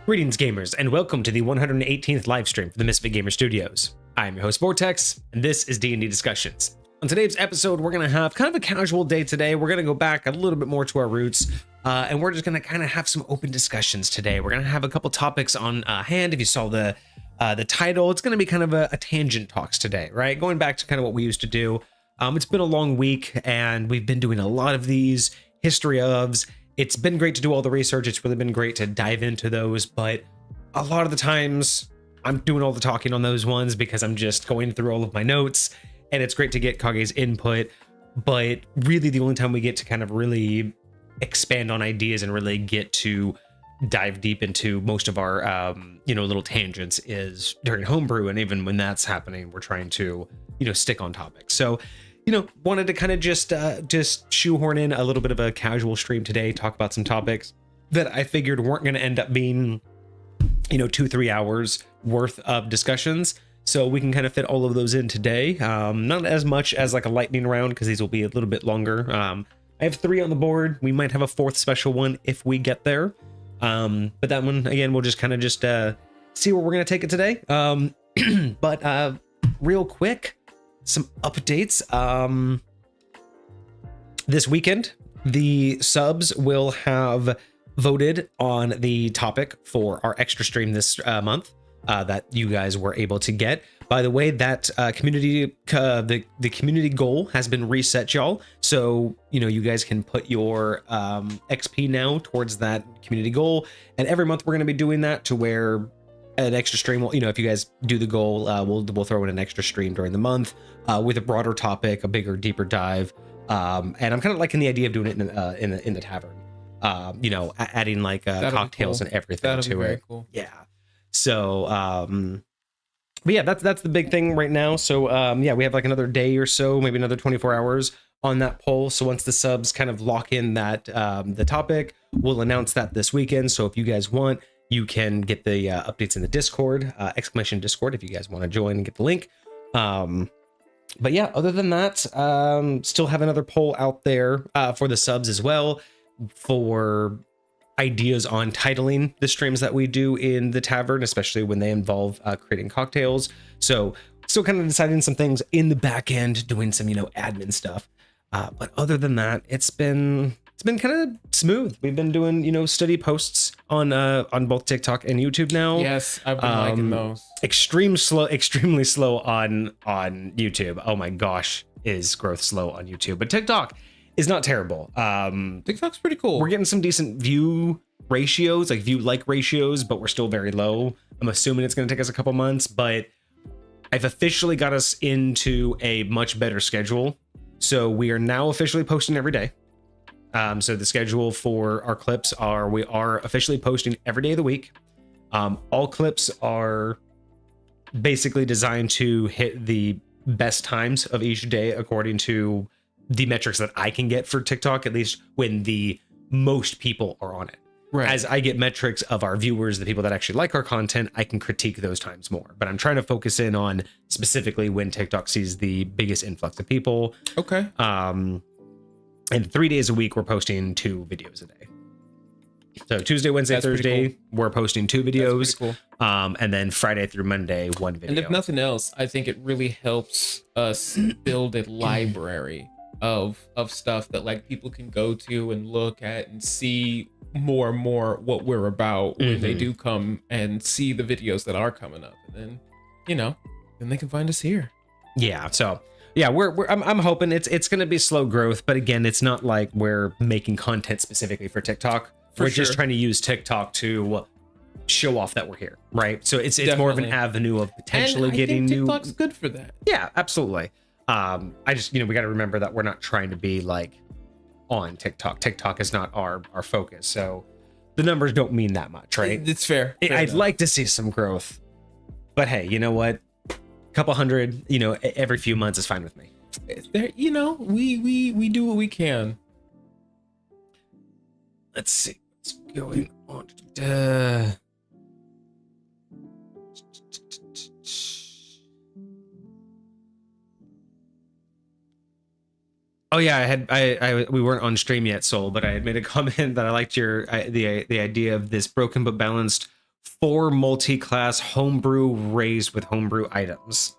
Greetings, gamers, and welcome to the 118th live stream for the Misfit Gamer Studios. I'm your host, Vortex, and this is D&D Discussions. On today's episode, we're going to have kind of a casual day today. We're going to go back a little bit more to our roots, and we're just going to kind of have some open discussions today. We're going to have a couple topics on hand. If you saw the title, it's going to be kind of a tangent talks today, right? Going back to kind of what we used to do. It's been a long week, and we've been doing a lot of these history ofs. It's been great to do all the research. It's really been great to dive into those, but a lot of the times I'm doing all the talking on those ones because I'm just going through all of my notes, and it's great to get Kage's input, but really the only time we get to kind of really expand on ideas and really get to dive deep into most of our little tangents is during Homebrew, and even when that's happening, we're trying to stick on topic. So wanted to kind of just shoehorn in a little bit of a casual stream today, talk about some topics that I figured weren't going to end up being 2-3 hours worth of discussions, so we can kind of fit all of those in today. Not as much as like a lightning round, because these will be a little bit longer. I have 3 on the board. We might have a 4th special one if we get there, but that one again, we'll just kind of see where we're going to take it today. But real quick, some updates. This weekend, the subs will have voted on the topic for our extra stream this month that you guys were able to get. By the way, that community, the community goal has been reset, y'all. So, you guys can put your XP now towards that community goal. And every month we're going to be doing that to where an extra stream will, if you guys do the goal, we'll throw in an extra stream during the month with a broader topic, a bigger, deeper dive. And I'm kind of liking the idea of doing it in the tavern. Adding like cocktails and everything to it. Cool. Yeah. So, but yeah, that's the big thing right now. So, we have like another day or so, maybe another 24 hours on that poll. So once the subs kind of lock in that the topic, we'll announce that this weekend. So if you guys want, you can get the updates in the Discord, !Discord, if you guys want to join and get the link. But yeah, other than that, still have another poll out there for the subs as well, for ideas on titling the streams that we do in the tavern, especially when they involve creating cocktails. So still kind of deciding some things in the back end, doing some admin stuff. But other than that, it's been kind of smooth. We've been doing steady posts on both TikTok and YouTube now. Yes, I've been liking those. Extremely slow on YouTube. Oh my gosh, is growth slow on YouTube? But TikTok is not terrible. TikTok's pretty cool. We're getting some decent view ratios, like view like ratios, but we're still very low. I'm assuming it's going to take us a couple months, but I've officially got us into a much better schedule. So we are now officially posting every day. So the schedule for our clips we are officially posting every day of the week. All clips are basically designed to hit the best times of each day according to the metrics that I can get for TikTok, at least when the most people are on it. Right. As I get metrics of our viewers, the people that actually like our content, I can critique those times more. But I'm trying to focus in on specifically when TikTok sees the biggest influx of people. Okay. And 3 days a week, we're posting 2 videos a day. So Tuesday, Wednesday, That's Thursday, cool. We're posting 2 videos. That's pretty cool. And then Friday through Monday, 1 video. And if nothing else, I think it really helps us build a library of stuff that like people can go to and look at and see more and more what we're about when they do come and see the videos that are coming up. And then, then they can find us here. Yeah. So yeah, I'm hoping it's going to be slow growth, but again, it's not like we're making content specifically for TikTok. We're just trying to use TikTok to show off that we're here, right? So it's more of an avenue of potentially getting new. TikTok's good for that. Yeah, absolutely. I just we got to remember that we're not trying to be like on TikTok. TikTok is not our focus, so the numbers don't mean that much, right? It's fair. I'd like to see some growth, but hey, you know what? Couple hundred, every few months is fine with me. There, we do what we can. Let's see what's going on. Oh yeah, we weren't on stream yet, Soul, but I had made a comment that I liked the idea of this broken but balanced 4 multi-class homebrew raised with homebrew items,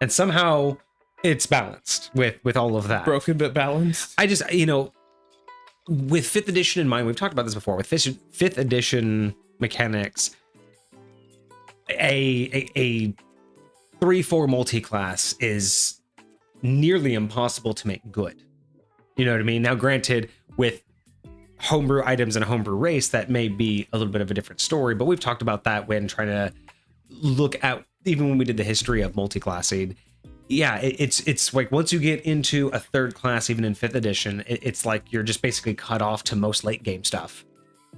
and somehow it's balanced with all of that. Broken but balanced. I just, with 5th edition in mind, we've talked about this before, with 5th edition mechanics, a 3-4 multi-class is nearly impossible to make good. You know what I mean? Now, granted, with homebrew items and a homebrew race, that may be a little bit of a different story, but we've talked about that when trying to look at, even when we did the history of multi-classing. Yeah, it's like once you get into a 3rd class, even in 5th edition, it's like you're just basically cut off to most late game stuff,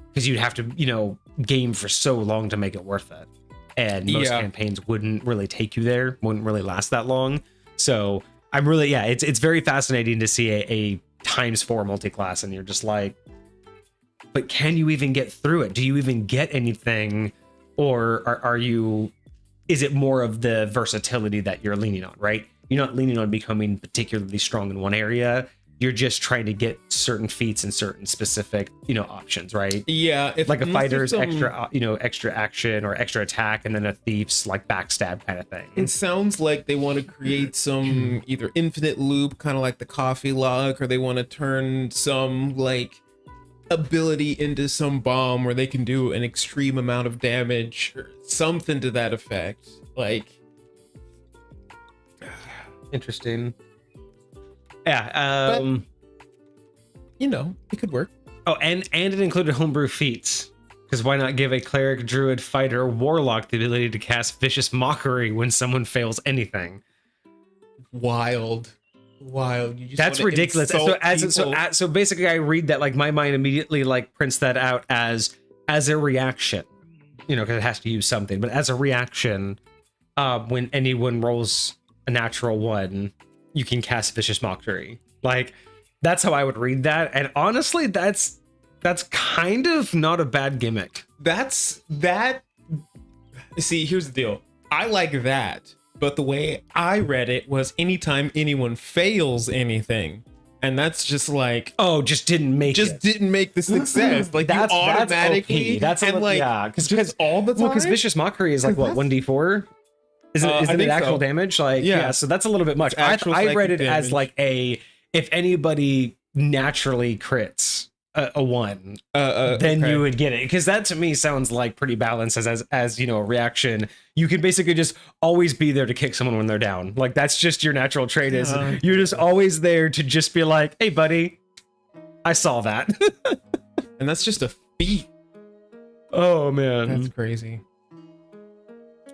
because you'd have to, game for so long to make it worth it. And most campaigns wouldn't really take you there, wouldn't really last that long. So I'm really, it's very fascinating to see a ×4 multi-class, and you're just like, but can you even get through it? Do you even get anything? Or are you, is it more of the versatility that you're leaning on, right? You're not leaning on becoming particularly strong in one area. You're just trying to get certain feats and certain specific, options, right? Yeah. Like a fighter's extra, extra action or extra attack, and then a thief's like backstab kind of thing. It sounds like they want to create some either infinite loop, kind of like the coffee log, or they want to turn some like ability into some bomb where they can do an extreme amount of damage or something to that effect. Like, interesting. Yeah, it could work. Oh, and it included homebrew feats, because why not give a cleric, druid, fighter, warlock the ability to cast vicious mockery when someone fails anything? Wild. You just That's ridiculous. So basically, I read that, like, my mind immediately like prints that out as a reaction, because it has to use something. But as a reaction, when anyone rolls a natural 1, you can cast vicious mockery. Like, that's how I would read that. And honestly, that's kind of not a bad gimmick. See, here's the deal. I like that, but the way I read it was anytime anyone fails anything, and that's just like, just didn't make the success. Like, that's you automatically that's because all the time. Well, because vicious mockery is like what, 1d4? Isn't it actual damage? Like, yeah, so that's a little bit much. I read it as like if anybody naturally crits a 1, then you would get it, because that to me sounds like pretty balanced as a reaction. You can basically just always be there to kick someone when they're down. Like, that's just your natural trait, is you're just always there to just be like, hey buddy, I saw that. And that's just a feat. Oh man, that's crazy.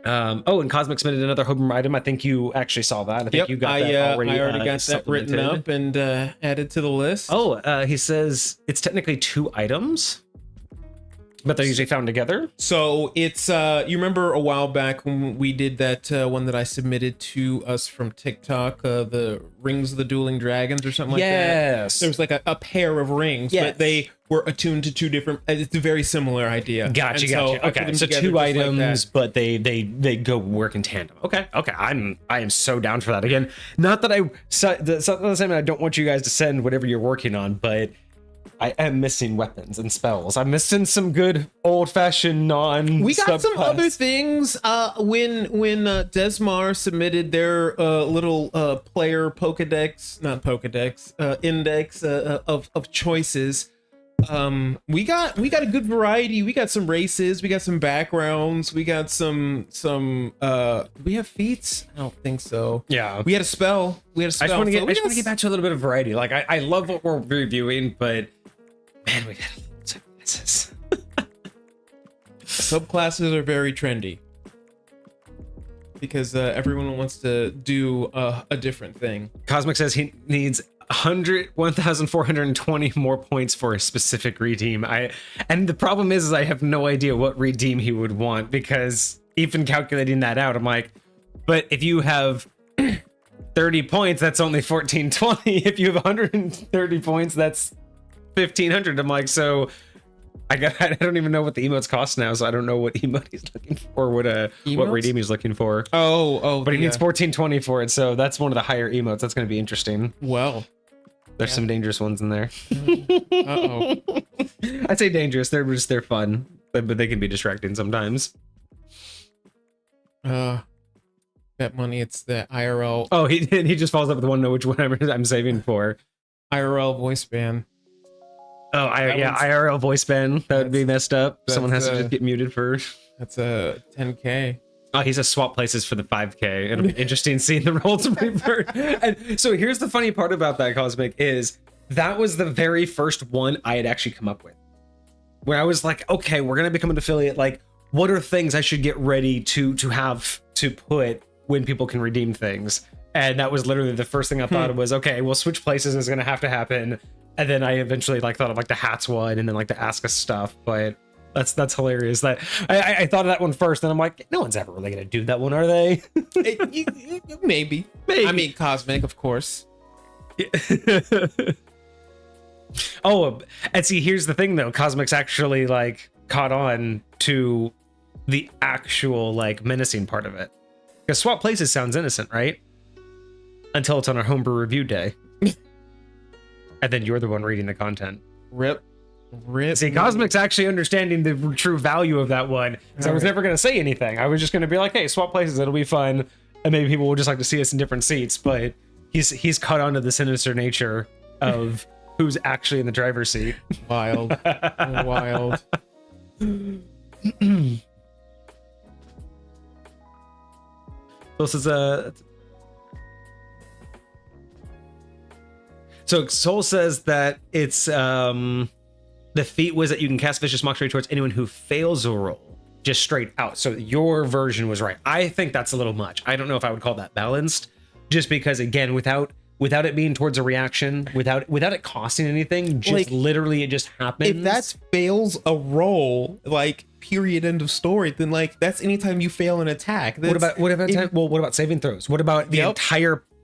And Cosmic submitted another homebrew item. I think you actually saw that. I think you got that already. I already got that written up and added to the list. He says it's technically 2 items, but they're usually found together. So it's you remember a while back when we did that one that I submitted to us from TikTok, the Rings of the Dueling Dragons or something like that. Yes. There was like a pair of rings, but they were attuned to 2 different. It's a very similar idea. Gotcha. Okay, so 2 items, but they go work in tandem. Okay. I am so down for that. Again, not that I don't want you guys to send whatever you're working on, but I am missing weapons and spells. I'm missing some good old-fashioned We got some other things. When Desmar submitted their little player index of choices. We got a good variety. We got some races. We got some backgrounds. We got some. Do we have feats? I don't think so. Yeah. We had a spell. I just want to get back to a little bit of variety. Like, I love what we're reviewing, but man, we got a lot of classes. Subclasses are very trendy because everyone wants to do a different thing. Cosmic says he needs 1,420 more points for a specific redeem. And the problem is I have no idea what redeem he would want, because even calculating that out, I'm like, but if you have 30 points, that's only 1,420. If you have 130 points, that's 1,500. I'm like, so I don't even know what the emotes cost now, so I don't know what emote he's looking for, what redeem he's looking for. But he needs 1,420 for it, so that's one of the higher emotes. That's going to be interesting. Well, there's some dangerous ones in there. I'd say dangerous. They're fun. but they can be distracting sometimes. That money, it's the IRL. Oh, he just follows up with one know which one I'm saving for. IRL voice ban. Oh, IRL voice ban. That would be messed up. Someone has to just get muted for. That's a 10K. Oh, he says swap places for the 5K. It'll be interesting seeing the roles revert. And so here's the funny part about that, Cosmic, is that was the very first one I had actually come up with. Where I was like, okay, we're gonna become an affiliate. Like, what are things I should get ready to have to put when people can redeem things? And that was literally the first thing I thought of was, okay, we'll switch places is gonna have to happen. And then I eventually like thought of like the hats one and then like the ask us stuff. But that's hilarious. That I thought of that one first, and I'm like, no one's ever really gonna do that one, are they? Maybe. I mean, Cosmic, of course. Oh, and see, here's the thing though, Cosmic's actually like caught on to the actual like menacing part of it. Because swap places sounds innocent, right? Until it's on our homebrew review day. And then you're the one reading the content. Rip. See, Cosmic's actually understanding the true value of that one. Because I was never going to say anything. I was just going to be like, hey, swap places, it'll be fun. And maybe people will just like to see us in different seats. But he's caught on to the sinister nature of who's actually in the driver's seat. Wild. Wild. This is so Soul says that it's the feat was that you can cast vicious mockery towards anyone who fails a roll, just straight out. So your version was right. I think that's a little much. I don't know if I would call that balanced, just because again, without it being towards a reaction, without it costing anything, just like, literally it just happens. If that fails a roll, like period, end of story, then like that's anytime you fail an attack. What about saving throws? What about the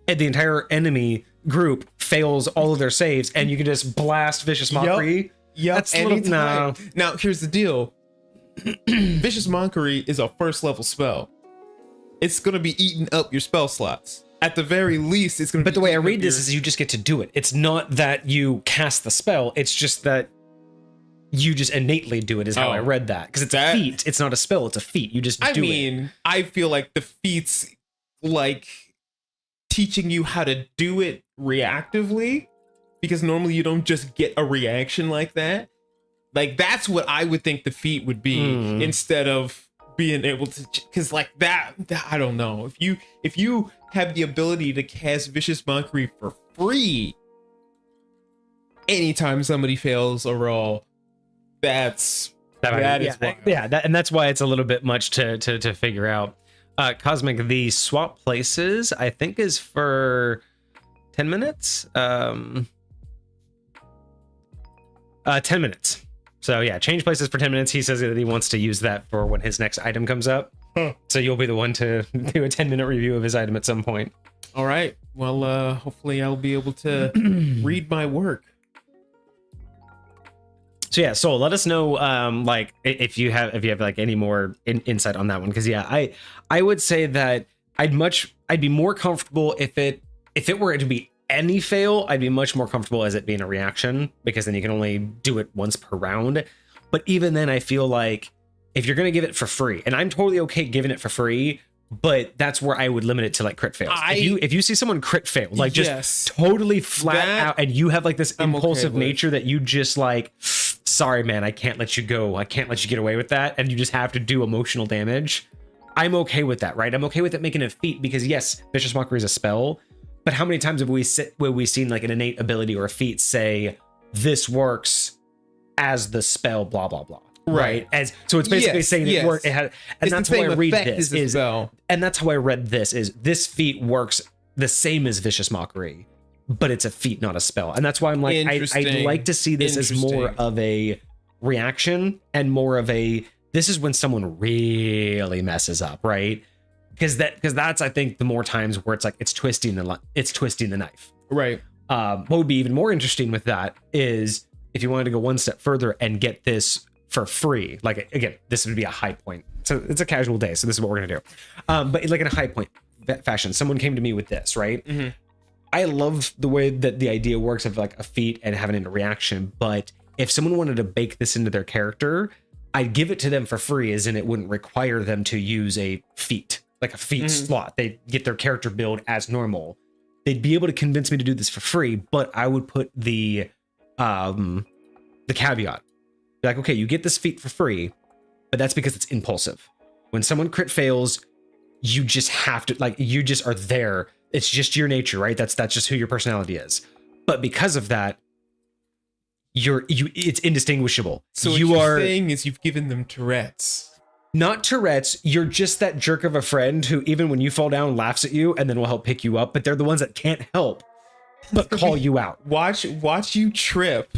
entire enemy group fails all of their saves and you can just blast vicious mockery? Yep. That's no. Now here's the deal. Vicious mockery is a first level spell. It's gonna be eating up your spell slots. At the very least, it's gonna. But the way I read this is you just get to do it. It's not that you cast the spell. It's just that you just innately do it. Is how I read that, because it's a feat. It's not a spell. It's a feat. You just do it. I mean, I feel like the feats like teaching you how to do it reactively, because normally you don't just get a reaction like that. Like that's what I would think the feat would be instead of being able to, because like that I don't know, if you have the ability to cast vicious mockery for free anytime somebody fails a roll, that is and that's why it's a little bit much to figure out. Cosmic, the swap places I think is for 10 minutes. 10 minutes. So yeah, change places for 10 minutes. He says that he wants to use that for when his next item comes up. So you'll be the one to do a 10-minute review of his item at some point. All right. Well, hopefully I'll be able to read my work. So yeah, Soul, let us know like if you have like any more insight on that one, because yeah, I would say that I'd be more comfortable if it were to be any fail. I'd be much more comfortable as it being a reaction, because then you can only do it once per round. But even then, I feel like if you're gonna give it for free, and I'm totally okay giving it for free, but that's where I would limit it to like crit fails. If you see someone crit fail, like just totally flat out, and you have like this impulsive nature that you just like, sorry man, I can't let you go, I can't let you get away with that, and you just have to do emotional damage, I'm okay with that, right? I'm okay with it making a feat, because yes, vicious mockery is a spell, but how many times have we seen like an innate ability or a feat say this works as the spell blah blah blah, right? As so it's basically saying it works. It had, and that's how I read this is, and that's how I read this is this feat works the same as vicious mockery, but it's a feat, not a spell. And that's why I'm like, I'd like to see this as more of a reaction and more of a, this is when someone really messes up, right? Because that's I think the more times where it's like it's twisting the knife, right? What would be even more interesting with that is if you wanted to go one step further and get this for free. Like again, this would be a high point. So it's a casual day, so this is what we're gonna do. But like in a high point fashion, someone came to me with this, right? Mm-hmm. I love the way that the idea works of like a feat and having a reaction, but if someone wanted to bake this into their character, I'd give it to them for free, as in it wouldn't require them to use a feat, like a feat slot. They get their character build as normal. They'd be able to convince me to do this for free, but I would put the caveat. Be like, okay, you get this feat for free, but that's because it's impulsive. When someone crit fails, you just have to, like, you just are there. It's just your nature, right? That's just who your personality is. But because of that, it's indistinguishable. So what you're saying is you've given them Tourette's. Not Tourette's. You're just that jerk of a friend who, even when you fall down, laughs at you and then will help pick you up. But they're the ones that can't help but call you out. Watch you trip.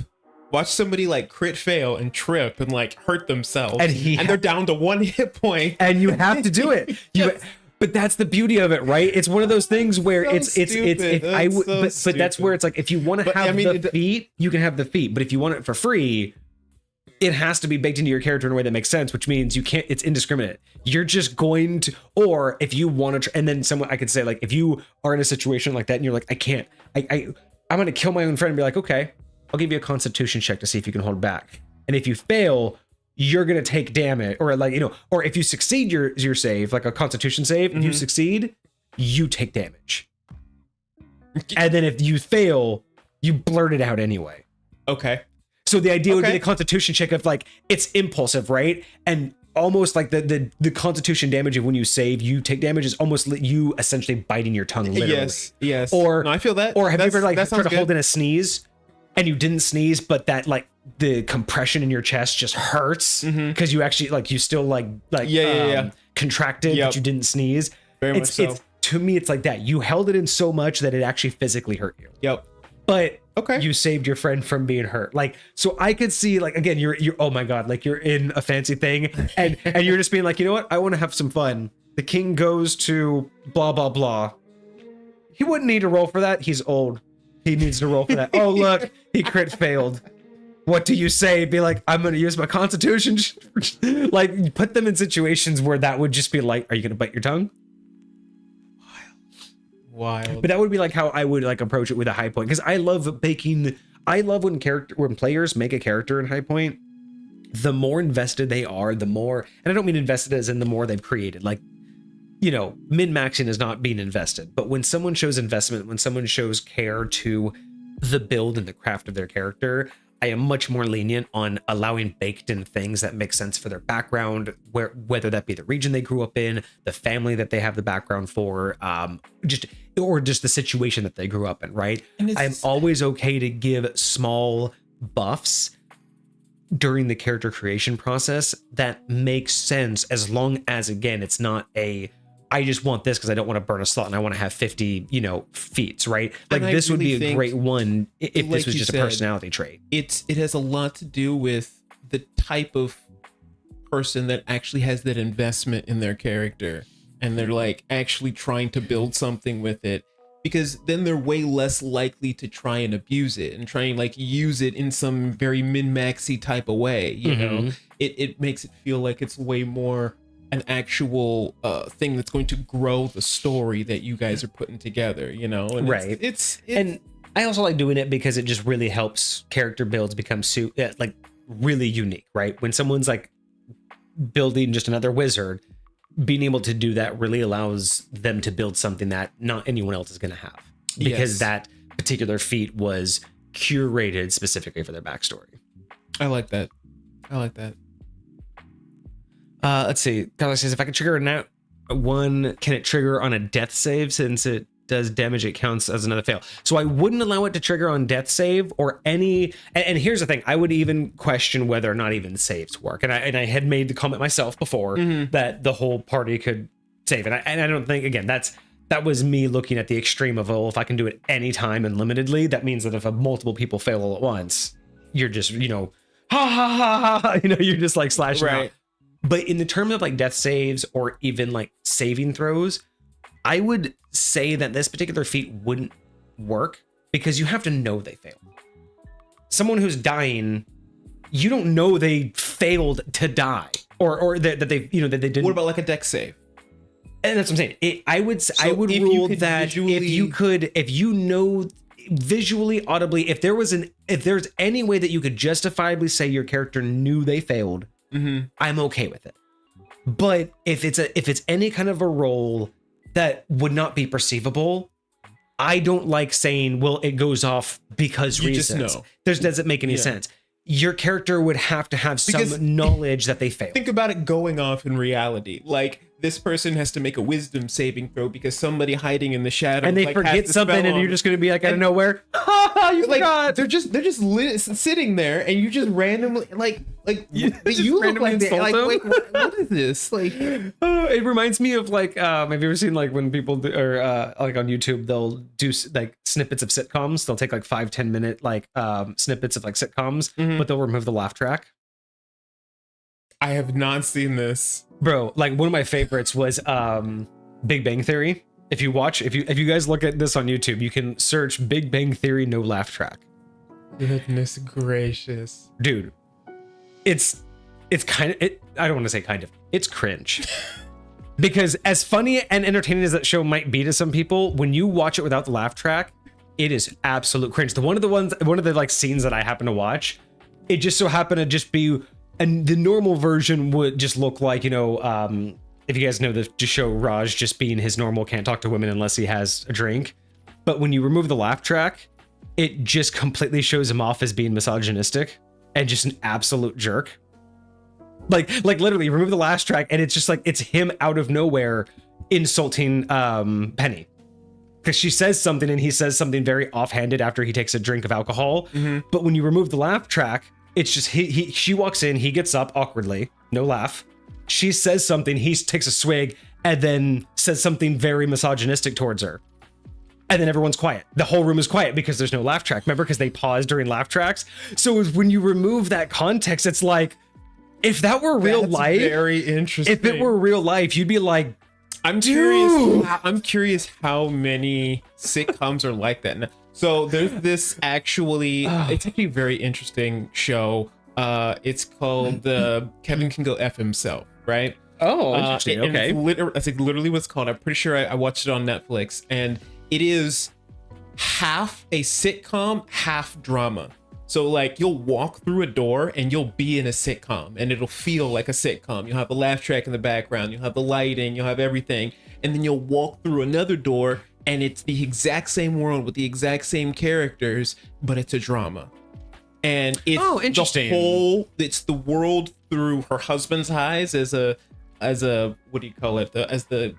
Watch somebody like crit fail and trip and like hurt themselves, and they're down to 1 hit point, and you have to do it. But that's the beauty of it, right? It's one of those things where but that's where it's like, if you want to have the feat, you can have the feat. But if you want it for free, it has to be baked into your character in a way that makes sense, which means you can't, it's indiscriminate. You're just going to, or if you want to, and then someone, I could say, like, if you are in a situation like that and you're like, I'm going to kill my own friend and be like, okay, I'll give you a constitution check to see if you can hold back. And if you fail, you're going to take damage, or like, or if you succeed your save, like a constitution save, if you succeed, you take damage. And then if you fail, you blurt it out anyway. Okay. So the idea would be the constitution check of, like, it's impulsive, right? And almost like the constitution damage of when you save, you take damage, is almost you essentially biting your tongue, literally. Yes. Or no, I feel that. Or have you ever like tried to hold in a sneeze and you didn't sneeze, but that, like, the compression in your chest just hurts because you actually, like, you still contracted, but you didn't sneeze. Very much so. It's, to me, it's like that. You held it in so much that it actually physically hurt you. Yep. But you saved your friend from being hurt. Like, so I could see, like, again, you're oh my god, like, you're in a fancy thing and you're just being like, you know what? I want to have some fun. The king goes to blah blah blah. He wouldn't need to roll for that. He's old. He needs to roll for that. Oh, look, he crit failed. What do you say? Be like, I'm going to use my constitution. Like, put them in situations where that would just be like, are you going to bite your tongue? Wild. But that would be like how I would, like, approach it with a high point. Because I love when players make a character in high point, the more invested they are, the more, and I don't mean invested as in the more they've created. Like, min-maxing is not being invested, but when someone shows investment, when someone shows care to the build and the craft of their character, I am much more lenient on allowing baked in things that make sense for their background, whether that be the region they grew up in, the family that they have the background for, just the situation that they grew up in, right? I'm always okay to give small buffs during the character creation process that makes sense, as long as, again, it's not I just want this because I don't want to burn a slot and I want to have 50, feats, right? Like, this would be a great one if this was just a personality trait. It has a lot to do with the type of person that actually has that investment in their character, and they're, like, actually trying to build something with it, because then they're way less likely to try and abuse it and try and, like, use it in some very min-maxy type of way. You know, it makes it feel like it's way more an actual thing that's going to grow the story that you guys are putting together, and right. It's and I also like doing it because it just really helps character builds become like really unique, right? When someone's, like, building just another wizard, being able to do that really allows them to build something that not anyone else is going to have, because that particular feat was curated specifically for their backstory. I like that. Let's see. Carlos says, if I can trigger can it trigger on a death save? Since it does damage, it counts as another fail. So I wouldn't allow it to trigger on death save or any. And here's the thing: I would even question whether or not even saves work. And I had made the comment myself before that the whole party could save. And I don't think, again, that was me looking at the extreme of, if I can do it anytime and limitedly, that means that if multiple people fail all at once, you're just, ha ha ha ha, you're just, like, slashing out. But in the terms of, like, death saves or even, like, saving throws, I would say that this particular feat wouldn't work because you have to know they failed. Someone who's dying, you don't know they failed to die or that they, that they didn't. What about, like, a dex save? And that's what I'm saying. I would rule that if you know visually, audibly, if there's any way that you could justifiably say your character knew they failed, I'm okay with it. But if it's any kind of a role that would not be perceivable, I don't like saying, well, it goes off because You reasons. just know. There doesn't make any sense. Your character would have to have some knowledge that they failed. Think about it going off in reality. Like, this person has to make a wisdom saving throw because somebody hiding in the shadows, and they like, forget something, and you're just going to be like, out of nowhere, you like, forgot. they're just sitting there, and you just randomly you look like insult them? like what is this? Like, it reminds me of like, have you ever seen like when people do, or like on YouTube, they'll do like snippets of sitcoms. They'll take like 5-10 minute like snippets of like sitcoms, but they'll remove the laugh track. I have not seen this, bro. Like, one of my favorites was Big Bang Theory. If you guys look at this on YouTube, you can search Big Bang Theory no laugh track. Goodness gracious, dude. It's kind of, I don't want to say kind of, it's cringe. Because as funny and entertaining as that show might be to some people, when you watch it without the laugh track, it is absolute cringe. One of the like scenes that I happen to watch, it just so happened to just be, and the normal version would just look like, if you guys know the show, Raj just being his normal, can't talk to women unless he has a drink. But when you remove the laugh track, it just completely shows him off as being misogynistic and just an absolute jerk. Like literally remove the laugh track and it's just like, it's him out of nowhere insulting Penny. Because she says something and he says something very offhanded after he takes a drink of alcohol. But when you remove the laugh track, it's just she walks in, he gets up awkwardly, no laugh. She says something, he takes a swig and then says something very misogynistic towards her. And then everyone's quiet. The whole room is quiet because there's no laugh track. Remember, because they pause during laugh tracks. So when you remove that context, it's like, if that were real life, very interesting. If it were real life, you'd be like, I'm curious. I'm curious how many sitcoms are like that. Now, so there's this it's actually a very interesting show. It's called Kevin Can Go F Himself, right? Oh, interesting. Okay. That's like literally what it's called. I'm pretty sure I watched it on Netflix, and it is half a sitcom, half drama. So like you'll walk through a door and you'll be in a sitcom and it'll feel like a sitcom. You'll have a laugh track in the background, you'll have the lighting, you'll have everything. And then you'll walk through another door and it's the exact same world with the exact same characters, but it's a drama. And it's interesting. It's the world through her husband's eyes as a what do you call it? As the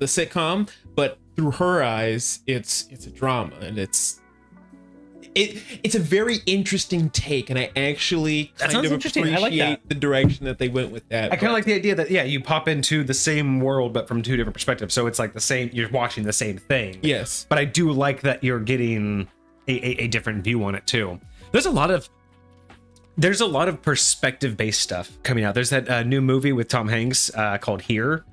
sitcom, but through her eyes, it's a drama, and it's a very interesting take, and I actually kind of appreciate the direction that they went with that. I kind of like the idea that you pop into the same world but from two different perspectives, so it's like the same, you're watching the same thing. Yes, but I do like that you're getting a different view on it too. There's a lot of perspective based stuff coming out. There's that new movie with Tom Hanks called Here.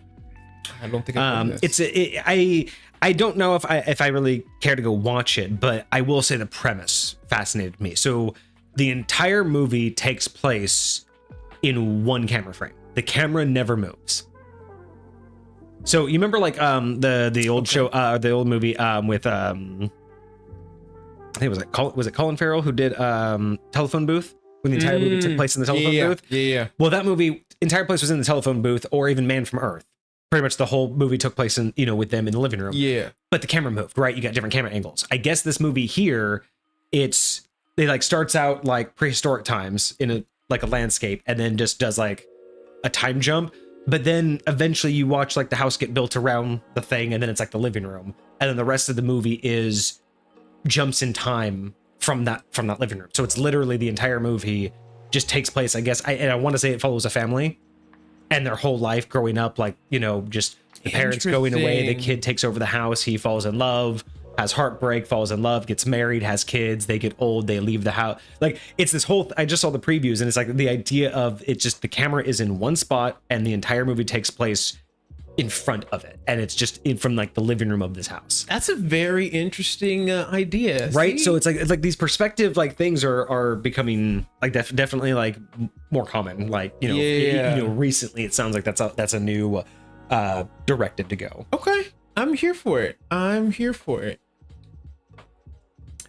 I don't think I've heard this. I don't know if I really care to go watch it, but I will say the premise fascinated me. So the entire movie takes place in one camera frame. The camera never moves. So you remember like the old show, the old movie with I think was it Colin Farrell who did Telephone Booth, when the entire movie took place in the telephone booth? Yeah. Well, that movie entire place was in the telephone booth, or even Man from Earth. Pretty much the whole movie took place in, with them in the living room. Yeah. But the camera moved, right? You got different camera angles. I guess this movie here, they like starts out like prehistoric times in a landscape, and then just does like a time jump. But then eventually you watch like the house get built around the thing, and then it's like the living room. And then the rest of the movie is jumps in time from that living room. So it's literally the entire movie just takes place, I guess. I want to say it follows a family and their whole life growing up, like, just the parents going away, the kid takes over the house, he falls in love, has heartbreak, falls in love, gets married, has kids, they get old, they leave the house. Like, it's this whole, I just saw the previews, and it's like the idea of it just, the camera is in one spot and the entire movie takes place in front of it, and it's just from like the living room of this house. That's a very interesting idea, right? See? So it's like these perspective like things are becoming like definitely like more common. Like recently it sounds like that's a new directed to go. Okay, I'm here for it.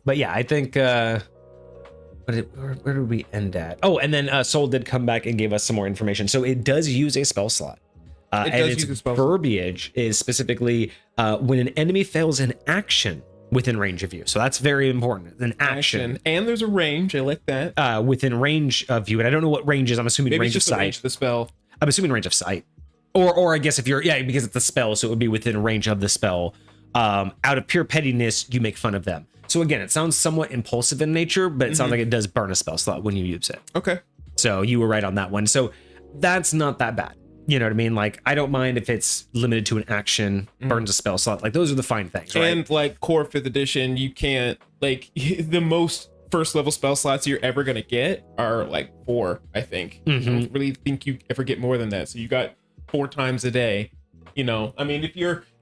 But yeah, I think Where did we end at? Oh, and then Soul did come back and gave us some more information. So it does use a spell slot. And its verbiage is specifically when an enemy fails an action within range of you. So that's very important. An action. And there's a range. I like that. Within range of you. And I don't know what range is. I'm assuming Maybe range it's just of sight. the range of the spell. I'm assuming range of sight. Or I guess if you're, because it's a spell, so it would be within range of the spell. Out of pure pettiness, you make fun of them. So again, it sounds somewhat impulsive in nature, but it sounds like it does burn a spell slot when you use it. Okay. So you were right on that one. So that's not that bad. You know what I mean? Like, I don't mind if it's limited to an action, burns a spell slot. Like, those are the fine things, right? And like core 5th edition, you can't, like, the most first level spell slots you're ever going to get are like 4, I think. I don't really think you ever get more than that. So you got 4 times a day. You know, I mean, if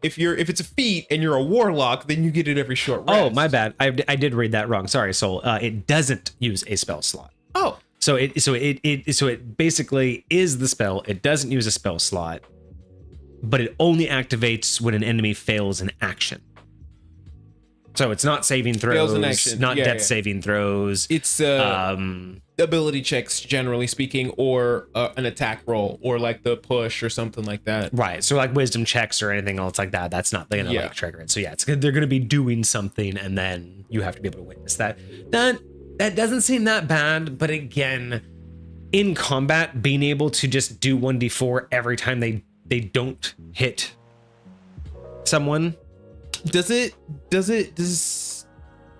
it's a feat and you're a warlock, then you get it every short rest. Oh, my bad. I did read that wrong. Sorry, Soul. It doesn't use a spell slot. Oh. So it basically is the spell. It doesn't use a spell slot, but it only activates when an enemy fails an action. So it's not saving throws, not death saving throws. It's ability checks, generally speaking, or an attack roll, or like the push or something like that. Right. So like wisdom checks or anything else like that. That's not going to like trigger it. So yeah, they're going to be doing something, and then you have to be able to witness that. That doesn't seem that bad, but again, in combat, being able to just do 1d4 every time they don't hit someone. Does it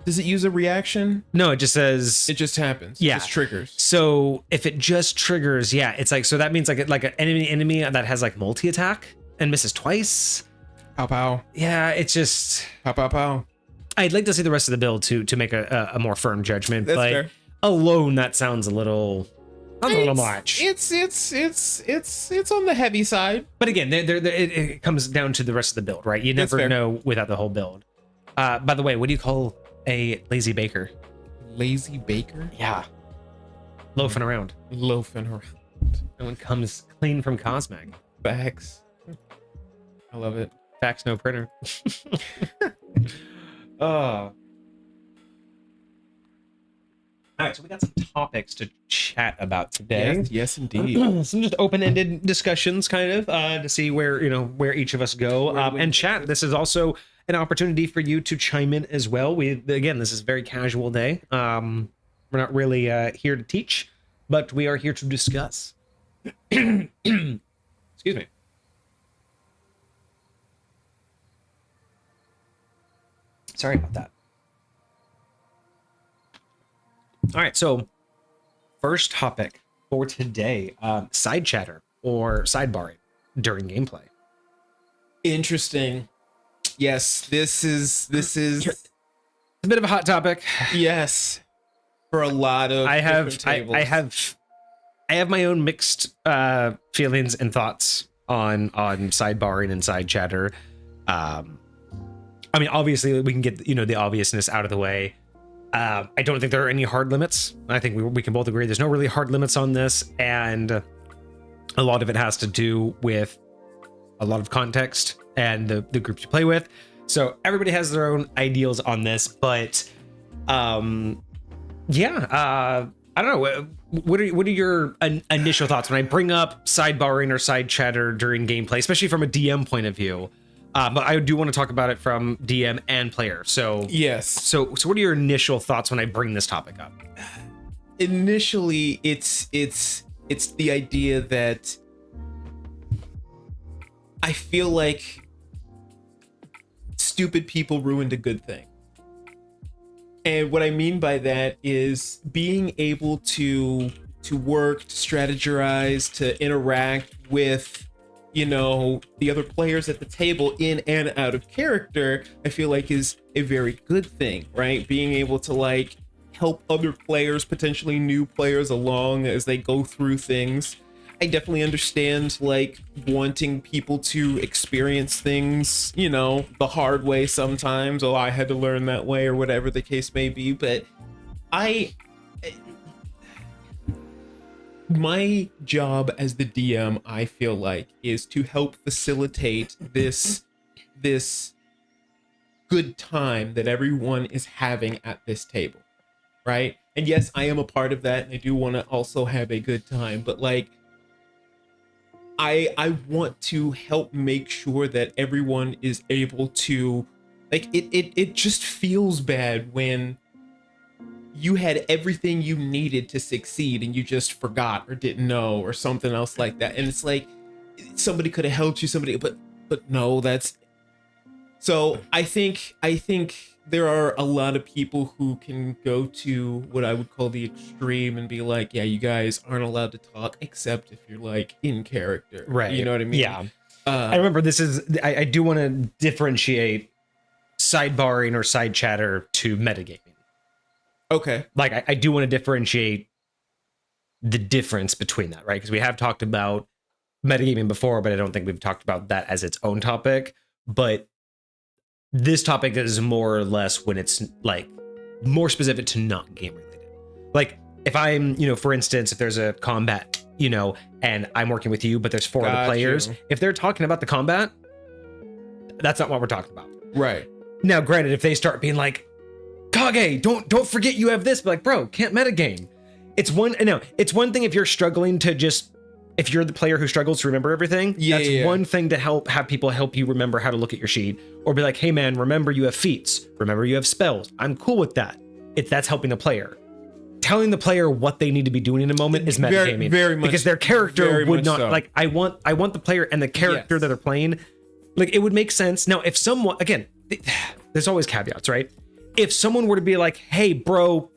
use a reaction? No, it just says it just happens. Yeah, it just triggers. So if it just triggers, yeah, it's like, so that means like an enemy that has like multi attack and misses twice. Pow pow. Yeah, it's just pow pow pow. I'd like to see the rest of the build to make a more firm judgment. That's but fair. Alone, that sounds a little much. It's on the heavy side. But again, it comes down to the rest of the build, right? You never know without the whole build. By the way, what do you call a lazy baker? Lazy baker? Yeah. Loafing around. Loafing around. No one comes clean from Cosmic. Facts. I love it. Facts, no printer. All right, so we got some topics to chat about today. Yes, indeed. Some just open-ended discussions, kind of, to see where each of us go. And chat. This is also an opportunity for you to chime in as well. This is a very casual day. We're not really here to teach, but we are here to discuss. Excuse me. Sorry about that. All right, so first topic for today, side chatter or sidebarring during gameplay. Interesting. Yes, this is a bit of a hot topic. Yes, for a lot of tables. I have my own mixed feelings and thoughts on sidebarring and side chatter. I mean, obviously, we can get the obviousness out of the way. I don't think there are any hard limits. I think we can both agree there's no really hard limits on this, and a lot of it has to do with a lot of context and the groups you play with. So everybody has their own ideals on this, but I don't know. What are your initial thoughts when I bring up sidebarring or side chatter during gameplay, especially from a DM point of view? But I do want to talk about it from DM and player. So yes. So what are your initial thoughts when I bring this topic up? Initially, it's the idea that I feel like stupid people ruined a good thing. And what I mean by that is being able to work, to strategize, to interact with the other players at the table in and out of character, I feel like is a very good thing, right? Being able to like help other players, potentially new players, along as they go through things. I definitely understand like wanting people to experience things, the hard way sometimes. Oh, I had to learn that way, or whatever the case may be. But my job as the DM, I feel like, is to help facilitate this good time that everyone is having at this table, right? And yes, I am a part of that, and I do want to also have a good time. But like, I want to help make sure that everyone is able to, like, it just feels bad when you had everything you needed to succeed and you just forgot or didn't know or something else like that. And it's like somebody could have helped you, but no, that's so I think there are a lot of people who can go to what I would call the extreme and be like, yeah, you guys aren't allowed to talk except if you're like in character. Right. You know what I mean? Yeah. I remember I do want to differentiate sidebarring or side chatter to metagaming. Okay. Like I do want to differentiate the difference between that, right? Because we have talked about metagaming before, but I don't think we've talked about that as its own topic. But this topic is more or less when it's like more specific to not game related. Like if I'm, for instance, if there's a combat, and I'm working with you, but there's four other players, if they're talking about the combat, that's not what we're talking about. Right. Now, granted, if they start being like, Kage, don't forget you have this, but like, bro, can't metagame. It's one thing if you're struggling to just, if you're the player who struggles to remember everything, that's one thing to have people help you remember how to look at your sheet, or be like, hey man, remember you have feats, remember you have spells. I'm cool with that. That's helping the player. Telling the player what they need to be doing in a moment is metagaming. Very much, because their character would not, so. like, I want the player and the character that they're playing, like, it would make sense. Now, if someone, again, there's always caveats, right? If someone were to be like, hey bro,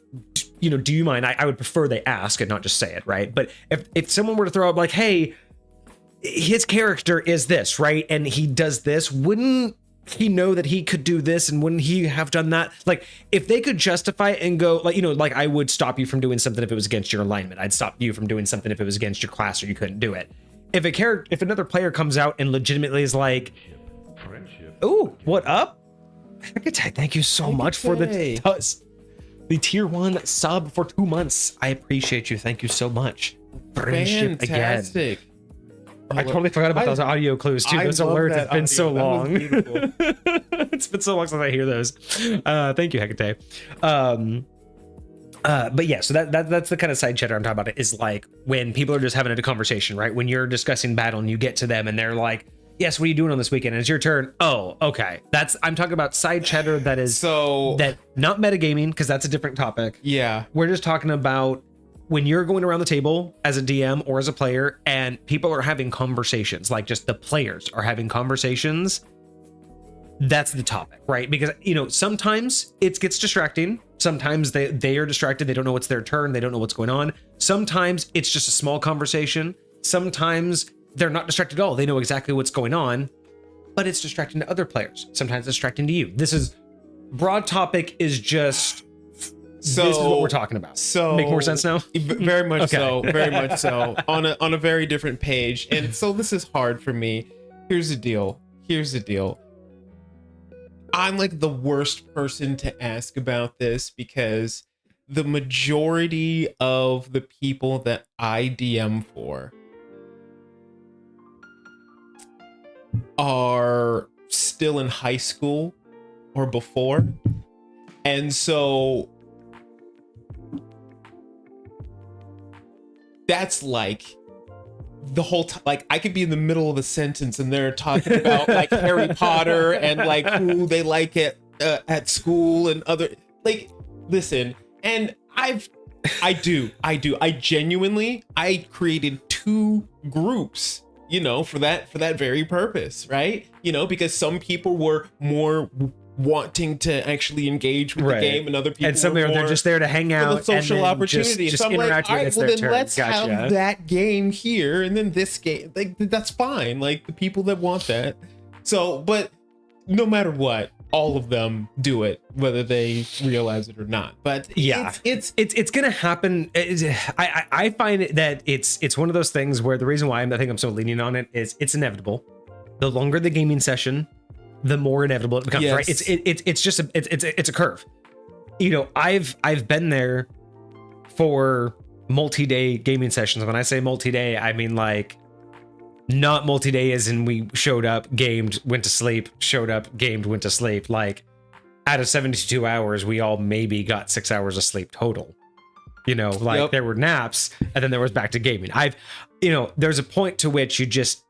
do you mind? I would prefer they ask and not just say it, right? But if someone were to throw up like, hey, his character is this, right? And he does this, wouldn't he know that he could do this, and wouldn't he have done that? Like, if they could justify it and go, like, like I would stop you from doing something if it was against your alignment. I'd stop you from doing something if it was against your class or you couldn't do it. If another player comes out and legitimately is like, oh, what up? Thank you so much for the tier 1 sub for 2 months. I appreciate you. Thank you so much. Friendship Fantastic. again. I totally forgot about those audio clues too. Those alerts. It's been so long. It's been so long since I hear those. Thank you, Hecate. But yeah, so that's the kind of side chatter I'm talking about. Is like when people are just having a conversation, right? When you're discussing battle and you get to them and they're like, yes, what are you doing on this weekend? And it's your turn. Oh, okay. I'm talking about side chatter that is that not metagaming, because that's a different topic. Yeah. We're just talking about when you're going around the table as a DM or as a player and people are having conversations, like just the players are having conversations. That's the topic, right? Because, sometimes it gets distracting. Sometimes they are distracted. They don't know it's their turn. They don't know what's going on. Sometimes it's just a small conversation. Sometimes they're not distracted at all. They know exactly what's going on, but it's distracting to other players. Sometimes it's distracting to you. This is broad topic is just, this is what we're talking about. So make more sense now? Very much Okay. so. Very much so. On a very different page. And so this is hard for me. Here's the deal. I'm like the worst person to ask about this because the majority of the people that I DM for are still in high school or before. And so that's like the whole like I could be in the middle of a sentence and they're talking about like Harry Potter and like who they like at school and other, like, listen, and I genuinely created 2 groups, for that very purpose, right? Because some people were more wanting to actually engage with the game, and other people, and some they're just there to hang out, for the social opportunity. Just so I'm interact like, all with right, well then turn. let's have that game here, and then this game. Like, that's fine. Like, the people that want that. So, but no matter what, all of them do it, whether they realize it or not. But yeah, it's gonna happen. I find that it's one of those things where the reason why I think I'm so lenient on it is it's inevitable. The longer the gaming session, the more inevitable it becomes. Yes. Right? It's just a curve. I've been there for multi-day gaming sessions. When I say multi-day, I mean like not multi-day as in we showed up, gamed, went to sleep, showed up, gamed, went to sleep. Like out of 72 hours, we all maybe got 6 hours of sleep total. you know, like Yep. there were naps and then there was back to gaming. There's a point to which you just,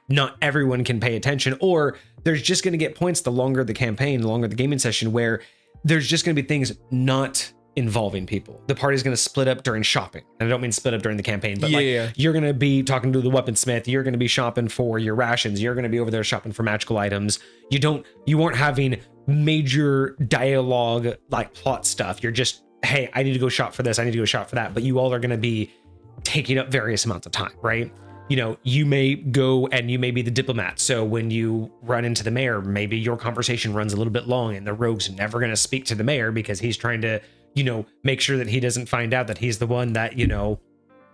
not everyone can pay attention, or there's just going to get points the longer the campaign, the longer the gaming session, where there's just going to be things not involving people. The party's going to split up during shopping. And I don't mean split up during the campaign, but you're going to be talking to the weaponsmith, you're going to be shopping for your rations, you're going to be over there shopping for magical items. You weren't having major dialogue like plot stuff. You're just, hey, I need to go shop for this, I need to go shop for that, but you all are going to be taking up various amounts of time, right? You know, you may go and you may be the diplomat. So when you run into the mayor, maybe your conversation runs a little bit long and the rogue's never going to speak to the mayor because he's trying to, you know, make sure that he doesn't find out that he's the one that, you know,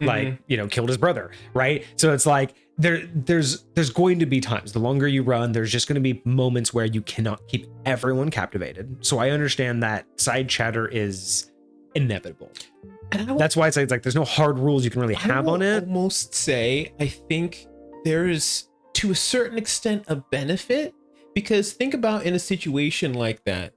like, you know, killed his brother, right? So it's like there's going to be times, the longer you run, there's just going to be moments where you cannot keep everyone captivated. So I understand that side chatter is inevitable. That's why it's like there's no hard rules you can really have on it. Almost say I think there is, to a certain extent, a benefit, because think about in a situation like that.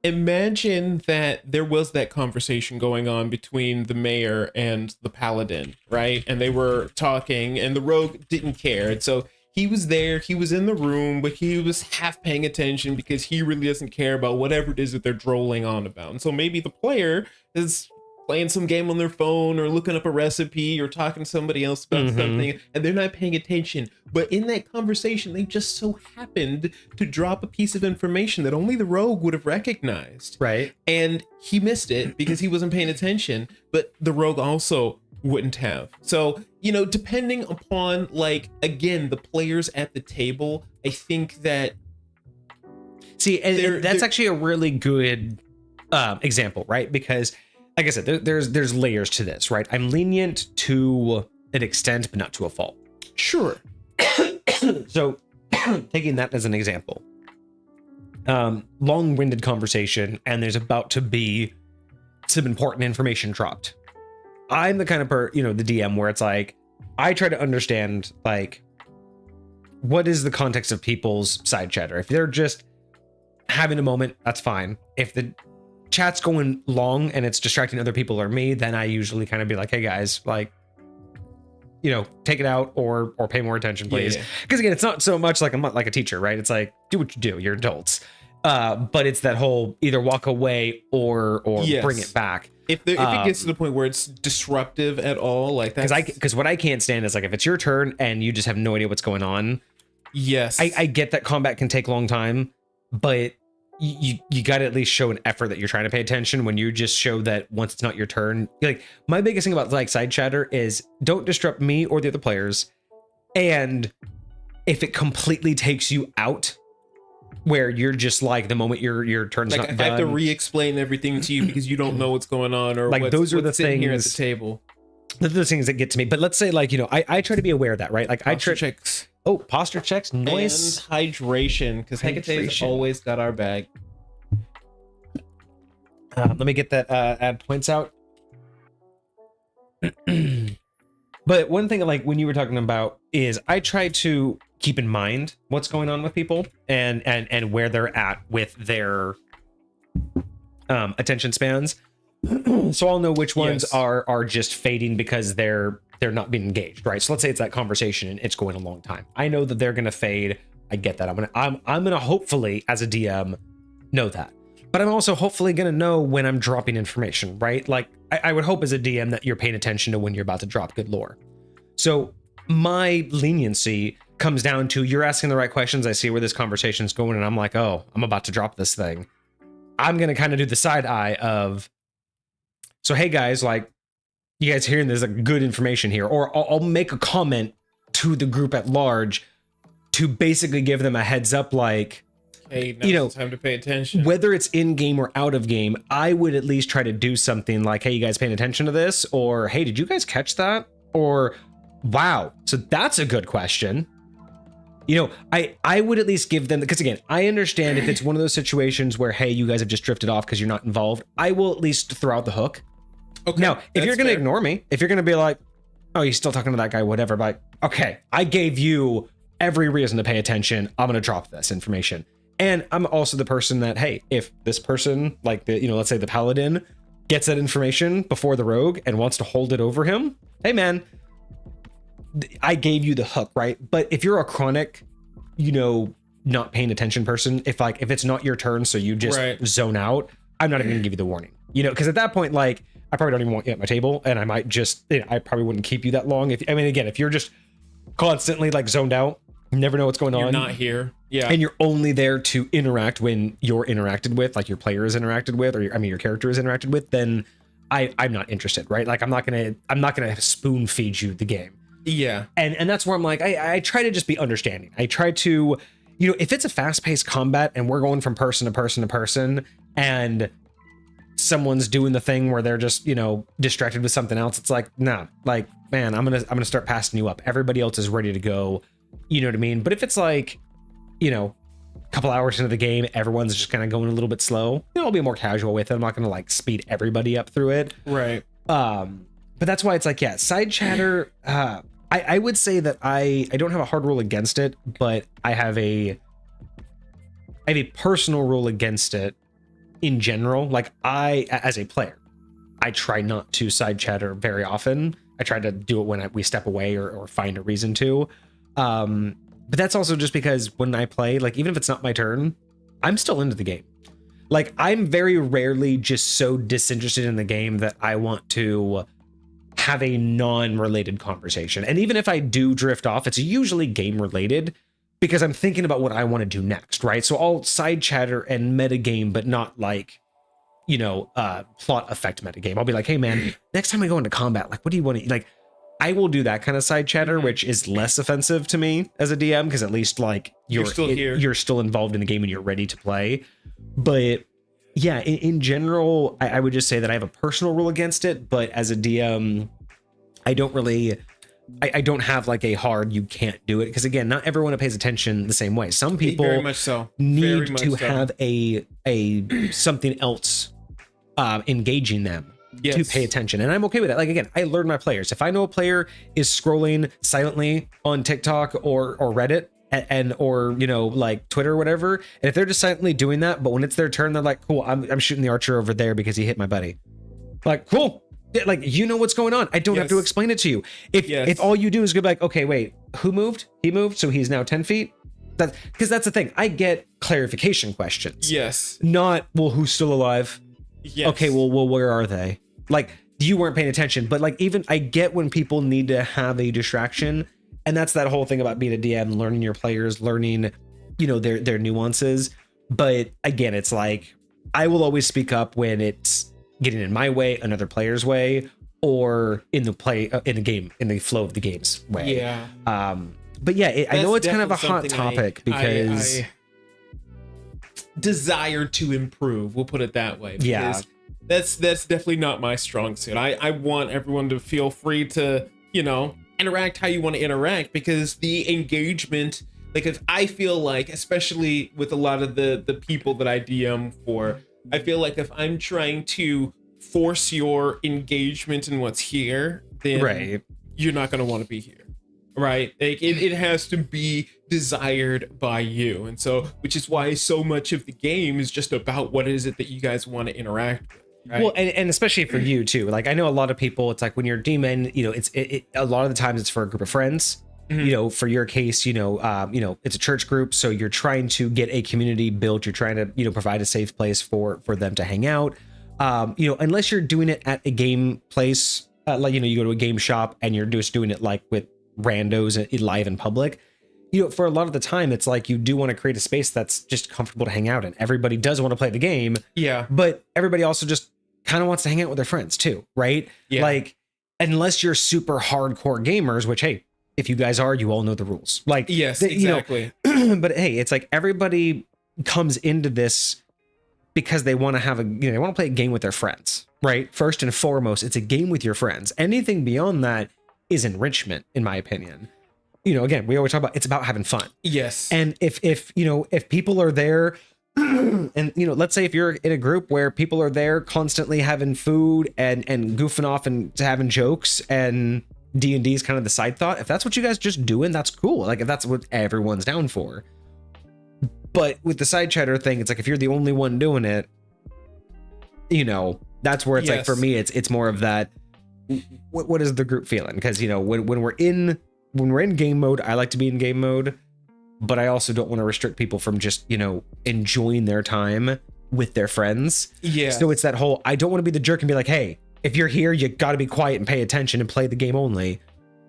Imagine that there was that conversation going on between the mayor and the paladin, right? And they were talking, and the rogue didn't care, and so he was there, he was in the room, but he was half paying attention because he really doesn't care about whatever it is that they're drolling on about. And so maybe the player is playing some game on their phone or looking up a recipe or talking to somebody else about something, and they're not paying attention. But in that conversation, they just so happened to drop a piece of information that only the rogue would have recognized. Right. And he missed it because he wasn't paying attention, but the rogue also wouldn't have. So, you know, depending upon, like, again, the players at the table, I think that... See, and that's actually a really good example, right? Because like I said, there's layers to this, right? I'm lenient to an extent, but not to a fault. Sure. So taking that as an example, long-winded conversation, and there's about to be some important information dropped. I'm the kind of the DM where it's like, I try to understand, like, what is the context of people's side chatter. If they're just having a moment, that's fine. If the chat's going long and it's distracting other people or me, then I usually kind of be like, hey guys, like, you know, take it out or pay more attention, please. Because again, it's not so much like I'm not like a teacher, right? It's like, do what you do, you're adults. But it's that whole either walk away or bring it back. If it gets to the point where it's disruptive at all, like that. Because what I can't stand is like if it's your turn and you just have no idea what's going on. Yes. I get that combat can take a long time, but you got to at least show an effort that you're trying to pay attention. When you just show that once it's not your turn, like, my biggest thing about like side chatter is don't disrupt me or the other players. And if it completely takes you out, where you're just like, the moment your turn's like, not if done, I have to re-explain everything to you because you don't know what's going on, or like, those are the things here at the table. Those are the things that get to me. But let's say, like, you know, I try to be aware of that, right? Like, Posture checks. Oh, posture checks, noise, and hydration, because Hecate's always got our bag. Let me get that add points out. But one thing, like, when you were talking about, is I try to keep in mind what's going on with people and where they're at with their attention spans. So I'll know which ones are just fading because they're not being engaged, right? So let's say it's that conversation and it's going a long time. I know that they're gonna fade. I get that. I'm gonna hopefully, as a DM, know that. But I'm also hopefully gonna know when I'm dropping information, right? Like, I would hope as a DM that you're paying attention to when you're about to drop good lore. So my leniency comes down to, you're asking the right questions. I see where this conversation's going, and I'm like, oh, I'm about to drop this thing. I'm gonna kind of do the side eye of, so hey guys, like, you guys hearing there's like good information here, or I'll make a comment to the group at large to basically give them a heads up, like, hey, now's the time to pay attention. Whether it's in game or out of game, I would at least try to do something like, hey, you guys paying attention to this? Or, hey, did you guys catch that? Or, wow, so that's a good question. You know, I would at least give them, because again, I understand if it's one of those situations where, hey, you guys have just drifted off because you're not involved, I will at least throw out the hook. Okay, now, if you're going to ignore me, if you're going to be like, oh, you're still talking to that guy, whatever, but okay, I gave you every reason to pay attention. I'm going to drop this information. And I'm also the person that, hey, if this person, like, the, you know, let's say the paladin, gets that information before the rogue and wants to hold it over him, hey man, I gave you the hook, right? But if you're a chronic, not paying attention person, if it's not your turn, so you just zone out, I'm not even gonna give you the warning, because at that point, like, I probably don't even want you at my table, and I might just, I probably wouldn't keep you that long. If you're just constantly like zoned out, you never know what's going on. You're not here. Yeah. And you're only there to interact when you're interacted with, like your player is interacted with, or your character is interacted with, then I'm not interested, right? Like I'm not gonna spoon feed you the game. Yeah. And that's where I'm like, I try to just be understanding. I try to, if it's a fast-paced combat and we're going from person to person to person and someone's doing the thing where they're just, distracted with something else, it's like, nah, like, man, I'm gonna start passing you up. Everybody else is ready to go. You know what I mean? But if it's like, a couple hours into the game, everyone's just kind of going a little bit slow, I'll be more casual with it. I'm not gonna like speed everybody up through it. Right. But that's why it's like, yeah, side chatter. I would say that I don't have a hard rule against it, but I have a personal rule against it in general. Like as a player, I try not to side chatter very often. I try to do it when we step away or find a reason to. But that's also just because when I play, like, even if it's not my turn, I'm still into the game. Like, I'm very rarely just so disinterested in the game that I want to have a non-related conversation. And even if I do drift off, it's usually game related because I'm thinking about what I want to do next, right? So I'll side chatter and metagame, but not like, plot effect metagame. I'll be like, hey man, next time we go into combat, like, what do you want to, like, I will do that kind of side chatter, which is less offensive to me as a DM, because at least like you're still here, you're still involved in the game and you're ready to play. But yeah, in general, I would just say that I have a personal rule against it, but as a DM, I don't have like a hard, you can't do it. Because again, not everyone pays attention the same way. Some people very much so need to have a something else engaging them. Yes. To pay attention, and I'm okay with that. Like, again, I learn my players. If I know a player is scrolling silently on TikTok or Reddit or like Twitter or whatever, and if they're just silently doing that, but when it's their turn, they're like, cool, I'm shooting the archer over there because he hit my buddy. Like, cool. Like, what's going on. I don't have to explain it to you. If all you do is go back, okay, wait, who moved? He moved, so he's now 10 feet. Because that's the thing. I get clarification questions. Yes. Not, well, who's still alive? Yes. Okay, well, where are they? Like, you weren't paying attention, but like, even I get when people need to have a distraction, and that's that whole thing about being a DM, learning your players, learning, their nuances. But again, it's like, I will always speak up when it's getting in my way, another player's way, or in the game, in the flow of the game's way. Yeah. But yeah, I know it's kind of a hot topic because I desire to improve. We'll put it that way. Yeah. That's definitely not my strong suit. I want everyone to feel free to, interact how you want to interact, because the engagement, like, if I feel like, especially with a lot of the people that I DM for, I feel like if I'm trying to force your engagement in what's here, then you're not going to want to be here. Right? Like, it has to be desired by you. And so, which is why so much of the game is just about what is it that you guys want to interact with. Right. Well, and especially for you too. Like, I know a lot of people, it's like when you're a demon, it's a lot of the times it's for a group of friends. Mm-hmm. For your case, it's a church group, so you're trying to get a community built. You're trying to, provide a safe place for them to hang out. Unless you're doing it at a game place, like, you go to a game shop and you're just doing it like with randos live in public. For a lot of the time, it's like you do want to create a space that's just comfortable to hang out in. Everybody does want to play the game. Yeah. But everybody also just kind of wants to hang out with their friends too, right? Yeah. Like, unless you're super hardcore gamers, which, hey, if you guys are, you all know the rules. Like, yes, exactly. But hey, it's like everybody comes into this because they want to have they want to play a game with their friends, right? First and foremost, it's a game with your friends. Anything beyond that is enrichment, in my opinion. Again, we always talk about, it's about having fun. Yes. And if people are there, and let's say if you're in a group where people are there constantly having food and goofing off and having jokes, and D&D is kind of the side thought, if that's what you guys just doing, that's cool. Like, if that's what everyone's down for. But with the side chatter thing, it's like, if you're the only one doing it, That's where it's like, Yes. for me, it's more of that. What is the group feeling? Because, you know, when we're in game mode, I like to be in game mode, but I also don't want to restrict people from just, you know, enjoying their time with their friends. Yeah. So it's that whole, I don't want to be the jerk and be like, hey, if you're here, you got to be quiet and pay attention and play the game only.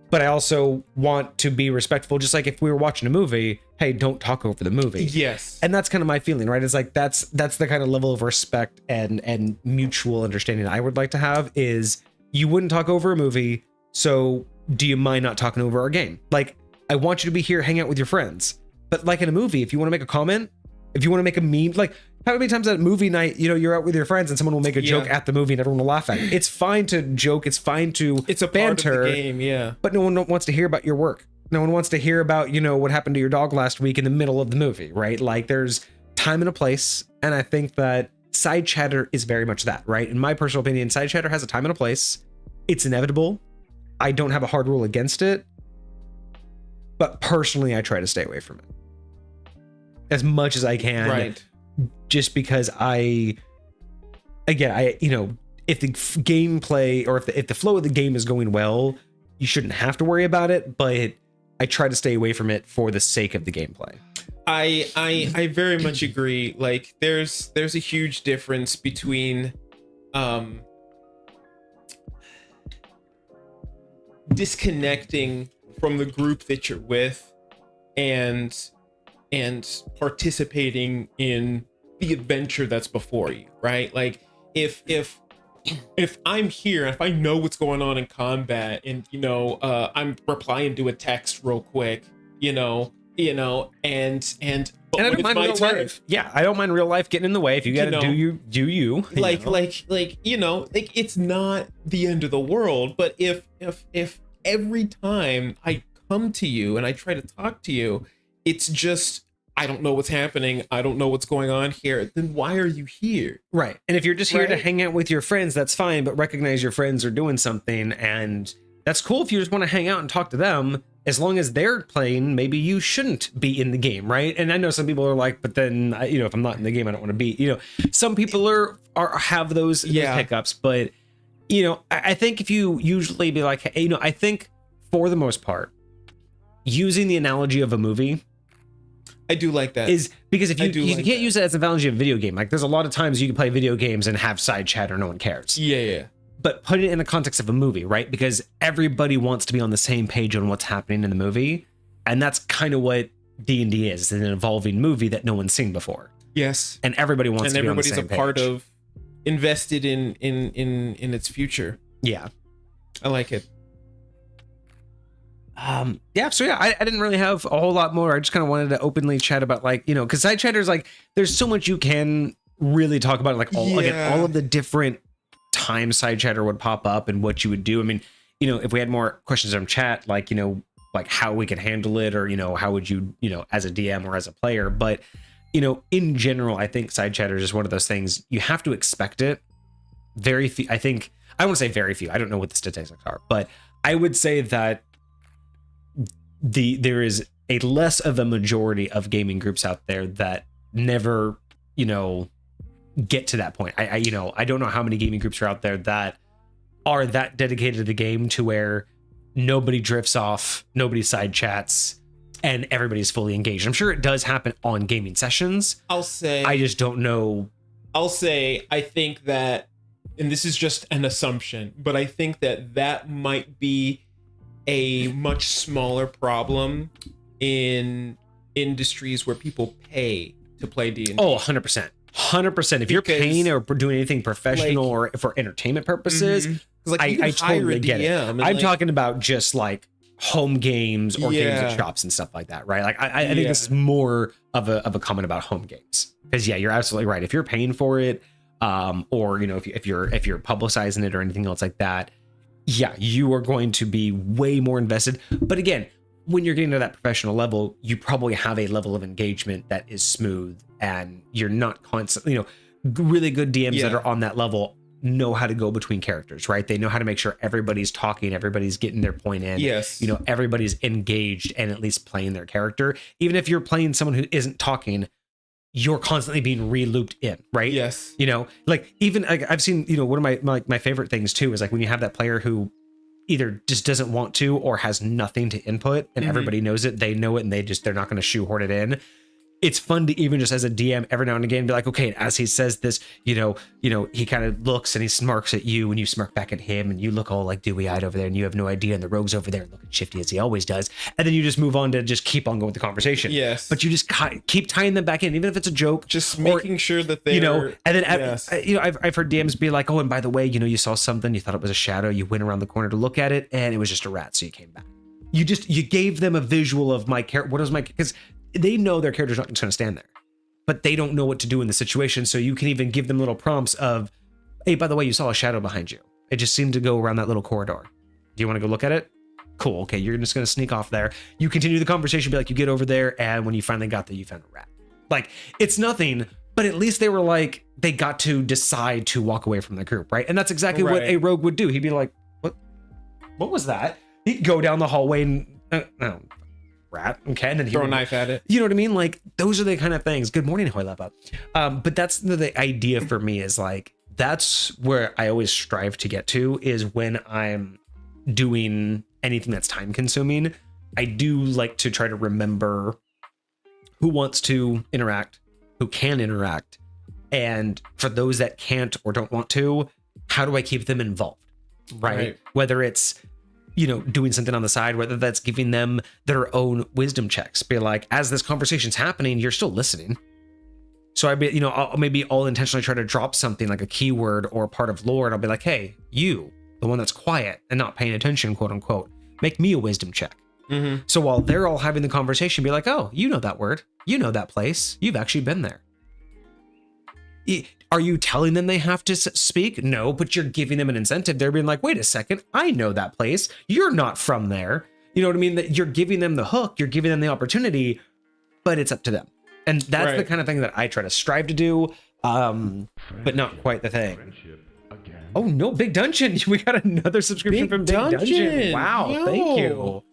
But I also want to be respectful, just like if we were watching a movie, hey, don't talk over the movie. Yes. And that's kind of my feeling, right? It's like that's the kind of level of respect and mutual understanding I would like to have is you wouldn't talk over a movie, so do you mind not talking over our game? Like, I want you to be here, hang out with your friends. But like in a movie, if you want to make a comment, if you want to make a meme, like how many times at movie night, you know, you're out with your friends and someone will make a joke at the movie and everyone will laugh at it. It's fine to joke. It's fine to It's a banter, part of the game, yeah. but no one wants to hear about your work. No one wants to hear about, you know, what happened to your dog last week in the middle of the movie, right? Like there's time and a place. And I think that side chatter is very much that, right? In my personal opinion, side chatter has a time and a place. It's inevitable. I don't have a hard rule against it, but personally, I try to stay away from it as much as I can. Right. Just because you know, if the gameplay or if the flow of the game is going well, you shouldn't have to worry about it, but I try to stay away from it for the sake of the gameplay. I very much agree. Like there's a huge difference between disconnecting from the group that you're with and participating in the adventure that's before you, right? Like if I'm here, if I know what's going on in combat and, you know, I'm replying to a text real quick, and I don't mind real life. Yeah, I don't mind real life getting in the way. If you gotta do you. Like it's not the end of the world. But if every time I come to you and I try to talk to you, it's just, I don't know what's happening, I don't know what's going on here, then why are you here? Right. And if you're just here to hang out with your friends, that's fine, but recognize your friends are doing something, and that's cool if you just want to hang out and talk to them. As long as they're playing, maybe you shouldn't be in the game, right? And I know some people are like, but then, you know, if I'm not in the game, I don't want to be, you know, some people have those hiccups, but, you know, I think if you usually be like, hey, you know, I think for the most part, using the analogy of a movie, I do like that. Is because if you can't use it as an analogy of a video game, like there's a lot of times you can play video games and have side chatter, no one cares. Yeah. But put it in the context of a movie, right? Because everybody wants to be on the same page on what's happening in the movie. And that's kind of what D&D is, an evolving movie that no one's seen before. Yes. And everybody wants to be on the same page. And everybody's a part of, invested in its future. Yeah. I like it. So I didn't really have a whole lot more. I just kind of wanted to openly chat about, like, you know, because side chatter is like, there's so much you can really talk about, like all of the different times side chatter would pop up and what you would do. I mean, you know, if we had more questions from chat, like, you know, like how we could handle it, or, you know, how would you, you know, as a DM or as a player. But, you know, in general, I think side chatter is just one of those things you have to expect it. Very few, I think, I don't want to say very few, I don't know what the statistics are, but I would say that there is a less of a majority of gaming groups out there that never, you know, get to that point. I you know, I don't know how many gaming groups are out there that are that dedicated to the game to where nobody drifts off, nobody side chats, and everybody's fully engaged. I'm sure it does happen on gaming sessions. I'll say, I just don't know. I think that, and this is just an assumption, but I think that might be a much smaller problem in industries where people pay to play D&D. Oh, 100%. 100%. If you're paying or doing anything professional, like, or for entertainment purposes, like, I totally get it. I'm like, talking about just like home games or games at shops and stuff like that, right? Like I think this is more of a comment about home games, because you're absolutely right. If you're paying for it, or, you know, if you're publicizing it or anything else like that, you are going to be way more invested. But again, when you're getting to that professional level, you probably have a level of engagement that is smooth, and you're not constantly, you know, really good DMs that are on that level know how to go between characters, right? They know how to make sure everybody's talking, everybody's getting their point in. Yes. You know, everybody's engaged and at least playing their character. Even if you're playing someone who isn't talking, you're constantly being re-looped in, right? Yes. You know, like even like I've seen, one of my favorite things too is like when you have that player who either just doesn't want to or has nothing to input and everybody knows it, they know it, and they're not going to shoehorn it in. It's fun to even just as a DM every now and again be like, okay, as he says this, he kind of looks and he smirks at you and you smirk back at him and you look all like dewy-eyed over there and you have no idea, and the rogue's over there looking shifty as he always does, and then you just move on to just keep on going with the conversation. Yes. But you just keep tying them back in, even if it's a joke. Just making sure that they're, and then I've heard DMs be like, oh, and by the way, you saw something, you thought it was a shadow, you went around the corner to look at it, and it was just a rat, so you came back. You gave them a visual of my character. What is my, because they know their character's not just going to stand there, but they don't know what to do in the situation. So you can even give them little prompts of, hey, by the way, you saw a shadow behind you. It just seemed to go around that little corridor. Do you want to go look at it? Cool. Okay. You're just going to sneak off there. You continue the conversation, be like, you get over there. And when you finally got there, you found a rat. Like, it's nothing, but at least they were like, they got to decide to walk away from the group. Right. And that's exactly what a rogue would do. He'd be like, what was that? He'd go down the hallway and, rat, okay, and then throw a knife at it. You know what I mean? Like, those are the kind of things. Good morning, Hoylapa. But that's the idea for me, is like, that's where I always strive to get to, is when I'm doing anything that's time consuming. I do like to try to remember who wants to interact, who can interact, and for those that can't or don't want to, how do I keep them involved? Right? Whether it's doing something on the side, whether that's giving them their own wisdom checks, be like, as this conversation's happening, you're still listening. So I'll intentionally try to drop something like a keyword or a part of lore, and I'll be like, hey, you, the one that's quiet and not paying attention, quote unquote, make me a wisdom check. So while they're all having the conversation, be like, oh, you know that word, you know that place, you've actually been there. Are you telling them they have to speak? No, but you're giving them an incentive. They're being like, wait a second, I know that place. You're not from there. You know what I mean? That you're giving them the hook, you're giving them the opportunity, but it's up to them. And that's the kind of thing that I try to strive to do, but not quite the thing. Oh, no, Big Dungeon. We got another subscription from Big Dungeon. Wow, thank you.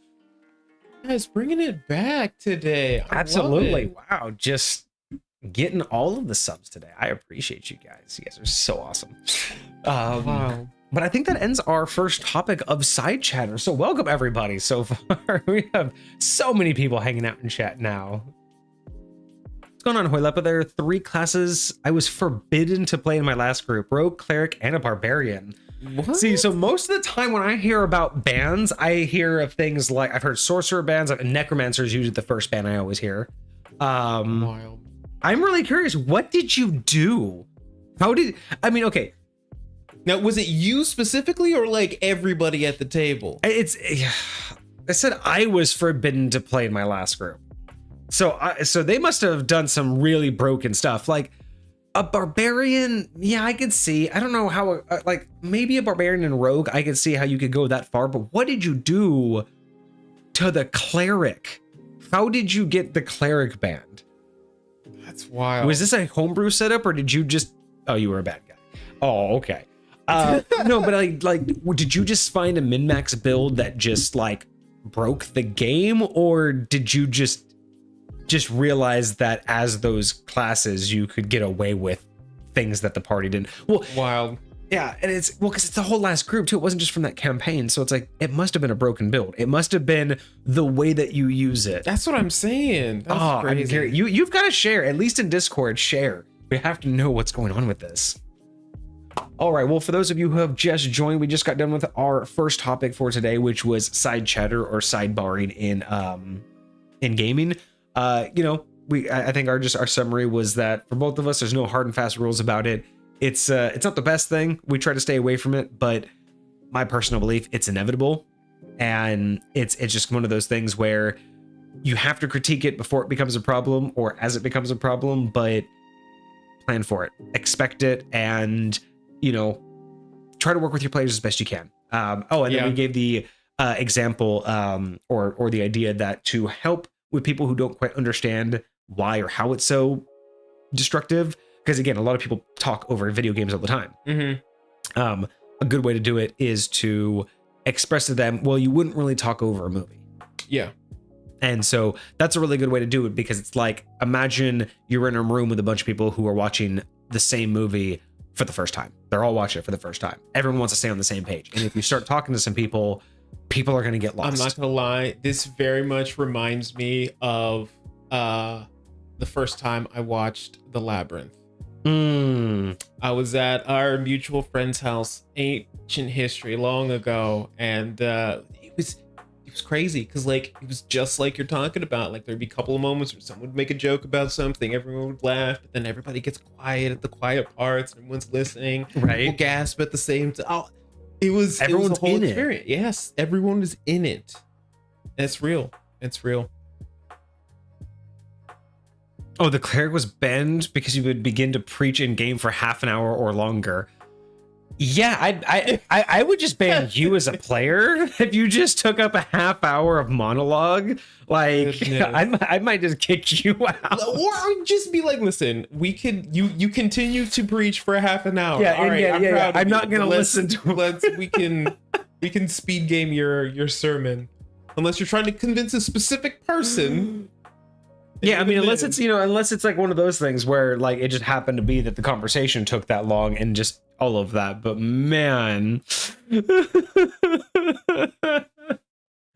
Guys, bringing it back today. Absolutely. Wow, just getting all of the subs today. I appreciate you guys. You guys are so awesome. Wow. But I think that ends our first topic of side chatter. So welcome everybody. So far, we have so many people hanging out in chat now. What's going on, Hoylepa? There are 3 classes I was forbidden to play in my last group: Rogue, Cleric, and a Barbarian. What? See, so most of the time when I hear about bans, I hear of things like, I've heard Sorcerer bans, and Necromancer is usually the first ban I always hear. Wild. I'm really curious, what did you do? Okay. Now, was it you specifically or like everybody at the table? I said I was forbidden to play in my last group. So they must have done some really broken stuff. Like a Barbarian, yeah, I could see. I don't know how, like maybe a Barbarian and Rogue, I could see how you could go that far. But what did you do to the Cleric? How did you get the Cleric banned? That's wild. Was this a homebrew setup, or did you just... Oh, you were a bad guy. Oh, okay. No, but like, did you just find a min-max build that just like broke the game, or did you just realize that as those classes you could get away with things that the party didn't? Well, wild. Yeah, and it's because it's the whole last group too. It wasn't just from that campaign, so it's like it must have been a broken build. It must have been the way that you use it. That's what I'm saying. That's crazy. You've got to share, at least in Discord. Share. We have to know what's going on with this. All right. Well, for those of you who have just joined, we just got done with our first topic for today, which was side chatter or sidebarring in gaming. I think our summary was that for both of us, there's no hard and fast rules about it. It's not the best thing. We try to stay away from it, but my personal belief, it's inevitable, and it's just one of those things where you have to critique it before it becomes a problem or as it becomes a problem, but plan for it, expect it, and try to work with your players as best you can. Then we gave the example or the idea that to help with people who don't quite understand why or how it's so destructive, because again, a lot of people talk over video games all the time. A good way to do it is to express to them, well, you wouldn't really talk over a movie. Yeah. And so that's a really good way to do it, because it's like, imagine you're in a room with a bunch of people who are watching the same movie for the first time. They're all watching it for the first time. Everyone wants to stay on the same page. And if you start talking to some people, people are going to get lost. I'm not gonna lie, this very much reminds me of the first time I watched The Labyrinth. I was at our mutual friend's house, ancient history, long ago, and it was crazy, because like it was just like you're talking about. Like there'd be a couple of moments where someone would make a joke about something, everyone would laugh, but then everybody gets quiet at the quiet parts, everyone's listening, right? People gasp at the same time. Oh, everyone's a whole experience. Yes, everyone is in it. It's real. It's real. Oh, the cleric was banned because you would begin to preach in game for half an hour or longer. Yeah, I would just ban you as a player if you just took up a half hour of monologue. Like, I might just kick you out, or just be like, listen, you continue to preach for half an hour. Yeah, all right, I'm not gonna listen to. We can speed game your sermon, unless you're trying to convince a specific person. Yeah, I mean, unless it's like one of those things where like it just happened to be that the conversation took that long and just all of that. But man,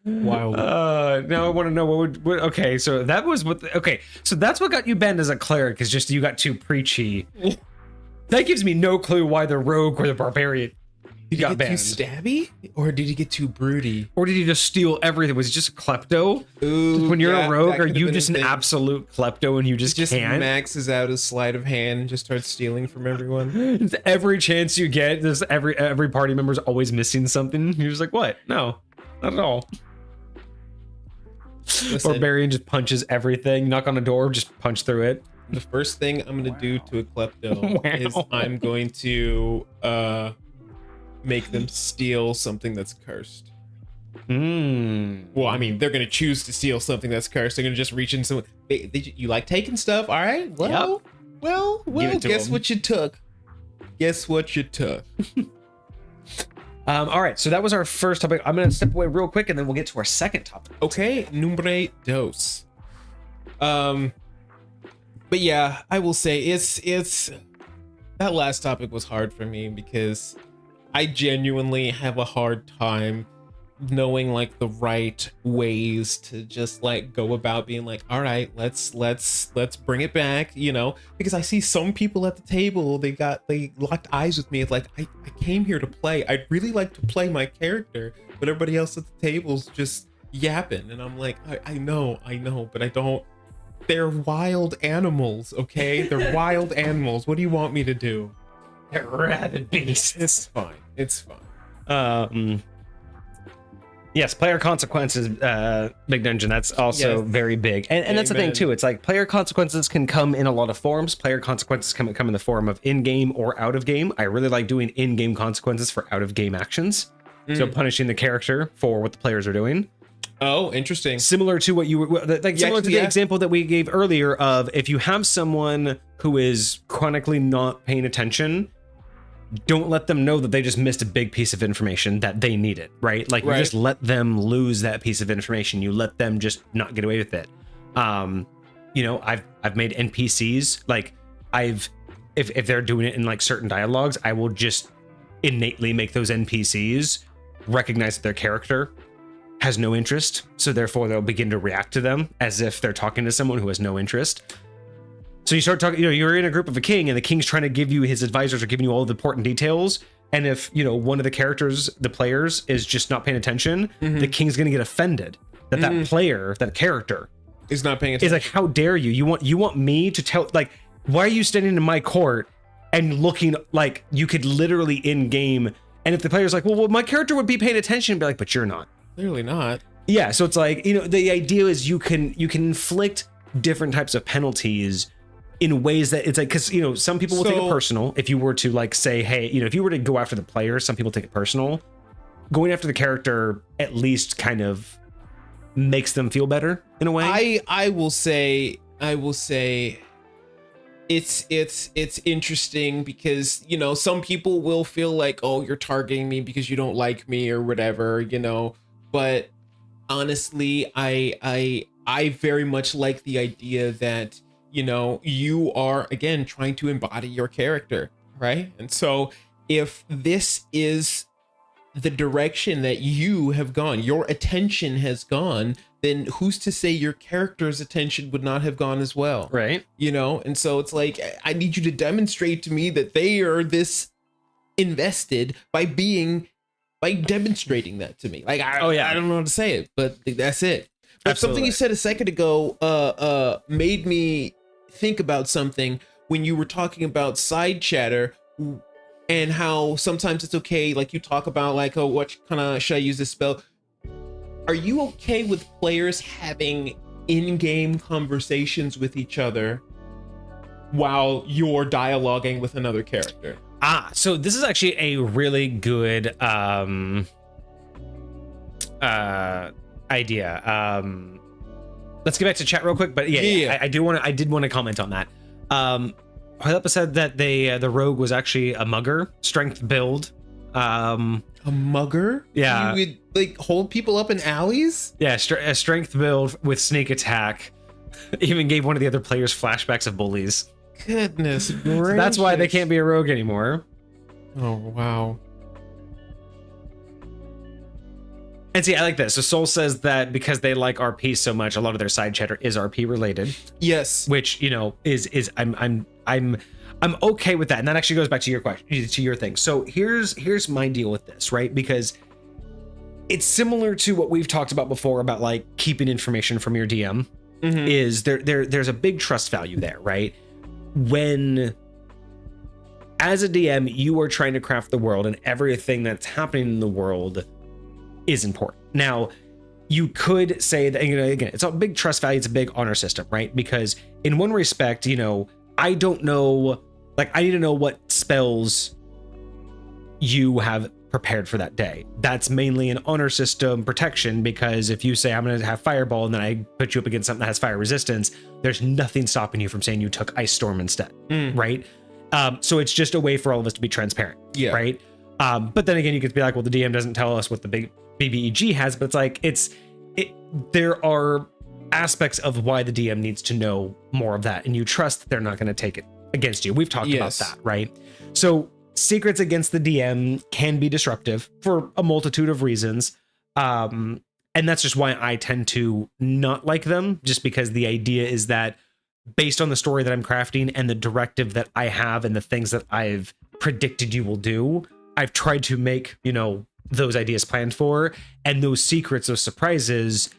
wow. Now I want to know what okay, so that was so that's what got you banned as a cleric, is just you got too preachy. That gives me no clue why the rogue or the barbarian Did he get too stabby, or did he get too broody, or did he just steal everything? Was he just a klepto? Ooh, when you're a rogue, are you just an absolute klepto and you just can't? Maxes out his sleight of hand and just starts stealing from everyone? Every chance you get, there's every party member's always missing something. You're just like, what? No, not at all. Listen, Barbarian just punches everything. Knock on a door, just punch through it. The first thing I'm gonna do to a klepto is I'm going to make them steal something that's cursed. Well, I mean, they're gonna choose to steal something that's cursed. They're gonna just reach in some. You like taking stuff? All right. Well, guess what you took. Guess what you took. All right. So that was our first topic. I'm gonna step away real quick, and then we'll get to our second topic. Okay, numbre dos. But yeah, I will say it's that last topic was hard for me, because I genuinely have a hard time knowing like the right ways to just like go about being like, all right, let's bring it back, you know, because I see some people at the table, they locked eyes with me. It's like, I came here to play. I'd really like to play my character, but everybody else at the table's just yapping, and I'm like, I know, but I don't. They're wild animals, okay? They're wild animals. What do you want me to do? They're rabid beasts. It's fine. Yes, player consequences, Big Dungeon. That's also very big, and that's the thing too. It's like player consequences can come in a lot of forms. Player consequences come in the form of in-game or out-of-game. I really like doing in-game consequences for out-of-game actions. So punishing the character for what the players are doing. Oh, interesting. Similar to what you were similar to the example that we gave earlier of, if you have someone who is chronically not paying attention, don't let them know that they just missed a big piece of information that they needed, right? Like, you just let them lose that piece of information. You let them just not get away with it. You know, I've made NPCs, like if they're doing it in like certain dialogues, I will just innately make those NPCs recognize that their character has no interest, so therefore they'll begin to react to them as if they're talking to someone who has no interest. So you start talking, you know, you're in a group of a king, and the king's trying to give you, his advisors are giving you all the important details, and if, you know, one of the characters, the players, is just not paying attention, the king's gonna get offended that that player, that character, is not paying attention. Is like, how dare you? You want me to tell, like, why are you standing in my court and looking like you could literally in game? And if the player's like, well, my character would be paying attention, be like, but you're not. Clearly not. Yeah, so it's like, you know, the idea is you can inflict different types of penalties in ways that it's like, because, you know, some people will take it personal. If you were to like say, hey, you know, if you were to go after the player, some people take it personal. Going after the character at least kind of makes them feel better in a way. I will say it's interesting, because, you know, some people will feel like, oh, you're targeting me because you don't like me or whatever, you know. But honestly, I I very much like the idea that, you know, you are again trying to embody your character, right? And so if this is the direction that you have gone, your attention has gone, then who's to say your character's attention would not have gone as well? Right. You know, and so it's like, I need you to demonstrate to me that they are this invested by demonstrating that to me. Like, I don't know how to say it, but that's it. But Absolutely. something you said a second ago made me think about something when you were talking about side chatter and how sometimes it's okay, like you talk about like, oh, what kind of should I use this spell? Are you okay with players having in-game conversations with each other while you're dialoguing with another character? So this is actually a really good idea. Let's get back to chat real quick, but yeah. I did want to comment on that. Harlepa said that the rogue was actually a mugger, strength build. A mugger? Yeah. You would like hold people up in alleys? Yeah, a strength build with sneak attack. Even gave one of the other players flashbacks of bullies. Goodness gracious. So that's why they can't be a rogue anymore. Oh, wow. And see, I like this. So Soul says that because they like RP so much, a lot of their side chatter is RP related. Yes. Which, you know, is I'm okay with that. And that actually goes back to your question, to your thing. So here's my deal with this, right? Because it's similar to what we've talked about before about like keeping information from your DM. Mm-hmm. Is there's a big trust value there, right? When as a DM, you are trying to craft the world and everything that's happening in the world is important. Now, you could say that, you know, again, it's a big trust value, it's a big honor system, right? Because in one respect, you know, I don't know, like, I need to know what spells you have prepared for that day. That's mainly an honor system protection, because if you say I'm going to have fireball and then I put you up against something that has fire resistance, there's nothing stopping you from saying you took ice storm instead, right? So it's just a way for all of us to be transparent, right? But then again, you could be like, well, the DM doesn't tell us what the big BBEG has, but it's like, there are aspects of why the DM needs to know more of that, and you trust that they're not going to take it against you. We've talked about that, right? So secrets against the DM can be disruptive for a multitude of reasons. And that's just why I tend to not like them, just because the idea is that based on the story that I'm crafting and the directive that I have and the things that I've predicted you will do, I've tried to make, you know, those ideas planned for, and those secrets, those surprises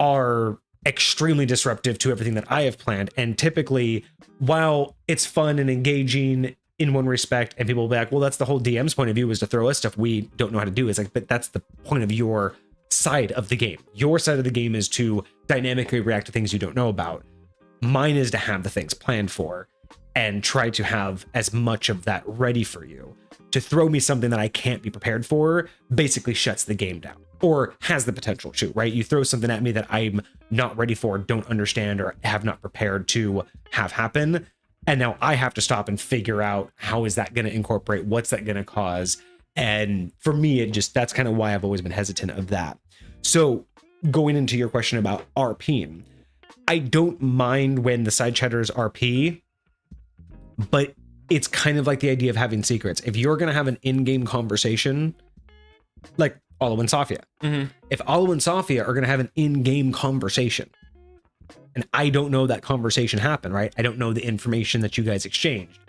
are extremely disruptive to everything that I have planned. And typically, while it's fun and engaging in one respect, and people will be like, well, that's the whole DM's point of view, is to throw us stuff we don't know how to do. It's like, but that's the point of your side of the game. Your side of the game is to dynamically react to things you don't know about. Mine is to have the things planned for and try to have as much of that ready for you. To throw me something that I can't be prepared for basically shuts the game down, or has the potential to, right? You throw something at me that I'm not ready for, don't understand, or have not prepared to have happen, and now I have to stop and figure out how is that going to incorporate, what's that going to cause. And for me, that's kind of why I've always been hesitant of that. So going into your question about RPing, I don't mind when the side chatters RP, but it's kind of like the idea of having secrets. If you're going to have an in-game conversation, like Olo and Safia, if Olo and Safia are going to have an in-game conversation, and I don't know that conversation happened, right? I don't know the information that you guys exchanged.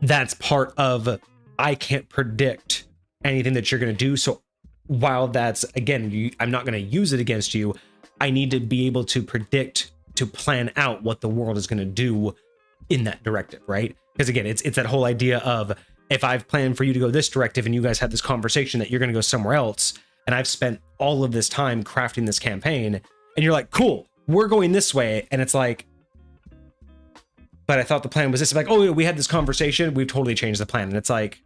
That's part of, I can't predict anything that you're going to do. So while that's, again, I'm not going to use it against you, I need to be able to predict, to plan out what the world is going to do in that directive, right? Because again, it's that whole idea of, if I've planned for you to go this directive and you guys had this conversation that you're going to go somewhere else, and I've spent all of this time crafting this campaign, and you're like, cool, we're going this way, and it's like, but I thought the plan was this. Like, oh, we had this conversation, we've totally changed the plan. And it's like,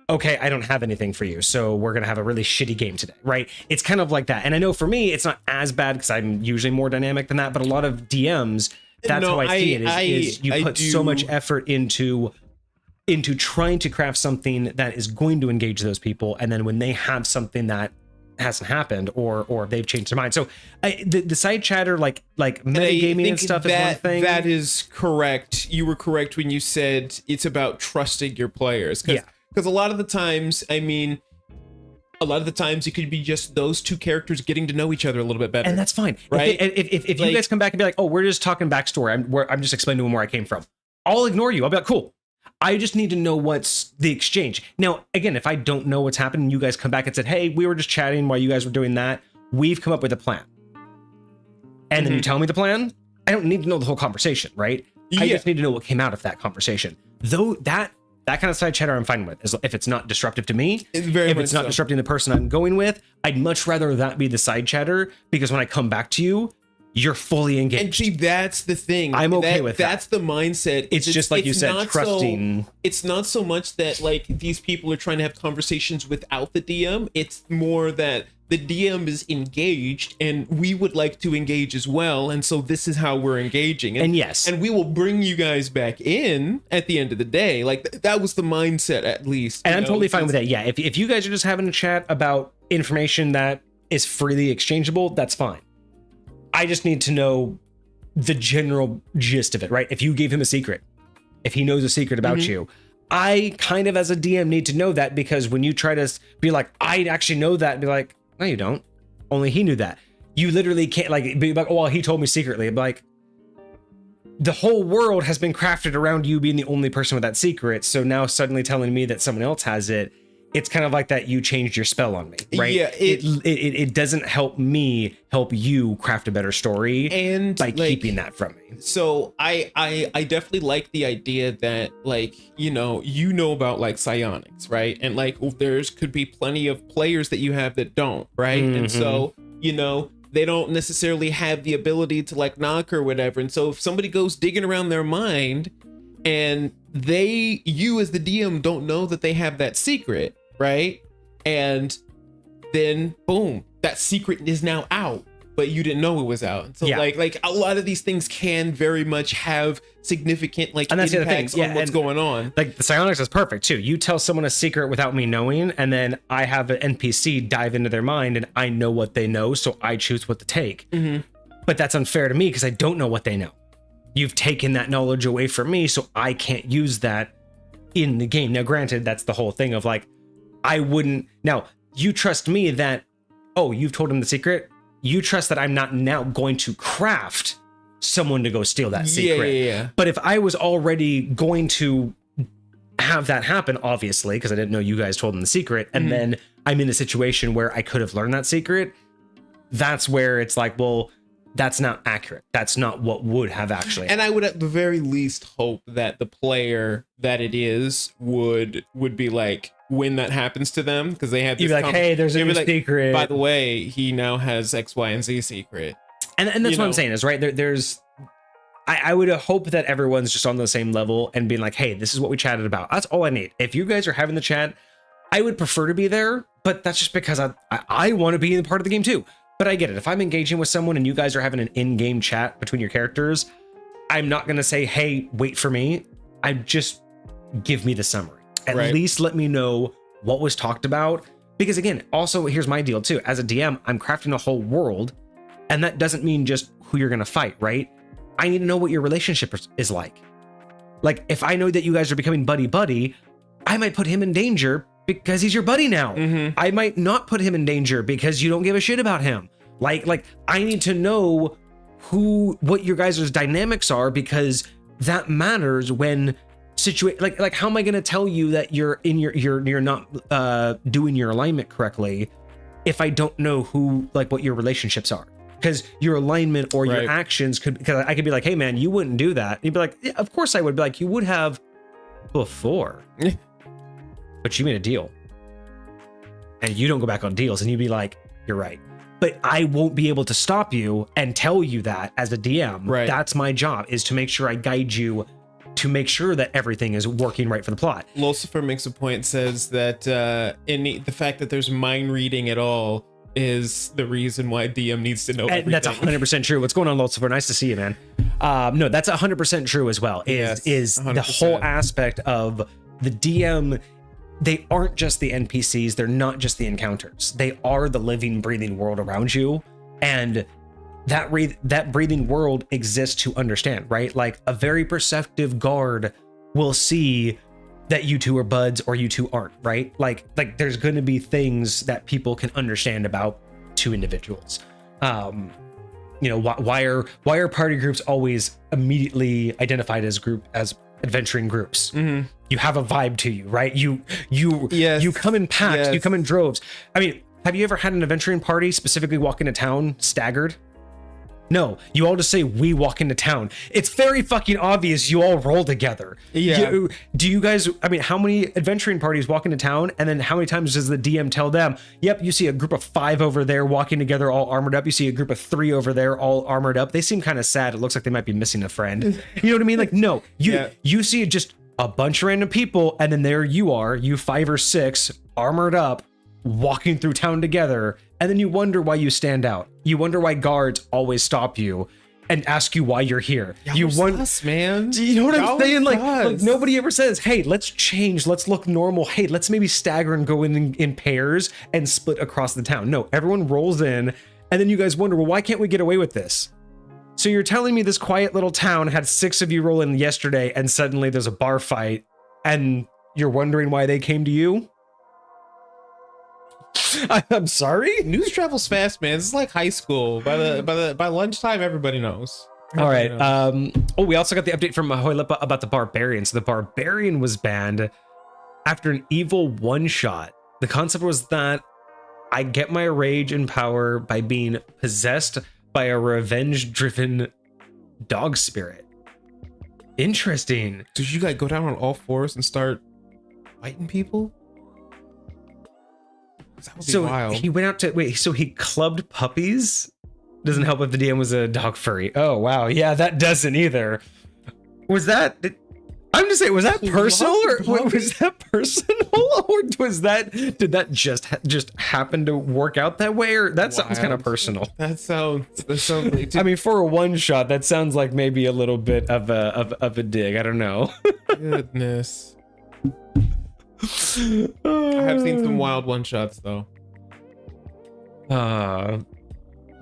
okay, I don't have anything for you, so we're gonna have a really shitty game today, right? It's kind of like that. And I know for me, it's not as bad because I'm usually more dynamic than that, but a lot of DMs, that's how I see it, is you put so much effort into trying to craft something that is going to engage those people, and then when they have something that hasn't happened, or they've changed their mind. So the side chatter, like metagaming and stuff, is one thing. That is correct. You were correct when you said it's about trusting your players. Because a lot of the times, I mean, it could be just those two characters getting to know each other a little bit better, and that's fine, right? If you guys come back and be like, oh, we're just talking backstory, I'm just explaining to them where I came from, I'll ignore you. I'll be like, cool. I just need to know what's the exchange. Now, again, if I don't know what's happening, you guys come back and said, hey, we were just chatting while you guys were doing that. We've come up with a plan. And then you tell me the plan. I don't need to know the whole conversation, right? Yeah. I just need to know what came out of that conversation. Though that kind of side chatter I'm fine with, if it's not disruptive to me, if it's not disrupting the person I'm going with, I'd much rather that be the side chatter, because when I come back to you, you're fully engaged. And see, that's the thing. I'm okay with that. That's the mindset. It's just like you said, trusting. It's not so much that like these people are trying to have conversations without the DM. It's more that the DM is engaged and we would like to engage as well. And so this is how we're engaging. And yes. And we will bring you guys back in at the end of the day. Like that was the mindset, at least. And I'm totally fine with that. Yeah. If you guys are just having a chat about information that is freely exchangeable, that's fine. I just need to know the general gist of it, right? If you gave him a secret, if he knows a secret about you, I kind of, as a DM, need to know that, because when you try to be like, I actually know that, be like, no, you don't. Only he knew that. You literally can't be like, oh, well, he told me secretly. I'm like, the whole world has been crafted around you being the only person with that secret. So now suddenly telling me that someone else has it, it's kind of like that you changed your spell on me, right? Yeah, it doesn't help me help you craft a better story, and by keeping that from me. So I definitely like the idea that, like, you know about like psionics, right? And like there's could be plenty of players that you have that don't, right? And so they don't necessarily have the ability to like knock or whatever. And so if somebody goes digging around their mind and you as the DM don't know that they have that secret, right? And then boom, that secret is now out, but you didn't know it was out. So like a lot of these things can very much have significant impacts on what's going on. Like the psionics is perfect too. You tell someone a secret without me knowing, and then I have an NPC dive into their mind and I know what they know, so I choose what to take. But that's unfair to me because I don't know what they know. You've taken that knowledge away from me, so I can't use that in the game. Now, granted, that's the whole thing of like, I wouldn't. Now, you trust me that, oh, you've told him the secret. You trust that I'm not now going to craft someone to go steal that secret. Yeah. But if I was already going to have that happen, obviously, because I didn't know you guys told him the secret, and then I'm in a situation where I could have learned that secret, that's where it's like, well, that's not accurate. That's not what would have actually happened. And I would at the very least hope that the player that it is would be like, when that happens to them, because they have this, you'd be like, hey, there's a new secret. By the way, he now has X, Y, and Z secret. And that's what I'm saying is, right, I would hope that everyone's just on the same level and being like, hey, this is what we chatted about. That's all I need. If you guys are having the chat, I would prefer to be there, but that's just because I want to be in part of the game too. But I get it. If I'm engaging with someone and you guys are having an in-game chat between your characters, I'm not going to say, hey, wait for me. I just give me the summary. At least let me know what was talked about. Because again, also, here's my deal too. As a DM, I'm crafting a whole world, and that doesn't mean just who you're going to fight, right? I need to know what your relationship is like. Like, if I know that you guys are becoming buddy-buddy, I might put him in danger because he's your buddy now. I might not put him in danger because you don't give a shit about him. Like I need to know what your guys' dynamics are, because that matters when like how am I going to tell you that you're not doing your alignment correctly if I don't know what your relationships are? Because your alignment or your actions because I could be like, hey man, you wouldn't do that. And you'd be like, yeah, of course I would. Be like, you would have before, but you made a deal and you don't go back on deals. And you'd be like, you're right. But I won't be able to stop you and tell you that as a DM. Right. That's my job, is to make sure I guide you to make sure that everything is working right for the plot. Lucifer makes a point, says that the fact that there's mind reading at all is the reason why DM needs to know everything. That's 100% true. What's going on, Lucifer? Nice to see you, man. No, that's 100% true as well. Is 100%. The whole aspect of the DM they aren't just the NPCs, they're not just the encounters. They are the living, breathing world around you. And that breathing world exists to understand, right? Like a very perceptive guard will see that you two are buds or you two aren't, right? Like there's going to be things that people can understand about two individuals. You know, why are party groups always immediately identified as adventuring groups? Mm-hmm. You have a vibe to you, right? You come in packs, Yes. you come in droves. I mean, have you ever had an adventuring party specifically walk into town staggered? No, you all just say, we walk into town. It's very fucking obvious you all roll together. Yeah. Do you guys, I mean, how many adventuring parties walk into town? And then how many times does the DM tell them, yep, you see a group of 5 over there walking together all armored up. You see a group of 3 over there all armored up. They seem kind of sad. It looks like they might be missing a friend. You know what I mean? Like, no, you see just a bunch of random people. And then there you are, you 5 or 6 armored up, walking through town together. And then you wonder why you stand out. You wonder why guards always stop you and ask you why you're here. You wonder, man. you know what I'm saying? Like Us. nobody ever says, hey, let's change. Let's look normal. Hey, let's maybe stagger and go in pairs and split across the town. No, everyone rolls in. And then you guys wonder, well, why can't we get away with this? So you're telling me this quiet little town had 6 of you roll in yesterday and suddenly there's a bar fight and you're wondering why they came to you? I'm sorry. News travels fast, man. This is like high school. By lunchtime, everybody knows. All right. We also got the update from Hoylipa about the Barbarian. So the Barbarian was banned after an evil one-shot. The concept was that I get my rage and power by being possessed by a revenge-driven dog spirit. Interesting. Did you like go down on all fours and start fighting people? That would be So wild. he went out to so he clubbed puppies. Doesn't help if the DM was a dog furry. Oh wow, yeah, that doesn't either. Was that? I'm just saying, was that personal or was that personal or was that? Did that just happen to work out that way? Or that sounds kind of personal. That sounds. I mean, for a one shot, that sounds like maybe a little bit of a dig. I don't know. Goodness. I have seen some wild one shots though.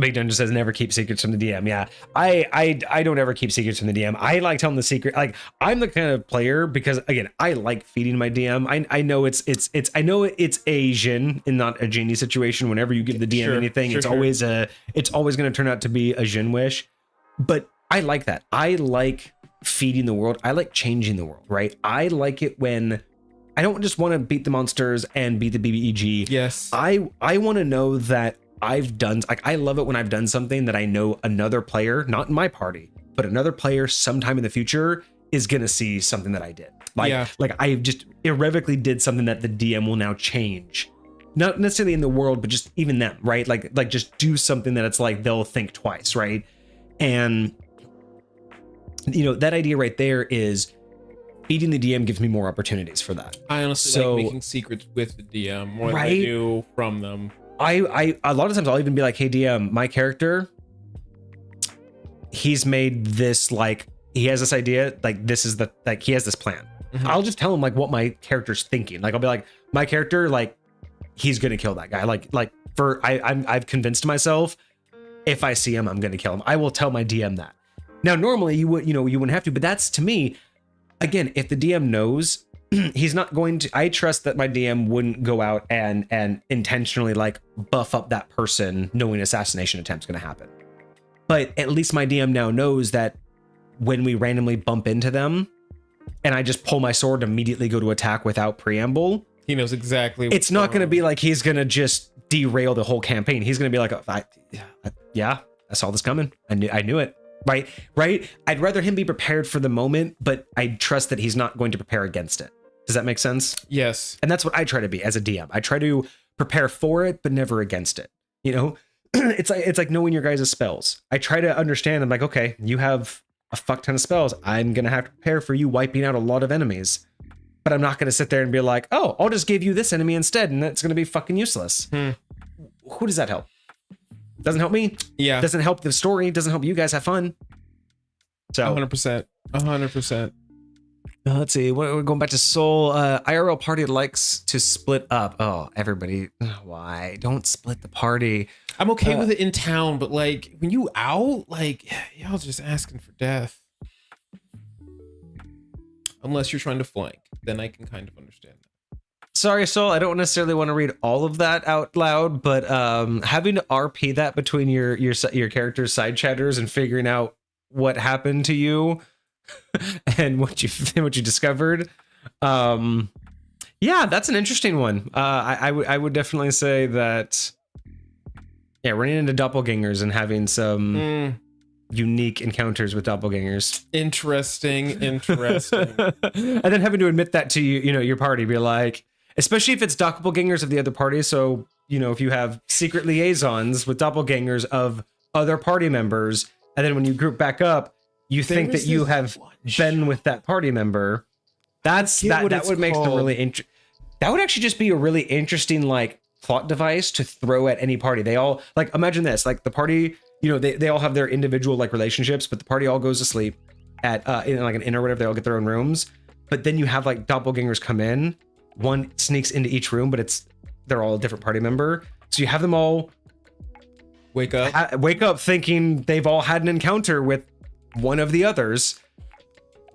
Big Dungeon says never keep secrets from the DM. Yeah, I don't ever keep secrets from the DM. I like telling the secret. Like I'm the kind of player because again I like feeding my DM. I know it's Asian and not a genie situation. Whenever you give the DM anything, it's always going to turn out to be a Jin wish. But I like that. I like feeding the world. I like changing the world. Right. I like it when I don't just want to beat the monsters and beat the BBEG. Yes. I want to know that I've done, like, I love it when I've done something that I know another player, not in my party, but another player sometime in the future is going to see something that I did. Like I just irrevocably did something that the DM will now change. Not necessarily in the world, but just even them, right? Like just do something that it's like they'll think twice, right? And, you know, that idea right there is feeding the DM gives me more opportunities for that. I honestly like making secrets with the DM more than I do from them. I a lot of times I'll even be like, hey DM, my character, he's made this, like, he has this idea, like this is the, like he has this plan. Mm-hmm. I'll just tell him like what my character's thinking. Like I'll be like, my character, like he's gonna kill that guy. I've convinced myself if I see him, I'm gonna kill him. I will tell my DM that. Now normally you wouldn't have to, but that's, to me, again, if the DM knows, he's not going to, I trust that my DM wouldn't go out and intentionally like buff up that person knowing assassination attempt's going to happen. But at least my DM now knows that when we randomly bump into them and I just pull my sword and immediately go to attack without preamble, he knows exactly. It's not going to be like he's going to just derail the whole campaign. He's going to be like, yeah, I saw this coming. I knew it. Right. I'd rather him be prepared for the moment, but I trust that he's not going to prepare against it. Does that make sense? Yes. And that's what I try to be as a DM. I try to prepare for it, but never against it. You know, it's like knowing your guys' spells. I try to understand. I'm like, okay, you have a fuck ton of spells. I'm going to have to prepare for you wiping out a lot of enemies, but I'm not going to sit there and be like, oh, I'll just give you this enemy instead. And that's going to be fucking useless. Who does that help? Doesn't help me. Yeah. Doesn't help the story. Doesn't help you guys have fun. So 100%. Let's see. We're going back to Soul. IRL party likes to split up. Oh, everybody. Why? Don't split the party. I'm okay with it in town, but like when you out, like y'all just asking for death. Unless you're trying to flank, then I can kind of understand that. Sorry, Soul. I don't necessarily want to read all of that out loud, but having to RP that between your character's side chatters and figuring out what happened to you and what you discovered. Yeah, that's an interesting one. I would definitely say that. Yeah, running into doppelgangers and having some unique encounters with doppelgangers. Interesting. And then having to admit that to your party, be like, especially if it's doppelgangers of the other party. So, if you have secret liaisons with doppelgangers of other party members, and then when you group back up, you think that you have been with that party member. That would make some really interesting. That would actually just be a really interesting like plot device to throw at any party. They all like, imagine this, like the party, they all have their individual like relationships, but the party all goes to sleep at in like an inn or whatever. They all get their own rooms, but then you have like doppelgangers come in. One sneaks into each room, but they're all a different party member. So you have them all wake up thinking they've all had an encounter with one of the others,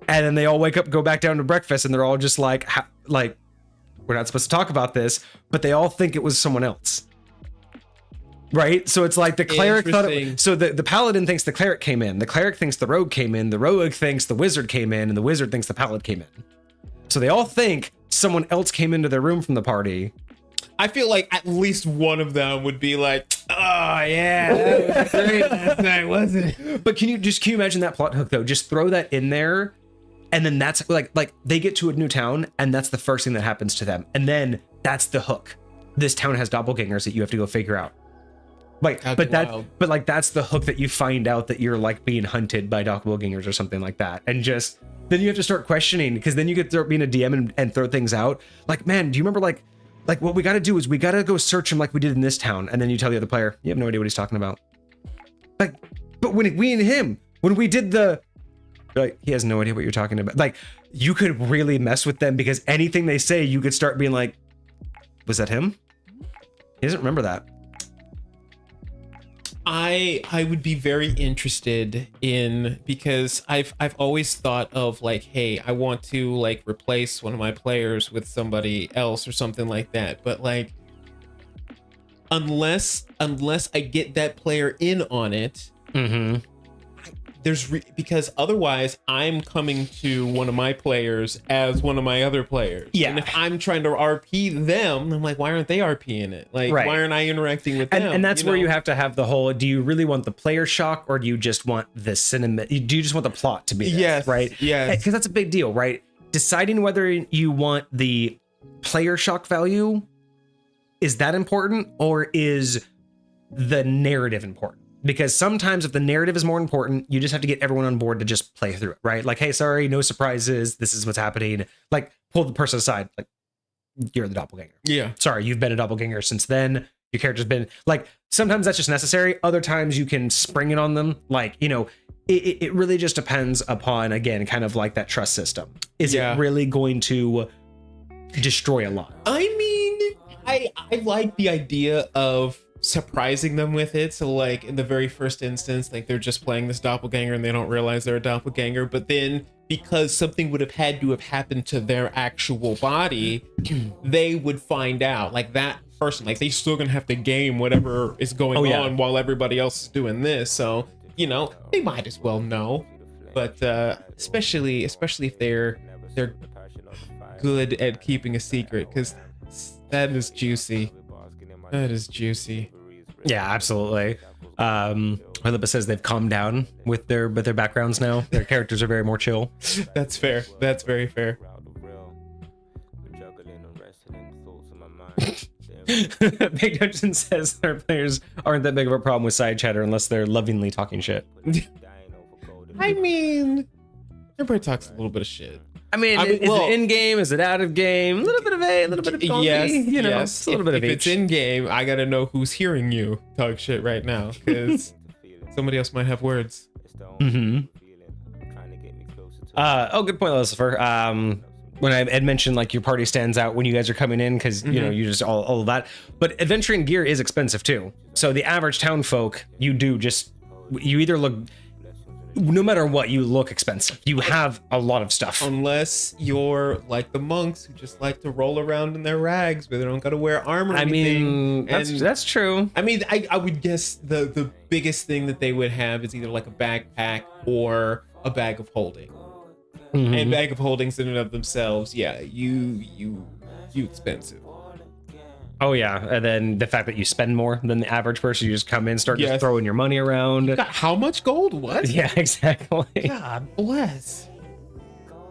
and then they all wake up, go back down to breakfast, and they're all just like we're not supposed to talk about this, but they all think it was someone else. Right? So it's like the cleric thought so the paladin thinks the cleric came in, the cleric thinks the rogue came in, the rogue thinks the wizard came in, and the wizard thinks the paladin came in. So they all think someone else came into their room from the party. I feel like at least one of them would be like, oh yeah, that was great last night, wasn't it? But can you imagine that plot hook though? Just throw that in there. And then that's like they get to a new town and that's the first thing that happens to them. And then that's the hook. This town has doppelgangers that you have to go figure out. Like, but that's the hook that you find out that you're like being hunted by doppelgangers or something like that. And just then you have to start questioning, because then you get to start being a DM and throw things out. Like, man, do you remember like what we got to do is we got to go search him like we did in this town. And then you tell the other player, you have no idea what he's talking about. Like, but when we did the, like, he has no idea what you're talking about. Like, you could really mess with them, because anything they say, you could start being like, was that him? He doesn't remember that. I would be very interested in, because I've always thought of like, hey, I want to like replace one of my players with somebody else or something like that. But like, unless I get that player in on it, because otherwise I'm coming to one of my players as one of my other players. Yeah. And if I'm trying to RP them, I'm like, why aren't they RPing it? Like, why aren't I interacting with them? And that's where you have to have the whole, do you really want the player shock, or do you just want the cinema? Do you just want the plot to be this, yes, right? Yes. Because that's a big deal, right? Deciding whether you want the player shock value, is that important, or is the narrative important? Because sometimes if the narrative is more important, you just have to get everyone on board to just play through it, right? Like, hey, sorry, no surprises. This is what's happening. Like, pull the person aside. Like, you're the doppelganger. Yeah. Sorry, you've been a doppelganger since then. Your character's been like, sometimes that's just necessary. Other times you can spring it on them. Like, it really just depends upon, again, kind of like that trust system. Is it really going to destroy a lot? I mean, I like the idea of surprising them with it. So like in the very first instance, like they're just playing this doppelganger and they don't realize they're a doppelganger, but then because something would have had to have happened to their actual body, they would find out. Like that person, like they still gonna have to game whatever is going on while everybody else is doing this. So they might as well know. But especially if they're good at keeping a secret, because that is juicy. That is juicy. Yeah, absolutely. Philippa says they've calmed down with their backgrounds now. Their characters are very more chill. That's fair. That's very fair. Big Dungeon says their players aren't that big of a problem with side chatter unless they're lovingly talking shit. I mean, everybody talks a little bit of shit. I mean, is it in game? Is it out of game? A little bit of A, a little bit of coffee. Yes, a little bit of If each. it's in game, I gotta know who's hearing you talk shit right now, because somebody else might have words. Mm-hmm. Good point, Lucifer. When I had mentioned like your party stands out when you guys are coming in because you know you just all of that, but adventuring gear is expensive too. So the average town folk, you either look, no matter what, you look expensive. You have a lot of stuff. Unless you're like the monks who just like to roll around in their rags, but they don't got to wear armor. I mean, that's true. I mean, I would guess the biggest thing that they would have is either like a backpack or a bag of holding. And bag of holdings in and of themselves, yeah, you expensive. Oh yeah, and then the fact that you spend more than the average person, you just come in, start just throwing your money around. How much gold? What? Yeah, exactly. God bless.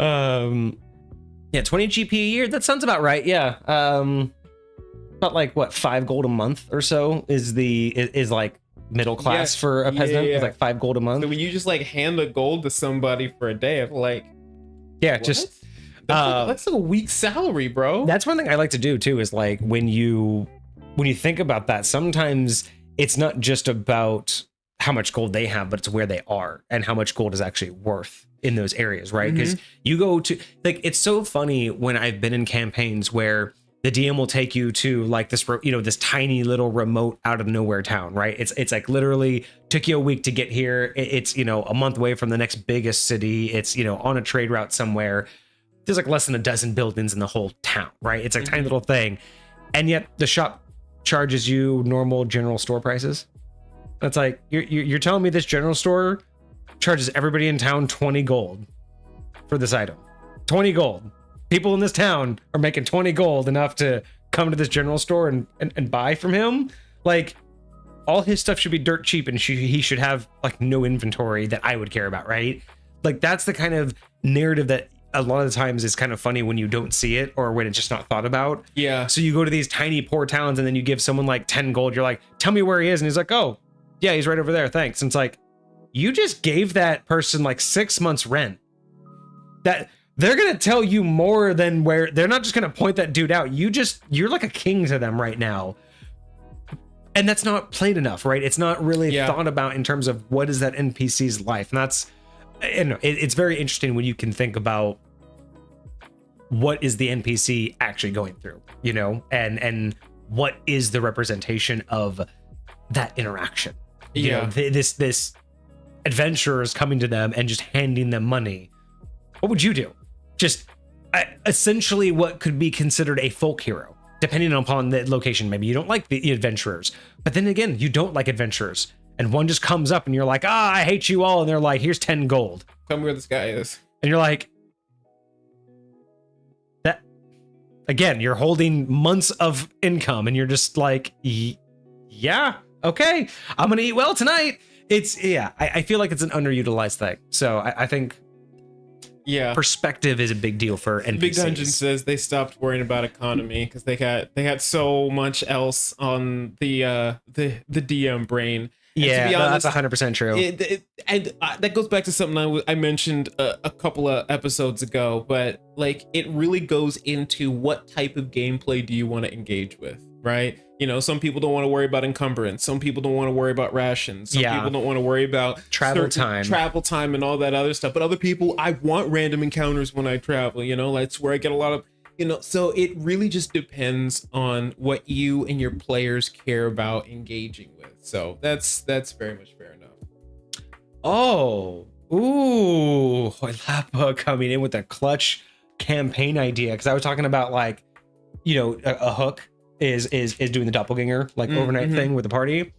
Yeah, 20 GP a year. That sounds about right. Yeah. About like what, 5 gold a month or so is like middle class for a peasant. It's like 5 gold a month. So when you just like hand the gold to somebody for a day, I'm like, yeah, what? just that's like a week's salary, bro. That's one thing I like to do too, is like when you think about that, sometimes it's not just about how much gold they have, but it's where they are and how much gold is actually worth in those areas, right? Because you go to, like, it's so funny when I've been in campaigns where the DM will take you to like this, you know, this tiny little remote out of nowhere town, right? It's like literally took you a week to get here. It's, you know, a month away from the next biggest city. It's, you know, on a trade route somewhere. There's like less than a dozen buildings in the whole town, right? It's like a tiny little thing. And yet the shop charges you normal general store prices. It's like, you're telling me this general store charges everybody in town 20 gold for this item. 20 gold. People in this town are making 20 gold enough to come to this general store and buy from him. Like, all his stuff should be dirt cheap, and he should have like no inventory that I would care about, right? Like, that's the kind of narrative that a lot of the times is kind of funny when you don't see it or when it's just not thought about. Yeah. So you go to these tiny poor towns and then you give someone like 10 gold. You're like, tell me where he is. And he's like, oh, yeah, he's right over there. Thanks. And it's like, you just gave that person like 6 months rent. That they're going to tell you more than where they're not just going to point that dude out. You're like a king to them right now. And that's not played enough, right? It's not really thought about in terms of what is that NPC's life. And that's, and it's very interesting when you can think about what is the NPC actually going through, you know, and what is the representation of that interaction. You know, this adventurer is coming to them and just handing them money. What would you do? Just essentially what could be considered a folk hero, depending upon the location. Maybe you don't like the adventurers, but then again, you don't like adventurers. And one just comes up and you're like, I hate you all. And they're like, here's 10 gold. Tell me where this guy is. And you're like, that, again, you're holding months of income and you're just like, yeah, okay, I'm going to eat well tonight. I feel like it's an underutilized thing. So I think perspective is a big deal for NPCs. Big Dungeon says they stopped worrying about economy because they got so much else on the DM brain. Yeah, to be honest, that's 100% true. And that goes back to something I mentioned a couple of episodes ago, but like it really goes into what type of gameplay do you want to engage with, right? You know, some people don't want to worry about encumbrance. Some people don't want to worry about rations. Some people don't want to worry about travel time and all that other stuff. But other people, I want random encounters when I travel, you know, that's where I get a lot of, you know, so it really just depends on what you and your players care about engaging with. So that's very much fair enough. Oh, ooh, Hoylapa coming in with a clutch campaign idea. Because I was talking about like, you know, a hook is doing the doppelganger like overnight thing with the party.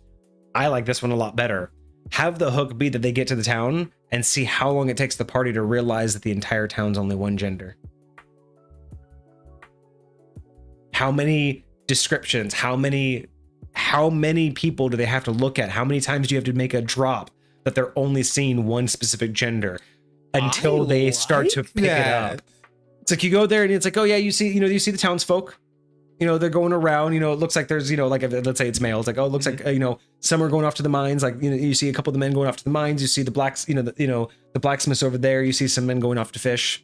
I like this one a lot better. Have the hook be that they get to the town and see how long it takes the party to realize that the entire town's only one gender. How many descriptions, how many people do they have to look at? How many times do you have to make a drop that they're only seeing one specific gender until they start to pick it up? It's like you go there and it's like, oh yeah, you see the townsfolk, you know, they're going around, you know, it looks like there's, you know, like let's say it's male. It's like, oh, it looks like, you know, some are going off to the mines. Like, you know, you see a couple of the men going off to the mines. You see the blacks, the blacksmiths over there. You see some men going off to fish.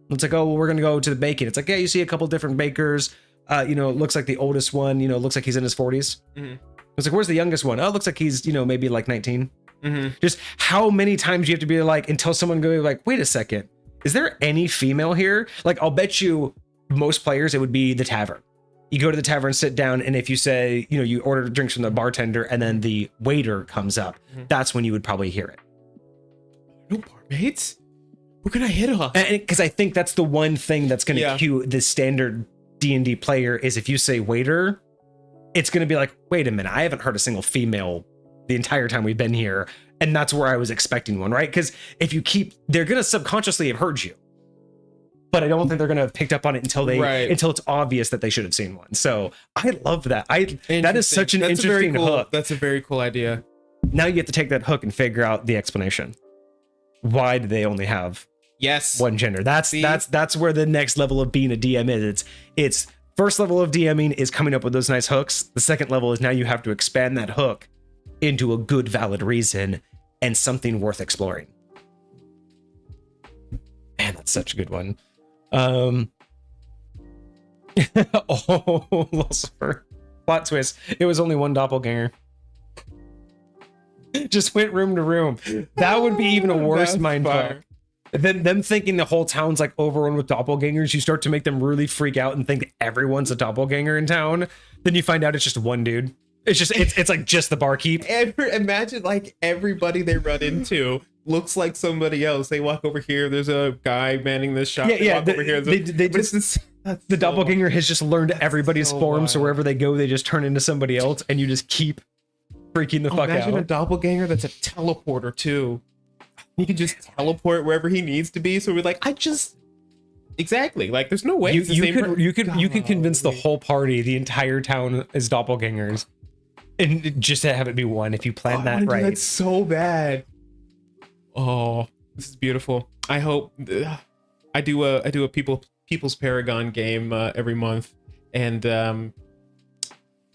It's like, oh, well, we're going to go to the baking. It's like, yeah, you see a couple different bakers. You know, it looks like the oldest one, you know, looks like he's in his 40s. It's like, where's the youngest one? Oh, it looks like he's, you know, maybe like 19. Just how many times you have to be like, until someone goes like, wait a second, is there any female here? Like, I'll bet you most players, it would be the tavern. You go to the tavern, sit down, and if you say, you know, you order drinks from the bartender and then the waiter comes up, that's when you would probably hear it. No barmaids? Who can I hit off? Because I think that's the one thing that's going to cue the standard D&D player is if you say waiter, it's going to be like, wait a minute, I haven't heard a single female the entire time we've been here. And that's where I was expecting one, right? Because if you keep, they're going to subconsciously have heard you. But I don't think they're going to have picked up on it until until it's obvious that they should have seen one. So I love that. That is such an interesting hook. That's a very cool idea. Now you have to take that hook and figure out the explanation. Why do they only have one gender? That's where the next level of being a DM is. It's first level of DMing is coming up with those nice hooks. The second level is now you have to expand that hook into a good, valid reason and something worth exploring. Man, that's such a good one. Oh, Lucifer. Plot twist. It was only one doppelganger. Just went room to room. That would be even a worse mindfuck. Then them thinking the whole town's like overrun with doppelgangers, you start to make them really freak out and think everyone's a doppelganger in town. Then you find out it's just one dude. It's like just the barkeep. Imagine like everybody they run into looks like somebody else. They walk over here. There's a guy manning this shop. Over here. The doppelganger has just learned everybody's form, so wherever they go, they just turn into somebody else, and you just keep freaking the fuck out. Imagine a doppelganger that's a teleporter too. He can just teleport wherever he needs to be. So we're like, exactly. Like, there's no way you could convince the whole party, the entire town, is doppelgangers, and just to have it be one. If you plan that right, that's so bad. Oh, this is beautiful. I hope I do a People's Paragon game every month, and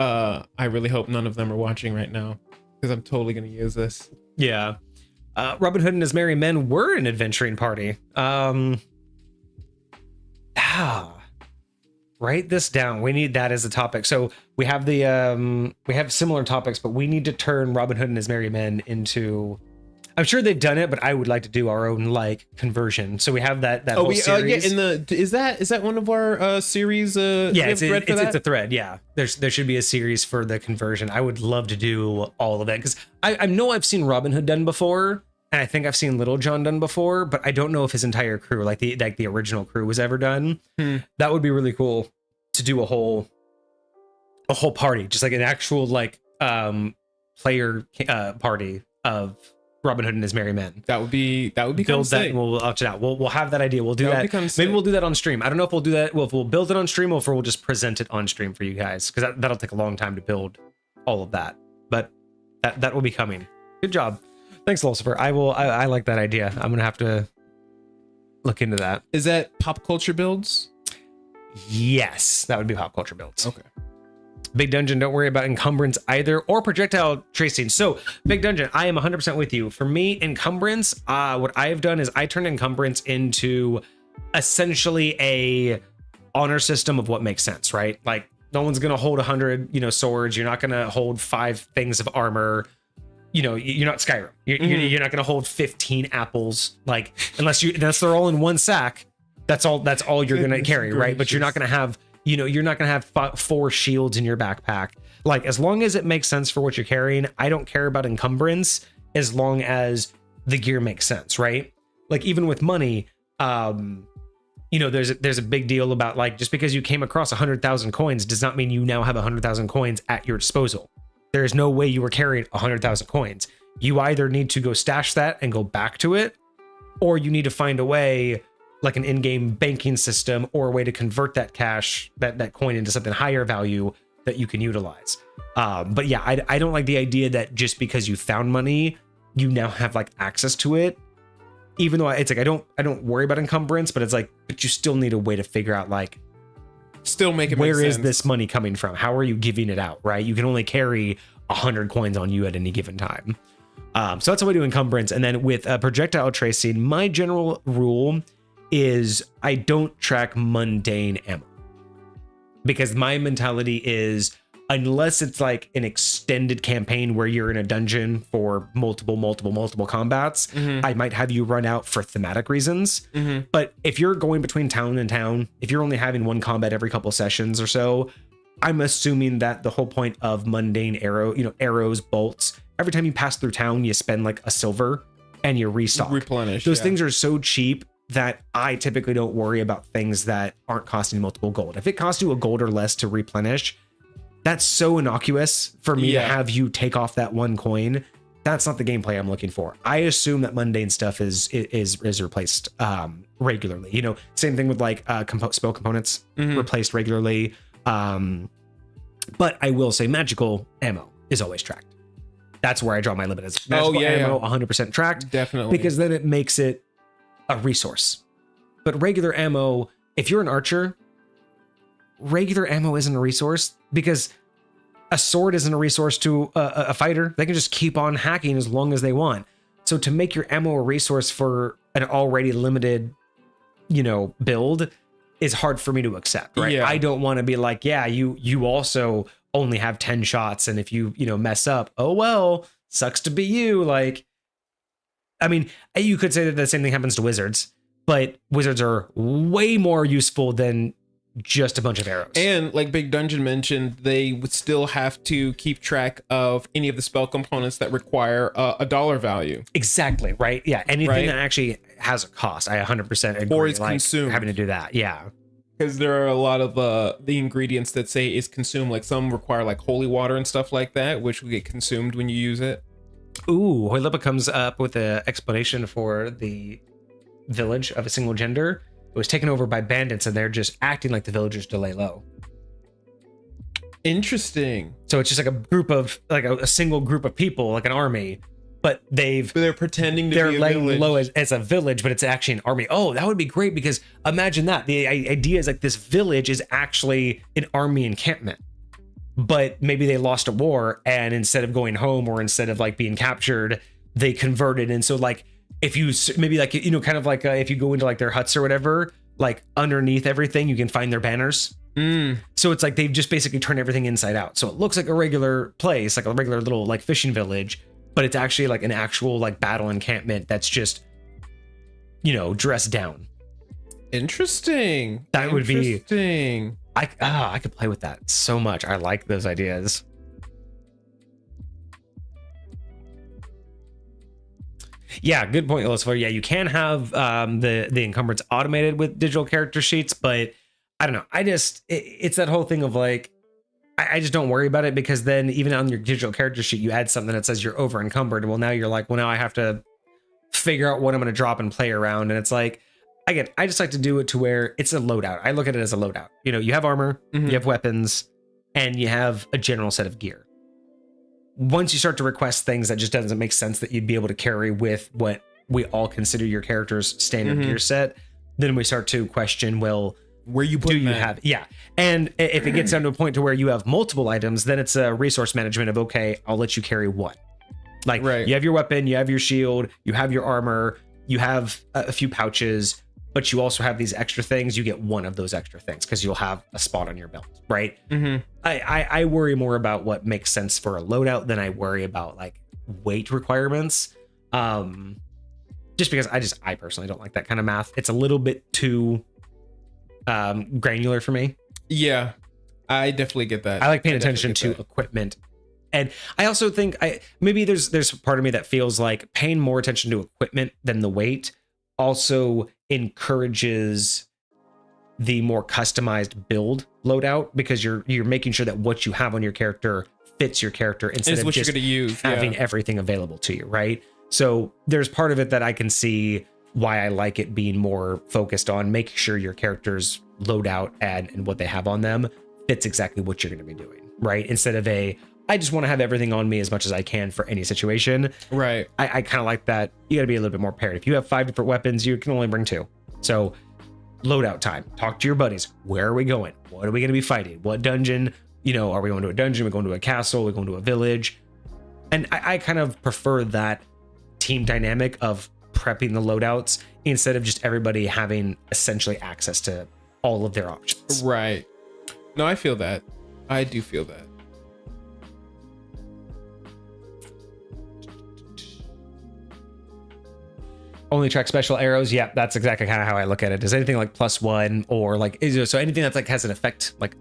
I really hope none of them are watching right now because I'm totally gonna use this. Yeah, Robin Hood and his merry men were an adventuring party. Write this down. We need that as a topic. So we have we have similar topics, but we need to turn Robin Hood and his merry men into. I'm sure they've done it, but I would like to do our own like conversion. So we have that whole series. Is that one of our series? It's a thread. Yeah, there should be a series for the conversion. I would love to do all of it because I know I've seen Robin Hood done before, and I think I've seen Little John done before, but I don't know if his entire crew, like the original crew, was ever done. That would be really cool to do a whole party, just like an actual like player party of Robin Hood and his merry men. That would be build that and we'll option out. We'll have that idea. We'll do that. Maybe we'll do that on stream. I don't know if we'll do that. Well, if we'll build it on stream or if we'll just present it on stream for you guys, because that'll take a long time to build all of that. But that will be coming. Good job. Thanks, Lucifer. I like that idea. I'm gonna have to look into that. Is that pop culture builds? Yes, that would be pop culture builds. Okay. Big Dungeon, don't worry about encumbrance either or projectile tracing. So Big Dungeon, I am 100% with you. For me, encumbrance, what I have done is I turned encumbrance into essentially a honor system of what makes sense, right? Like no one's going to hold 100, swords. You're not going to hold 5 things of armor. You're not Skyrim. You're not going to hold 15 apples, like unless they're all in one sack. That's all you're going to carry, right? But you're not going to have you're not going to have 4 shields in your backpack. Like, as long as it makes sense for what you're carrying, I don't care about encumbrance as long as the gear makes sense, right? Like, even with money, there's a big deal about, like, just because you came across 100,000 coins does not mean you now have 100,000 coins at your disposal. There is no way you were carrying 100,000 coins. You either need to go stash that and go back to it, or you need to find a way, like an in-game banking system or a way to convert that cash, that coin into something higher value that you can utilize. But yeah, I don't like the idea that just because you found money, you now have like access to it. Even though it's like, I don't worry about encumbrance, but it's like, but you still need a way to figure out like, still make it where make is sense. This money coming from? How are you giving it out, right? You can only carry 100 coins on you at any given time. So that's how I do encumbrance. And then with projectile tracing, my general rule is I don't track mundane ammo, because my mentality is unless it's like an extended campaign where you're in a dungeon for multiple combats, I might have you run out for thematic reasons. But if you're going between town and town, if you're only having one combat every couple sessions or so, I'm assuming that the whole point of mundane arrows, bolts, every time you pass through town, you spend like a silver and you replenish. Those things are so cheap that I typically don't worry about things that aren't costing multiple gold. If it costs you a gold or less to replenish, that's so innocuous for me to have you take off that one coin. That's not the gameplay I'm looking for. I assume that mundane stuff is replaced regularly. You know, same thing with like spell components replaced regularly. But I will say magical ammo is always tracked. That's where I draw my limit. Is magical ammo 100% tracked. Definitely. Because then it makes it a resource. But regular ammo, if you're an archer, regular ammo isn't a resource because a sword isn't a resource to a fighter. They can just keep on hacking as long as they want. So to make your ammo a resource for an already limited, build is hard for me to accept, right? Yeah. I don't want to be like, you also only have 10 shots. And if you mess up, oh, well, sucks to be you. Like, I mean, you could say that the same thing happens to wizards, but wizards are way more useful than just a bunch of arrows. And like Big Dungeon mentioned, they would still have to keep track of any of the spell components that require a dollar value. Exactly, right? Yeah, anything that actually has a cost, I 100% agree. Or is consumed. Having to do that, yeah. Because there are a lot of the ingredients that say is consumed, like some require like holy water and stuff like that, which will get consumed when you use it. Ooh, Hoylipa comes up with an explanation for the village of a single gender. It was taken over by bandits and they're just acting like the villagers to lay low. Interesting. So it's just like a group of, like a single group of people, like an army, but they're pretending to they're be a laying village. low as a village, but it's actually an army. Oh, that would be great because imagine that. The idea is like this village is actually an army encampment, but maybe they lost a war and instead of going home or instead of like being captured, they converted. And so like, if you maybe like, kind of like if you go into like their huts or whatever, like underneath everything, you can find their banners. So it's like they've just basically turned everything inside out. So it looks like a regular place, like a regular little like fishing village, but it's actually like an actual like battle encampment that's just, dressed down. Interesting. That would be interesting. I could play with that so much. I like those ideas. Yeah, good point, Illustrator. Yeah, you can have the encumbrance automated with digital character sheets, but I don't know. It's that whole thing of like, I just don't worry about it because then even on your digital character sheet, you add something that says you're over encumbered. Well, now you're like, well, now I have to figure out what I'm going to drop and play around. And it's like, I just like to do it to where it's a loadout. I look at it as a loadout. You have armor, you have weapons, and you have a general set of gear. Once you start to request things that just doesn't make sense that you'd be able to carry with what we all consider your character's standard gear set, then we start to question, well, where you put yeah. And if it gets down to a point to where you have multiple items, then it's a resource management of, okay, I'll let you carry one. Like you have your weapon, you have your shield, you have your armor, you have a few pouches, but you also have these extra things. You get one of those extra things because you'll have a spot on your belt, right? I worry more about what makes sense for a loadout than I worry about like weight requirements. Just because I personally don't like that kind of math. It's a little bit too granular for me. Yeah, I definitely get that. I like paying attention to equipment. And I also think maybe there's part of me that feels like paying more attention to equipment than the weight also encourages the more customized build loadout because you're making sure that what you have on your character fits your character instead of just having everything available to you, right? So there's part of it that I can see why I like it being more focused on making sure your character's loadout and what they have on them fits exactly what you're going to be doing, right? Instead of I just want to have everything on me as much as I can for any situation. Right. I kind of like that. You got to be a little bit more paired. If you have 5 different weapons, you can only bring 2. So loadout time. Talk to your buddies. Where are we going? What are we going to be fighting? What dungeon? Are we going to a dungeon? Are we going to a castle? Are we going to a village? And I kind of prefer that team dynamic of prepping the loadouts instead of just everybody having essentially access to all of their options. Right. No, I feel that. I do feel that. Only track special arrows. Yeah, that's exactly kind of how I look at it. Is anything like +1 or like so anything that's like has an effect like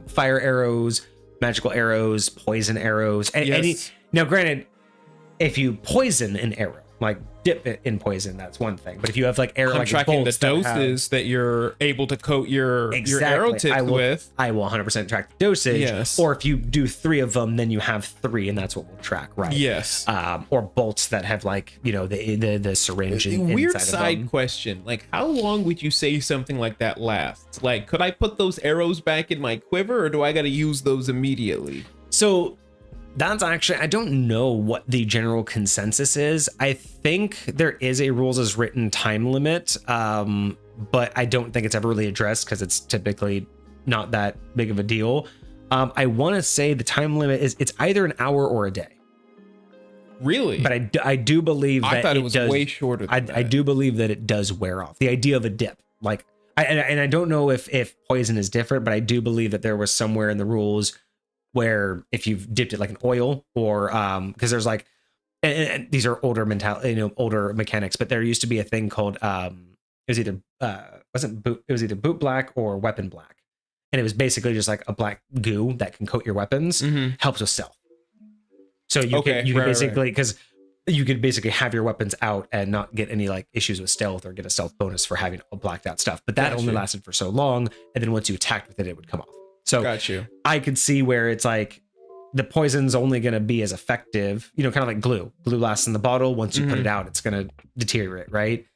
fire arrows, magical arrows, poison arrows. Any now, granted, if you poison an arrow, like dip it in poison, that's one thing. But if you have like arrow, like tracking the doses that you're able to coat your arrow tips with, I will 100% track the dosage. Yes. Or if you do 3 of them, then you have 3, and that's what we'll track, right? Yes. Or bolts that have like the syringe. Weird side question: like, how long would you say something like that lasts? Like, could I put those arrows back in my quiver, or do I got to use those immediately? So. That's actually, I don't know what the general consensus is. I think there is a rules as written time limit, but I don't think it's ever really addressed because it's typically not that big of a deal. I want to say the time limit is it's either an hour or a day. Really? But I do believe that I thought it was way shorter than that. I do believe that it does wear off. The idea of a dip, like, I don't know if poison is different, but I do believe that there was somewhere in the rules where if you've dipped it like an oil or because there's like and these are older older mechanics, but there used to be a thing called it was either boot black or weapon black, and it was basically just like a black goo that can coat your weapons, helps with stealth. So you can basically because you could basically have your weapons out and not get any like issues with stealth or get a stealth bonus for having blacked out stuff, but that only lasted for so long, and then once you attacked with it, it would come off. So got you. I could see where it's like the poison's only going to be as effective, kind of like glue. Glue lasts in the bottle. Once you put it out, it's going to deteriorate, right?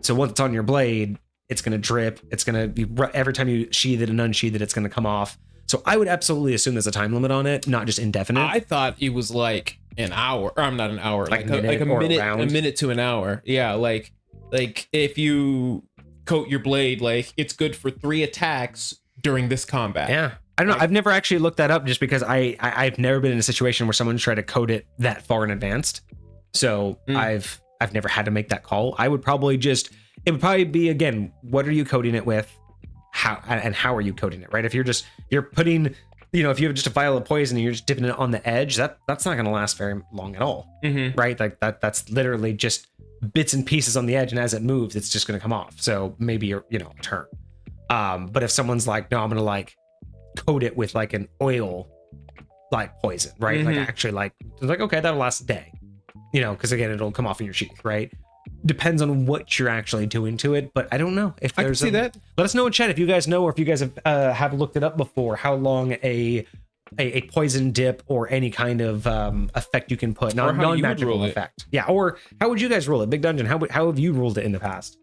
So once it's on your blade, it's going to drip. It's going to be every time you sheath it and unsheath it, it's going to come off. So I would absolutely assume there's a time limit on it, not just indefinite. I thought it was like an hour, or I'm not an hour, like a minute to an hour. Yeah, like if you coat your blade, like it's good for 3 attacks during this combat. Yeah. I don't know. I've never actually looked that up just because I've never been in a situation where someone's tried to code it that far in advance. So I've never had to make that call. I would probably it would probably be, again, what are you coding it with? How are you coding it, right? If you're putting, if you have just a vial of poison and you're just dipping it on the edge, that's not going to last very long at all, right? Like that's literally just bits and pieces on the edge, and as it moves, it's just going to come off. So maybe a turn. But if someone's like, no, I'm gonna like coat it with like an oil like poison, right? Like actually like it's like, okay, that'll last a day, because again, it'll come off in your sheath, right? Depends on what you're actually doing to it, but I don't know if there's I can see that. Let us know in chat if you guys know, or if you guys have looked it up before, how long a poison dip or any kind of effect you can put, non-magical effect. Yeah, or how would you guys rule it? Big Dungeon, how have you ruled it in the past?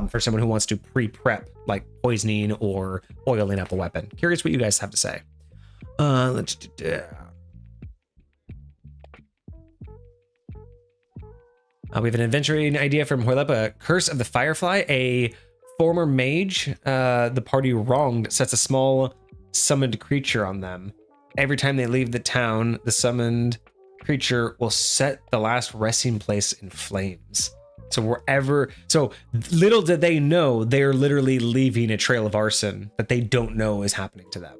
For someone who wants to pre-prep like poisoning or oiling up a weapon. Curious what you guys have to say. Let's do. We have an adventuring idea from Horlepa. Curse of the Firefly. A former mage the party wronged sets a small summoned creature on them. Every time they leave the town, the summoned creature will set the last resting place in flames. So little did they know, they're literally leaving a trail of arson that they don't know is happening to them.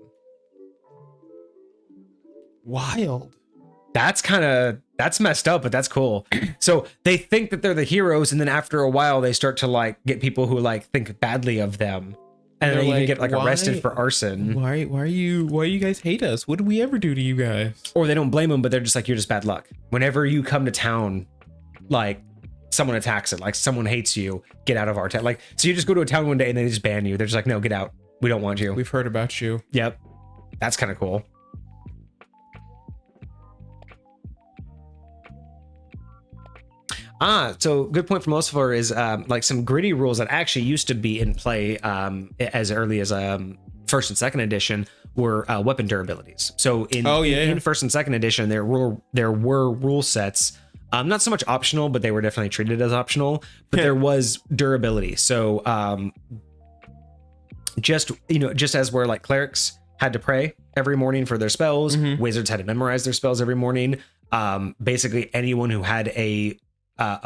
Wild. That's messed up, but that's cool. So they think that they're the heroes, and then after a while they start to like get people who like think badly of them, and they even get like arrested for arson. Why you guys hate us? What did we ever do to you guys? Or they don't blame them, but they're just like, you're just bad luck. Whenever you come to town, like someone attacks it, like someone hates you, get out of our town. Like, so you just go to a town one day and they just ban you. They're just like, no, get out. We don't want you. We've heard about you. Yep. That's kind of cool. So good point from Lucifer is like some gritty rules that actually used to be in play as early as first and second edition were weapon durabilities. So in first and second edition, there were rule sets. Not so much optional, but they were definitely treated as optional. But there was durability. So just as where like clerics had to pray every morning for their spells, wizards had to memorize their spells every morning. Basically, anyone who had a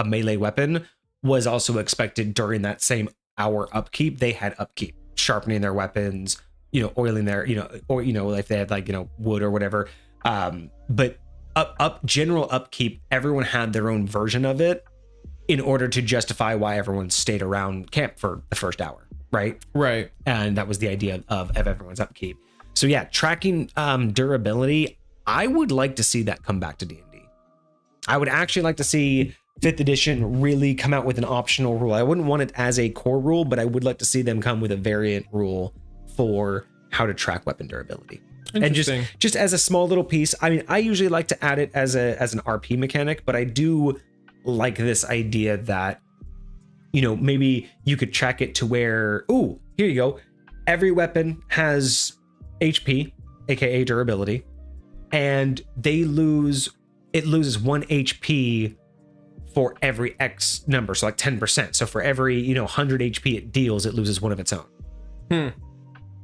melee weapon was also expected during that same hour upkeep. They had upkeep, sharpening their weapons, oiling their, or if they had like wood or whatever. But general upkeep, everyone had their own version of it. in order to justify why everyone stayed around camp for the first hour, right? Right. And that was the idea of everyone's upkeep. So yeah, tracking durability, I would like to see that come back to D&D. I would actually like to see 5th edition really come out with an optional rule. I wouldn't want it as a core rule, but I would like to see them come with a variant rule for how to track weapon durability. And just as a small little piece. I mean, I usually like to add it as an RP mechanic, but I do like this idea that, you know, maybe you could track it to where, oh, here you go. Every weapon has HP, aka durability, and it loses 1 HP for every X number. So like 10%. So for every, 100 HP it deals, it loses one of its own.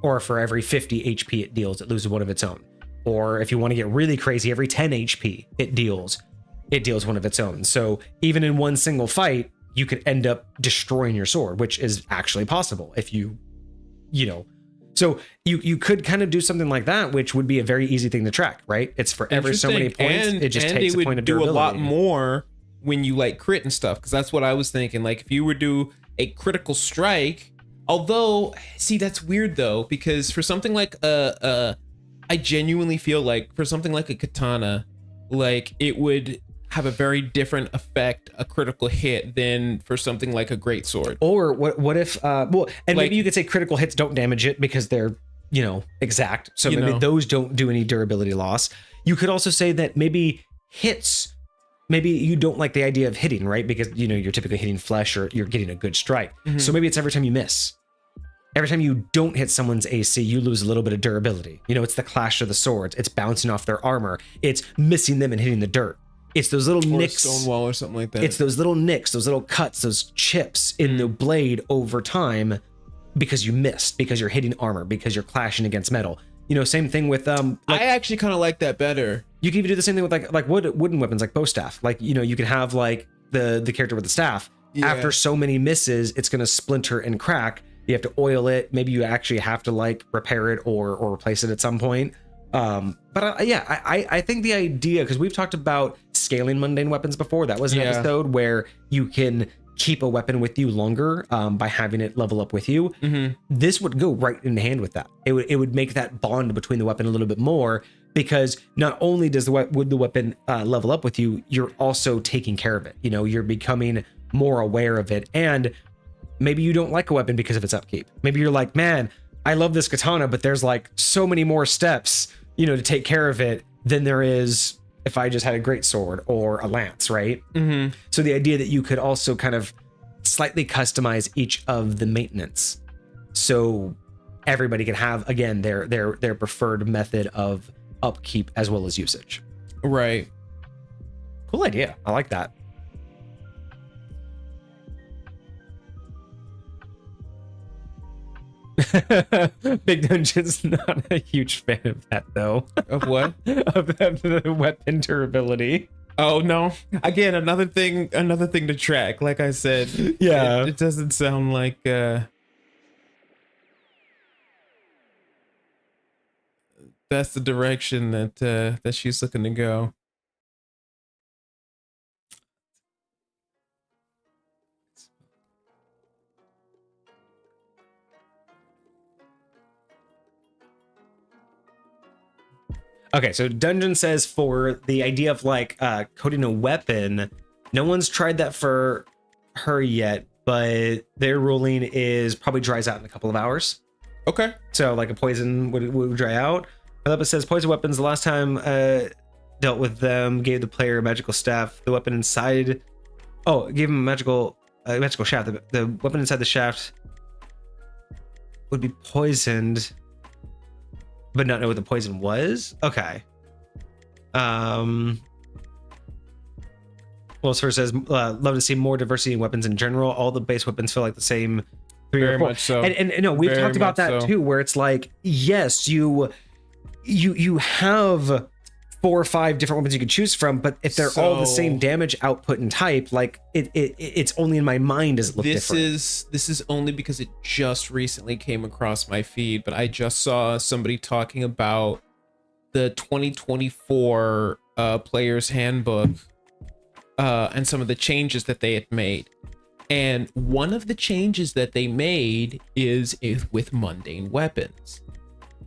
Or for every 50 HP it deals, it loses one of its own. Or if you want to get really crazy, every 10 HP it deals one of its own. So even in one single fight, you could end up destroying your sword, which is actually possible if you know. So you could kind of do something like that, which would be a very easy thing to track, right? It's for every so many points. It just takes a point of durability. Do a lot more when you like crit and stuff, because that's what I was thinking. Like if you would do a critical strike. Although, see, that's weird though, because for something like I genuinely feel like for something like a katana, like it would have a very different effect, a critical hit, than for something like a greatsword. Or what if, maybe you could say critical hits don't damage it because they're, exact. So maybe those don't do any durability loss. You could also say that maybe hits, maybe you don't like the idea of hitting, right? Because, you're typically hitting flesh or you're getting a good strike. So maybe it's every time you miss. Every time you don't hit someone's AC, you lose a little bit of durability. It's the clash of the swords. It's bouncing off their armor. It's missing them and hitting the dirt. It's those little nicks. Stone wall or something like that. It's those little nicks, those little cuts, those chips in the blade over time because you missed, because you're hitting armor, because you're clashing against metal. Same thing with I actually kind of like that better. You can even do the same thing with like wooden weapons, like bow staff. Like, you can have like the character with the staff. Yeah. After so many misses, it's gonna splinter and crack. You have to oil it. Maybe you actually have to like repair it or replace it at some point. I think the idea, because we've talked about scaling mundane weapons before. That was an episode where you can keep a weapon with you longer by having it level up with you. This would go right in hand with that. It would make that bond between the weapon a little bit more, because not only would the weapon level up with you, you're also taking care of it. You're becoming more aware of it. And maybe you don't like a weapon because of its upkeep. Maybe you're like, man, I love this katana, but there's like so many more steps, to take care of it than there is if I just had a great sword or a lance, right? So the idea that you could also kind of slightly customize each of the maintenance, so everybody can have, again, their preferred method of upkeep as well as usage. Right. Cool idea. I like that. Big Dungeon's not a huge fan of that, though. Of what? of the weapon durability. Oh no! Again, another thing to track. Like I said, yeah, it doesn't sound like that's the direction that she's looking to go. Okay, so Dungeon says for the idea of like coding a weapon, no one's tried that for her yet, but their ruling is probably dries out in a couple of hours. Okay. So like a poison would dry out. Philippa says poison weapons, the last time dealt with them, gave the player a magical staff. The weapon inside, gave him a magical shaft. The weapon inside the shaft would be poisoned, but not know what the poison was. Okay. Well, first says, love to see more diversity in weapons in general. All the base weapons feel like the same. Very much so. And no, we've talked about that too, where it's like, yes, you have 4 or 5 different weapons you could choose from, but if they're all the same damage output and type, like it's only in my mind does it look different. This is only because it just recently came across my feed, but I just saw somebody talking about the 2024 player's handbook and some of the changes that they had made. And one of the changes that they made is with mundane weapons.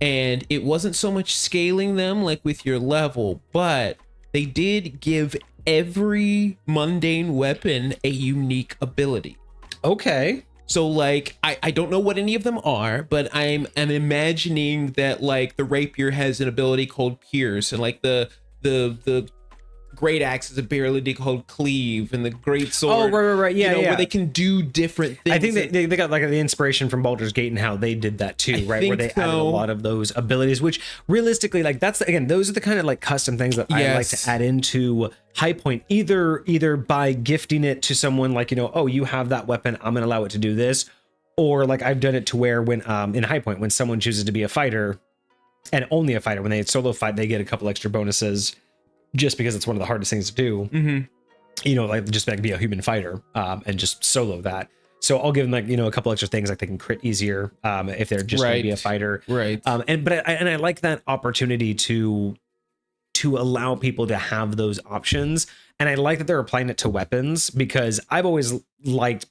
And it wasn't so much scaling them like with your level, but they did give every mundane weapon a unique ability. Okay. So like, I don't know what any of them are, but I'm imagining that like the rapier has an ability called pierce, and like the great axe is a ability called cleave, and the great sword, right, yeah, where they can do different things. I think they got like the inspiration from Baldur's Gate and how they did that too, right? Where they added a lot of those abilities, which realistically, like that's again, those are the kind of like custom things that I like to add into High Point, either by gifting it to someone, like, oh, you have that weapon, I'm gonna allow it to do this, or like I've done it to where when in High Point, when someone chooses to be a fighter and only a fighter, when they solo fight, they get a couple extra bonuses. Just because it's one of the hardest things to do, like just like be a human fighter and just solo that. So I'll give them like, a couple extra things, like they can crit easier if they're just going to be a fighter. Right. But I like that opportunity to allow people to have those options. And I like that they're applying it to weapons, because I've always liked,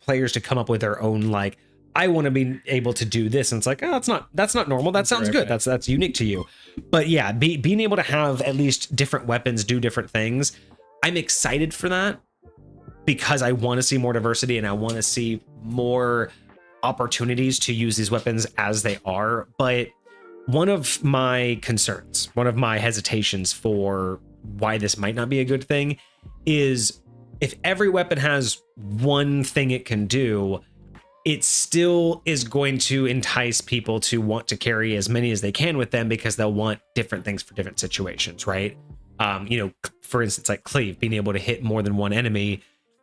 players to come up with their own, like, I want to be able to do this. And it's like, oh, that's not normal. That sounds good. That's unique to you. But yeah, being able to have at least different weapons do different things. I'm excited for that, because I want to see more diversity and I want to see more opportunities to use these weapons as they are. But one of my concerns, one of my hesitations for why this might not be a good thing is if every weapon has one thing it can do, it still is going to entice people to want to carry as many as they can with them, because they'll want different things for different situations, right? For instance, like cleave, being able to hit more than one enemy,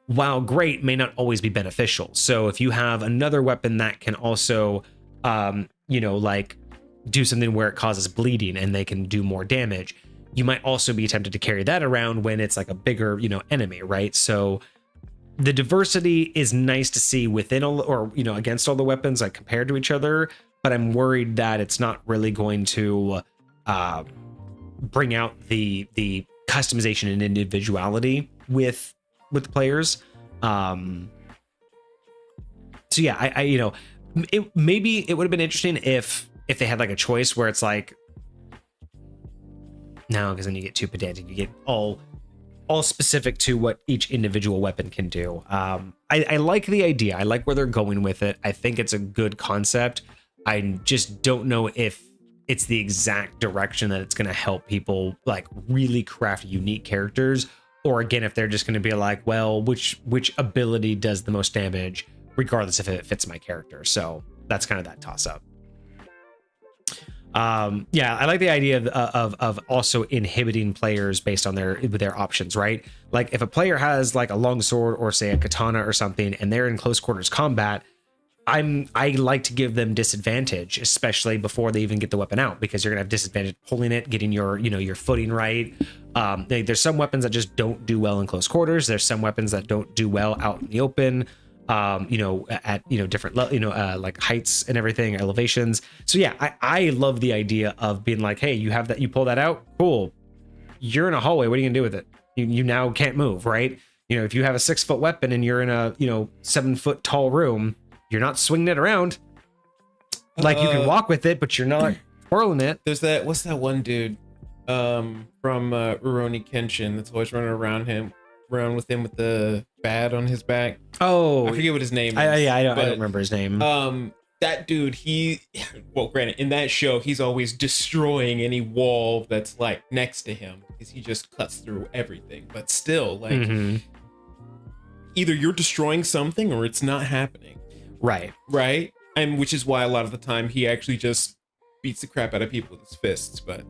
while great, may not always be beneficial. So if you have another weapon that can also, like do something where it causes bleeding and they can do more damage, you might also be tempted to carry that around when it's like a bigger, enemy, right? So the diversity is nice to see within all, or against all the weapons, like compared to each other, but I'm worried that it's not really going to bring out the customization and individuality with the players. So yeah, I maybe it would have been interesting if they had like a choice where it's like, no, because then you get too pedantic. You get all specific to what each individual weapon can do. I like the idea. I like where they're going with it. I think it's a good concept. I just don't know if it's the exact direction that it's going to help people like really craft unique characters, or again, if they're just going to be like, well, which ability does the most damage, regardless if it fits my character. So that's kind of that toss up. Yeah, I like the idea of also inhibiting players based on their options, right? Like if a player has like a longsword or say a katana or something, and they're in close quarters combat, I like to give them disadvantage, especially before they even get the weapon out, because you're gonna have disadvantage pulling it, getting your footing right. There's some weapons that just don't do well in close quarters. There's some weapons that don't do well out in the open. At different like heights and everything, elevations. So yeah, I love the idea of being like, hey, you have that, you pull that out, cool, you're in a hallway, what are you gonna do with it? You now can't move, right? If you have a 6-foot weapon and you're in a 7-foot tall room, you're not swinging it around. Like you can walk with it, but you're not twirling it. There's what's that one dude from Rurouni Kenshin that's always running around with him with the bat on his back. Oh, I forget what his name is. I don't remember his name. That dude, granted, in that show, he's always destroying any wall that's like next to him, because he just cuts through everything. But still, like, either you're destroying something or it's not happening. Right. And which is why a lot of the time he actually just beats the crap out of people with his fists. But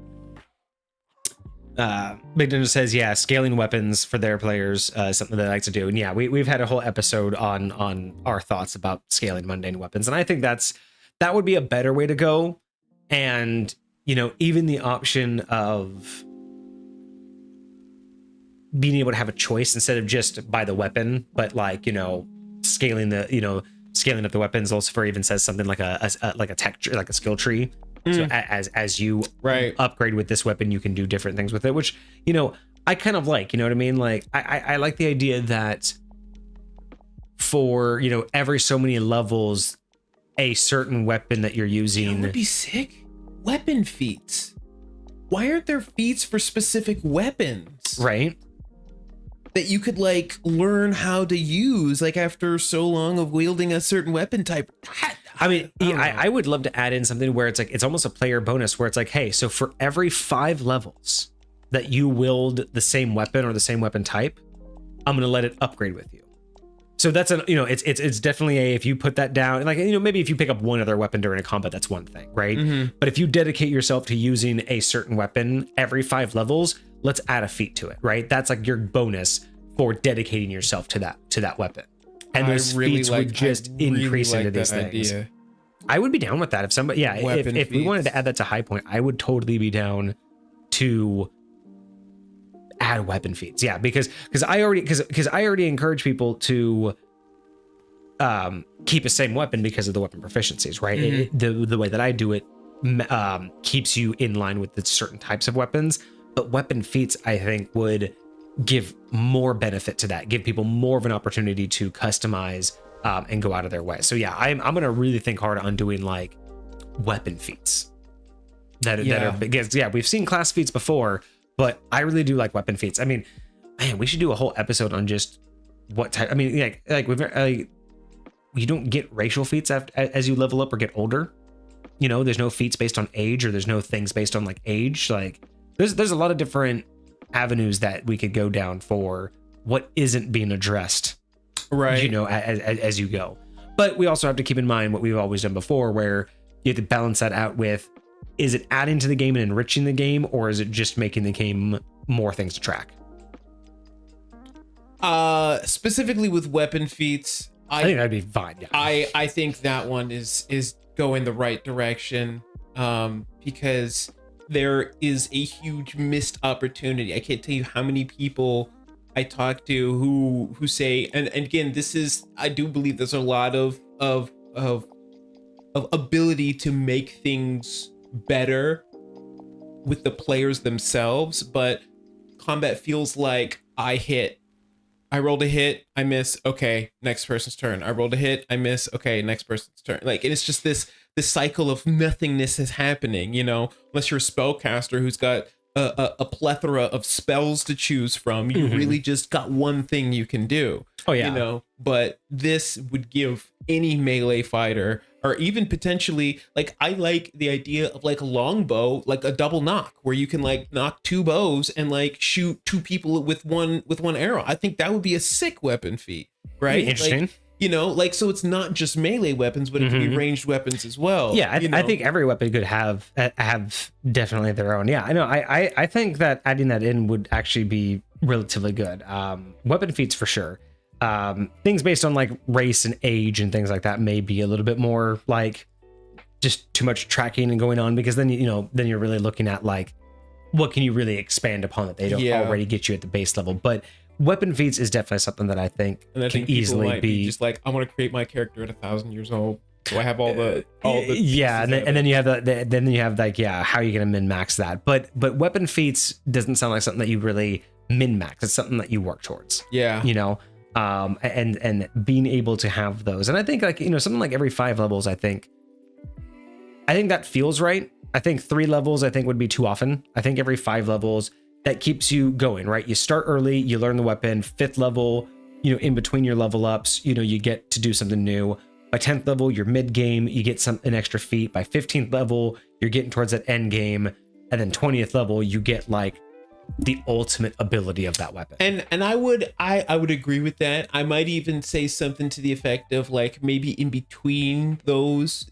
Big Ninja says, yeah, scaling weapons for their players is something they like to do. And yeah, we've had a whole episode on our thoughts about scaling mundane weapons. And I think that would be a better way to go. And, even the option of being able to have a choice instead of just by the weapon, but like, scaling up the weapons. Lucifer even says something like a tech, like a skill tree. So as you upgrade with this weapon, you can do different things with it, which, I kind of like, you know what I mean? Like I like the idea that for, every so many levels, a certain weapon that you're using. That would be sick. Weapon feats. Why aren't there feats for specific weapons? Right. That you could like learn how to use like after so long of wielding a certain weapon type. I would love to add in something where it's like, it's almost a player bonus where it's like, hey, so for every 5 levels that you wield the same weapon or the same weapon type, I'm going to let it upgrade with you. So that's it's definitely if you put that down, like, maybe if you pick up one other weapon during a combat, that's one thing, right? Mm-hmm. But if you dedicate yourself to using a certain weapon every 5 levels, let's add a feat to it, right? That's like your bonus for dedicating yourself to that weapon. And those feats would just increase into these things. Idea. I would be down with that if somebody, if we wanted to add that to High Point, I would totally be down to add weapon feats. Yeah, because I already encourage people to keep a same weapon because of the weapon proficiencies, right? Mm-hmm. The way that I do it keeps you in line with the certain types of weapons, but weapon feats I think would give more benefit to that, give people more of an opportunity to customize and go out of their way. So yeah, I'm gonna really think hard on doing like weapon feats that are because we've seen class feats before, but I really do like weapon feats. I mean, man, we should do a whole episode on just what type. I mean, you don't get racial feats as you level up or get older. There's no feats based on age, or there's no things based on like age. Like there's a lot of different avenues that we could go down for what isn't being addressed, right? As you go. But we also have to keep in mind what we've always done before, where you have to balance that out with, is it adding to the game and enriching the game, or is it just making the game more things to track? Specifically with weapon feats, I think that'd be fine. Yeah. I think that one is going the right direction, because there is a huge missed opportunity. I can't tell you how many people I talk to who say, and again, I do believe there's a lot of ability to make things better with the players themselves, but combat feels like I rolled a hit, I miss, okay, next person's turn. I rolled a hit, I miss, okay, next person's turn. Like, and it's just this cycle of nothingness is happening, unless you're a spellcaster who's got a plethora of spells to choose from. You really just got one thing you can do. Oh yeah. But this would give any melee fighter, or even potentially, like, I like the idea of like a longbow, like a double knock, where you can like knock 2 bows and like shoot 2 people with one arrow. I think that would be a sick weapon feat, right? Interesting. Like, so it's not just melee weapons, but it can be ranged weapons as well. Yeah, I think every weapon could have definitely their own. Yeah, I know. I think that adding that in would actually be relatively good. Weapon feats for sure. Things based on like race and age and things like that may be a little bit more like just too much tracking and going on, because then you're really looking at like, what can you really expand upon that they don't already get you at the base level. But weapon feats is definitely something that I think can easily be just like, I want to create my character at 1,000 years old. So I have all the yeah, and then you have how are you gonna min max that? But weapon feats doesn't sound like something that you really min max. It's something that you work towards. Yeah, and being able to have those, and I think like something like every 5 levels. I think that feels right. I think 3 levels would be too often. I think every 5 levels, that keeps you going, right? You start early, you learn the weapon. 5th level, in between your level ups, you get to do something new. By 10th level, you're mid game, you get an extra feat. By 15th level, you're getting towards that end game, and then 20th level, you get like the ultimate ability of that weapon. And I would agree with that. I might even say something to the effect of like, maybe in between those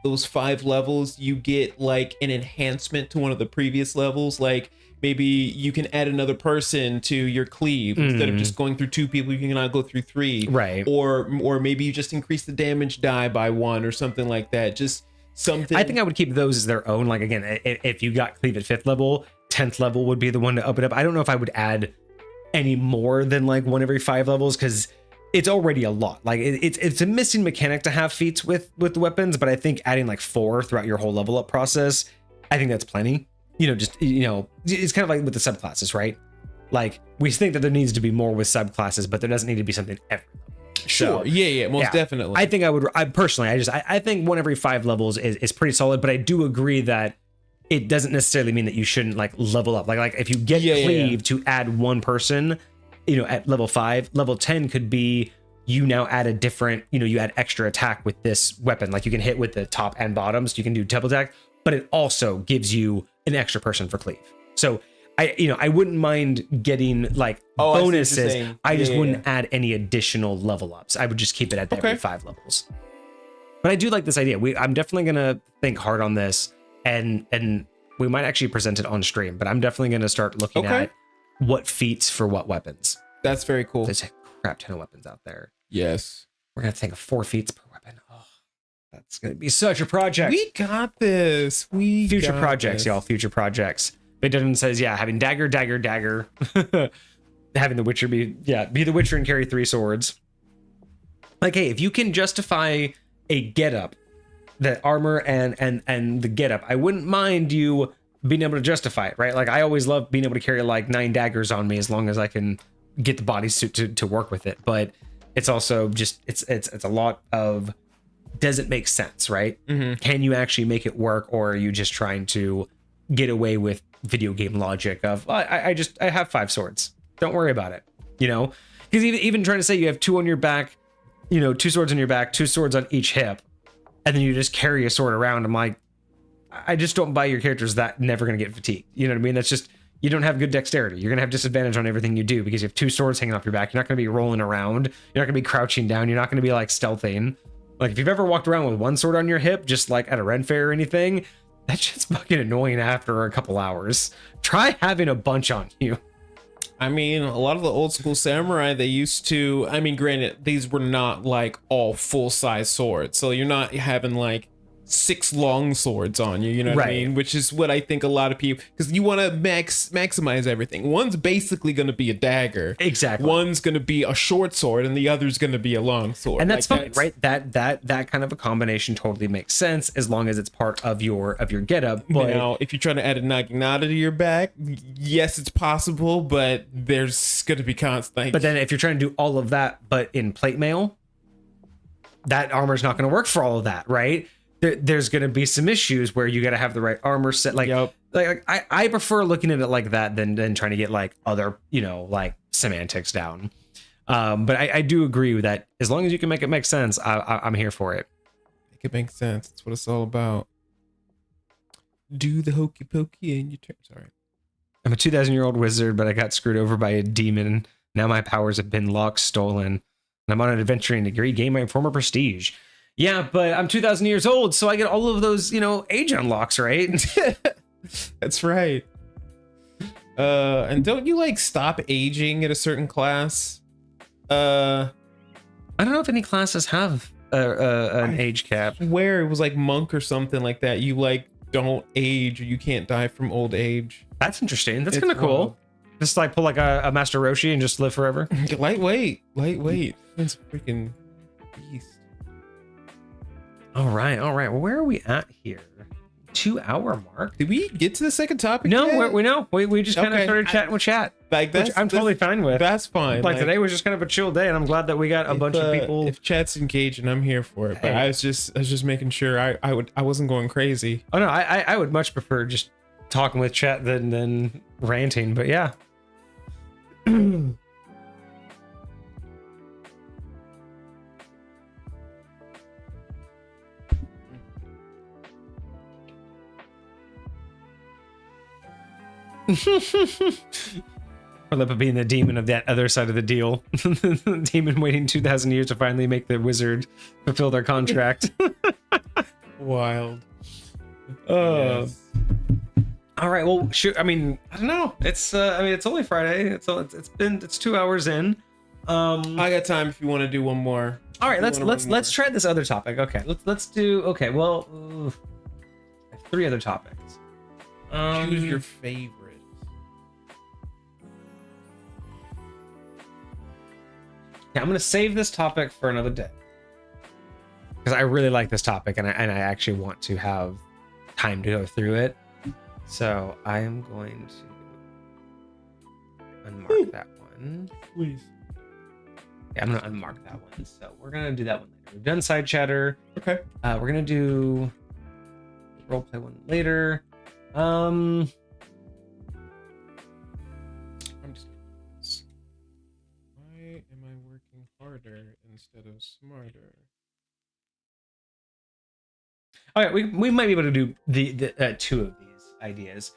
5 levels, you get like an enhancement to one of the previous levels. Like, maybe you can add another person to your cleave instead of just going through 2 people. You can now go through 3, right? Or maybe you just increase the damage die by 1 or something like that. Just something. I think I would keep those as their own. Like, again, if you got cleave at 5th level, 10th level would be the one to open up. I don't know if I would add any more than like 1 every 5 levels, because it's already a lot. Like it's a missing mechanic to have feats with the weapons, but I think adding like 4 throughout your whole level up process, I think that's plenty. It's kind of like with the subclasses, right? Like we think that there needs to be more with subclasses, but there doesn't need to be something every level. Sure. So, Yeah, most definitely. I think I personally, I think one every 5 levels is pretty solid, but I do agree that it doesn't necessarily mean that you shouldn't like level up. Like if you get cleave to add one person, you know, at level 5, level 10 could be you now add a different, you know, you add extra attack with this weapon. Like you can hit with the top and bottom, so you can do double attack, but it also gives you an extra person for cleave. So I wouldn't mind getting like bonuses. I just wouldn't add any additional level ups. I would just keep it at every 5 levels. But I do like this idea. I'm definitely gonna think hard on this, and we might actually present it on stream. But I'm definitely gonna start looking at what feats for what weapons. That's very cool. There's a crap ton of weapons out there. Yes, we're gonna think of 4 feats per weapon. Oh, that's gonna be such a project. We got this. Future projects, y'all. Future projects. Big Dungeon says, yeah, having dagger. Having the Witcher be the Witcher and carry 3 swords. Like, hey, if you can justify a getup, the armor and the getup, I wouldn't mind you being able to justify it, right? Like, I always love being able to carry like 9 daggers on me as long as I can get the bodysuit to work with it. But it's also just it's a lot of, does it make sense, right? Mm-hmm. Can you actually make it work, or are you just trying to get away with video game logic of I have 5 swords, don't worry about it, you know? Because even trying to say you have 2 on your back, you know, 2 swords on your back, 2 swords on each hip, and then you just carry a sword around. I'm like, I just don't buy your character's that never gonna get fatigued. You know what I mean? That's just, you don't have good dexterity. You're gonna have disadvantage on everything you do because you have 2 swords hanging off your back. You're not gonna be rolling around. You're not gonna be crouching down. You're not gonna be like stealthing. Like if you've ever walked around with 1 sword on your hip, just like at a Ren fair or anything, that's just fucking annoying after a couple hours. Try having a bunch on you. I mean, a lot of the old school samurai, they used to, I mean, granted, these were not like all full size swords. So you're not having like 6 long swords on you, you know what I mean? Which is what I think a lot of people, because you want to maximize everything. One's basically going to be a dagger. Exactly. One's going to be a short sword and the other's going to be a long sword. And that's fine, right? That kind of a combination totally makes sense as long as it's part of your getup. But now, if you're trying to add a naginata to your back, yes, it's possible, but there's going to be constant. But then if you're trying to do all of that, but in plate mail, that armor's not going to work for all of that, right? There's going to be some issues where you got to have the right armor set. Like, like I prefer looking at it like that than trying to get like other, you know, like semantics down. But I do agree with that. As long as you can make it make sense, I'm here for it. Make it make sense. That's what it's all about. Do the hokey pokey and you turn. Sorry. I'm a 2,000-year-old wizard, but I got screwed over by a demon. Now my powers have been locked, stolen, and I'm on an adventuring degree, gain my former prestige. Yeah, but I'm 2,000 years old, so I get all of those, you know, age unlocks, right? That's right. And don't you like stop aging at a certain class? I don't know if any classes have an age cap. Where it was like monk or something like that. You like don't age, or you can't die from old age. That's interesting. That's kind of cool. Just like pull like a Master Roshi and just live forever. Lightweight. It's a freaking beast. All right. Well, where are we at here? 2-hour mark. Did we get to the second topic? No, we just kind of started chatting with chat. Like which I'm totally fine with. That's fine. Like today was just kind of a chill day, and I'm glad that we got a bunch of people. If chat's engaging, I'm here for it. But I was just making sure I wasn't going crazy. Oh no, I would much prefer just talking with chat than ranting. But yeah. Orlipa being the demon of that other side of the deal. The demon waiting 2,000 years to finally make the wizard fulfill their contract. Wild. Yes. All right. Well, shoot. I mean, I don't know. It's it's only Friday. It's 2 hours in. I got time if you want to do one more. All right. Let's try this other topic. Okay. Let's do. Okay. Well, 3 other topics. Choose your favorite. Yeah, I'm gonna save this topic for another day because I really like this topic and I actually want to have time to go through it. So I am going unmark that one. Please. Yeah, I'm gonna unmark that one. So we're gonna do that one later. We've done side chatter. Okay. We're gonna do roleplay one later. I'm just why am I working harder instead of smarter? Okay, we might be able to do the two of these ideas.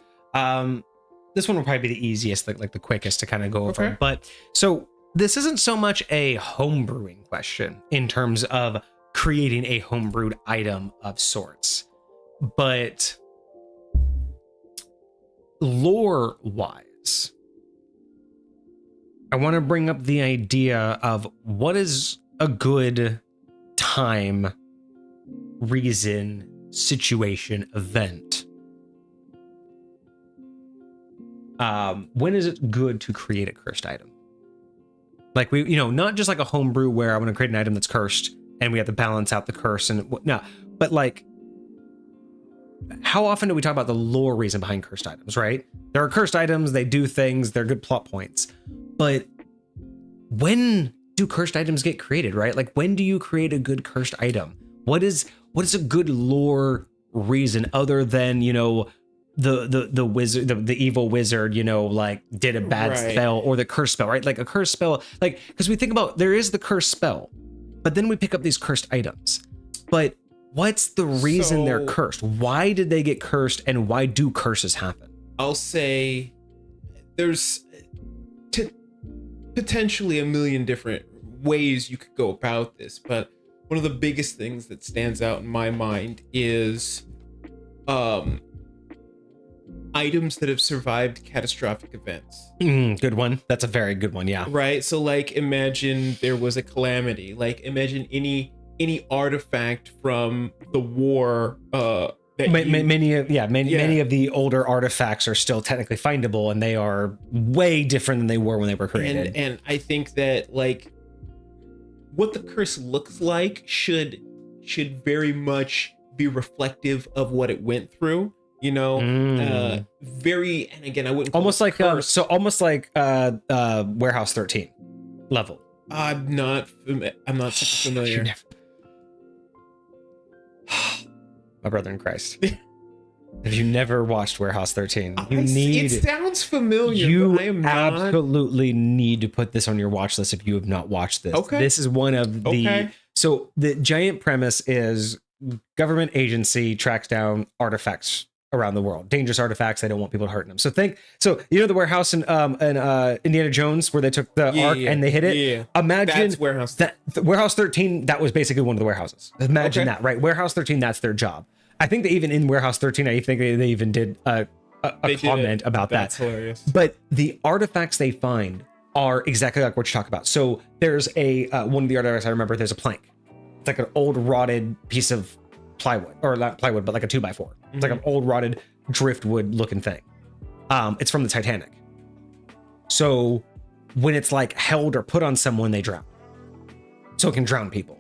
This one will probably be the easiest, like the quickest to kind of go over. Okay. But so this isn't so much a homebrewing question in terms of creating a homebrewed item of sorts, but lore wise, I want to bring up the idea of what is a good time, reason, situation, event. When is it good to create a cursed item? Like not just like a homebrew where I want to create an item that's cursed and we have to balance out the curse and no, but like how often do we talk about the lore reason behind cursed items, right? There are cursed items, they do things, they're good plot points. But when do cursed items get created, right? Like when do you create a good cursed item? What is a good lore reason other than, the wizard, the evil wizard, like did a bad spell or the curse spell, right? Like a curse spell, like, because we think about there is the curse spell, but then we pick up these cursed items. But what's the reason they're cursed? Why did they get cursed and why do curses happen? I'll say there's potentially a million different ways you could go about this, but one of the biggest things that stands out in my mind is items that have survived catastrophic events. Good one. That's a very good one. Yeah. Right. So like imagine there was a calamity, like imagine any artifact from the war, many of the older artifacts are still technically findable and they are way different than they were when they were created. And I think that like what the curse looks like should very much be reflective of what it went through. Very, and again, I wouldn't call almost it like curse. almost like Warehouse 13 level. I'm not super familiar. My brother in Christ. If you never watched Warehouse 13, it sounds familiar. You but I am absolutely need to put this on your watch list if you have not watched this. Okay. This is one of the so the giant premise is government agency tracks down artifacts around the world, dangerous artifacts. They don't want people to hurt them. So the warehouse in Indiana Jones where they took the ark and they hit it. Yeah. Imagine that's warehouse. Warehouse 13. That was basically one of the warehouses. Imagine that, right? Warehouse 13. That's their job. I think that even in Warehouse 13, I think they even did a comment about that. That's hilarious. But the artifacts they find are exactly like what you talk about. So there's one of the artifacts I remember. There's a plank. It's like an old rotted piece of plywood, or not plywood, but like a 2x4. It's like an old rotted driftwood looking thing. It's from the Titanic. So when it's like held or put on someone, they drown. So it can drown people.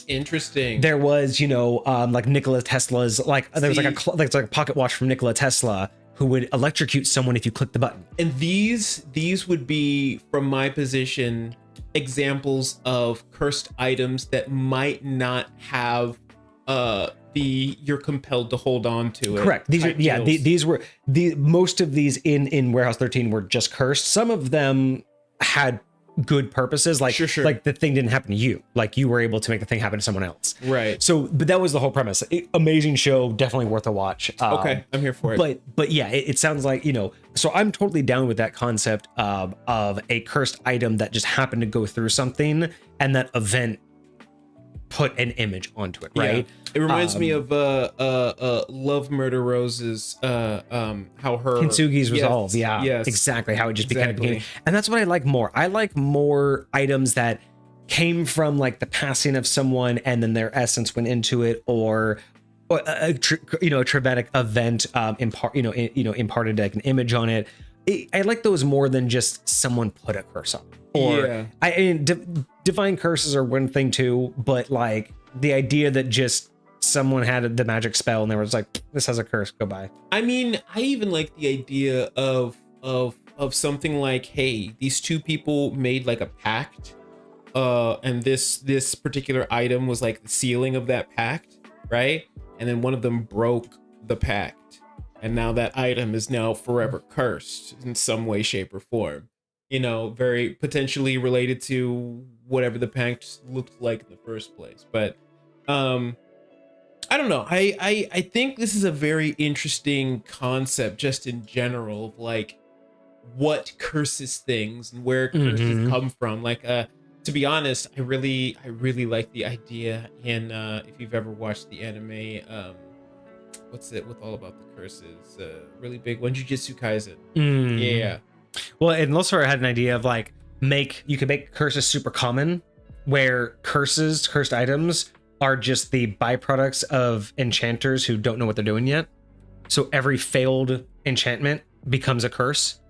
Interesting. There was, like Nikola Tesla's, there was like a pocket watch from Nikola Tesla who would electrocute someone if you click the button. And these would be, from my position, examples of cursed items that might not have you're compelled to hold on to it. Correct. Most of these in Warehouse 13 were just cursed. Some of them had good purposes, like sure. Like the thing didn't happen to you, like you were able to make the thing happen to someone else, right? So but that was the whole premise. Amazing show, definitely worth a watch. Okay, I'm here for it. But yeah, it sounds like, so I'm totally down with that concept of a cursed item that just happened to go through something and that event put an image onto it, right? Yeah. It reminds me of Love Murder Rose's how her Kintsugi's resolve. Yes, exactly how it just became. And that's what I like more. I like more items that came from like the passing of someone and then their essence went into it, or a traumatic event imparted like an image on it. I like those more than just someone put a curse on. Or divine curses are one thing too, but like the idea that just someone had the magic spell and they were just like, this has a curse, go by. I mean, I even like the idea of of something like, hey, these two people made like a pact, and this particular item was like the sealing of that pact, right? And then one of them broke the pact, and now that item is now forever cursed in some way, shape, or form. You know, very potentially related to whatever the pact looked like in the first place. But I don't know. I think this is a very interesting concept just in general, of like what curses things and where curses come from. Like to be honest, I really like the idea in if you've ever watched the anime, what's it with all about the curses? Really big one, Jujutsu Kaisen. Yeah. Well, and Losar had an idea of like you could make curses super common, where cursed items are just the byproducts of enchanters who don't know what they're doing yet. So every failed enchantment becomes a curse,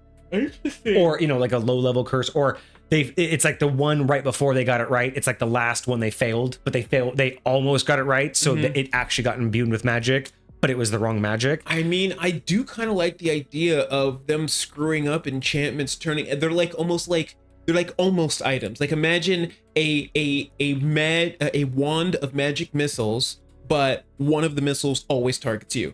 or you know, like a low level curse, or it's like the one right before they got it right. It's like the last one they failed, but they almost got it right, so that it actually got imbued with magic, but it was the wrong magic. I mean, I do kind of like the idea of them screwing up enchantments, they're like almost items. Like imagine a wand of magic missiles, but one of the missiles always targets you.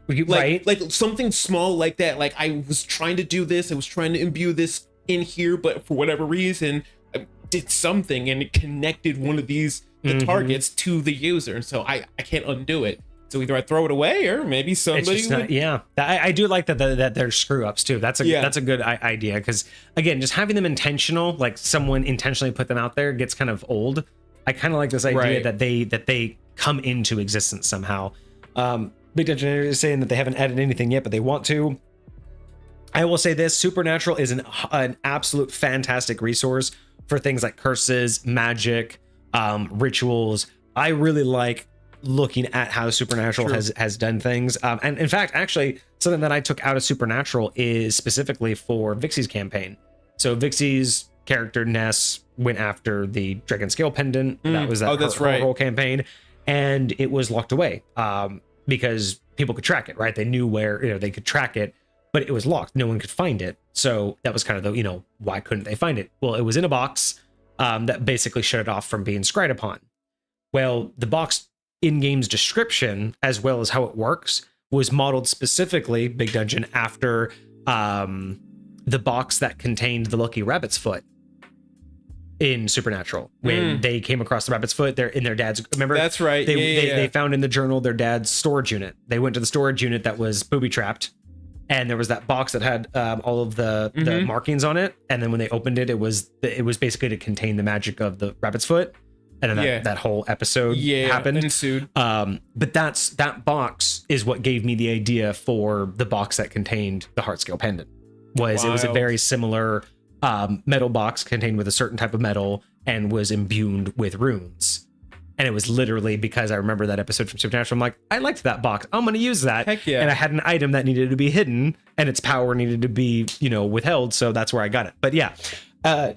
Right? Like something small like that. Like I was trying to do this, I was trying to imbue this in here, but for whatever reason, I did something and it connected one of the targets to the user, and so I can't undo it. So either I throw it away, or maybe somebody I do like that they're screw ups too. That's a good idea, because again, just having them intentional, like someone intentionally put them out there, gets kind of old. I kind of like this idea that they come into existence somehow. Big Dungeon is saying that they haven't added anything yet, but they want to. I will say this: Supernatural is an absolute fantastic resource for things like curses, magic, rituals. I really like looking at how Supernatural has done things, and in fact, actually, something that I took out of Supernatural is specifically for Vixie's campaign. So Vixie's character Ness went after the Dragon Scale Pendant. That was her whole campaign, and it was locked away because people could track it. Right, they knew where they could track it, but it was locked. No one could find it. So that was kind of the why couldn't they find it? Well, it was in a box that basically shut it off from being scryed upon. Well, the box in-game's description, as well as how it works, was modeled specifically, Big Dungeon, after the box that contained the lucky rabbit's foot in Supernatural. When they came across the rabbit's foot, they're in their dad's, remember? That's right. They found in the journal their dad's storage unit. They went to the storage unit that was booby-trapped, and there was that box that had all of the markings on it, and then when they opened it, it was basically to contain the magic of the rabbit's foot. And then that whole episode happened. Ensued. But that box is what gave me the idea for the box that contained the heart scale pendant. It was a very similar metal box contained with a certain type of metal and was imbued with runes. And it was literally because I remember that episode from Supernatural. I'm like, I liked that box. I'm going to use that. Heck yeah. And I had an item that needed to be hidden, and its power needed to be, withheld. So that's where I got it. But yeah.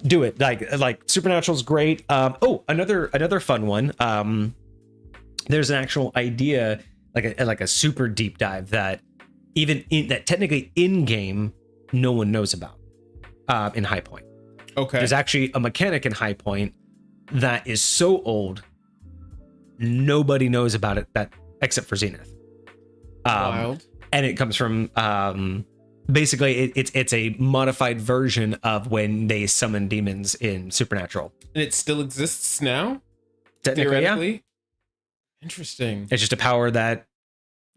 Do it. Like Supernatural's great. Another fun one. There's an actual idea, like a super deep dive that that technically in game no one knows about. In High Point. Okay. There's actually a mechanic in High Point that is so old nobody knows about it except for Zenith. Wild. And it comes from basically, it's a modified version of when they summon demons in Supernatural. And it still exists now? Theoretically? Yeah. Interesting. It's just a power that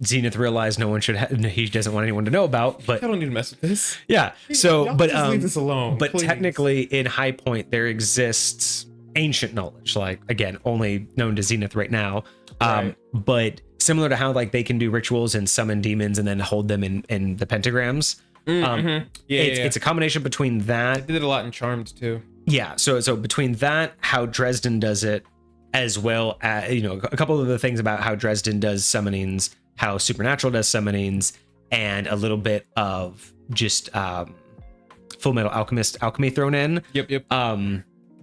Zenith realized no one should he doesn't want anyone to know about. But I don't need to mess with this. Yeah. So, Y'all just leave this alone. But please. Technically, in High Point, there exists ancient knowledge, like again, only known to Zenith right now. Right. But similar to how like they can do rituals and summon demons and then hold them in the pentagrams. It's a combination between that. They did a lot in Charmed too. Yeah. So between that, how Dresden does it, as well as a couple of the things about how Dresden does summonings, how Supernatural does summonings, and a little bit of just Full Metal Alchemist alchemy thrown in. Yep.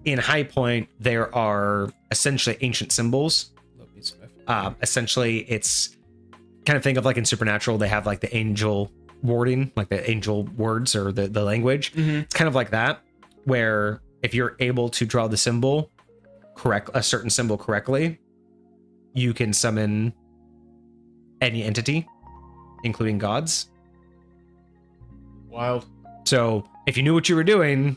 In High Point, there are essentially ancient symbols. Essentially, it's kind of think of like in Supernatural, they have like the angel wording, like the angel words or the language. It's kind of like that, where if you're able to draw the symbol a certain symbol correctly, you can summon any entity, including gods. Wild. So if you knew what you were doing,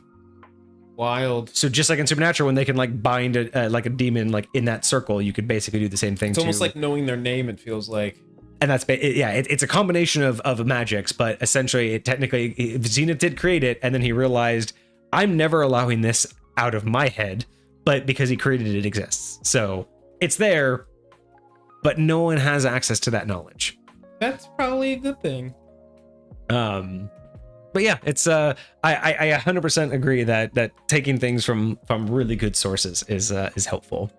wild. So just like in Supernatural, when they can like bind like a demon like in that circle, you could basically do the same thing. It's almost like knowing their name. It feels like. And that's it's a combination of magics, but essentially, Zenith did create it, and then he realized, I'm never allowing this out of my head, but because he created it, it exists. So it's there, but no one has access to that knowledge. That's probably a good thing. But yeah, it's I 100% agree that taking things from really good sources is helpful.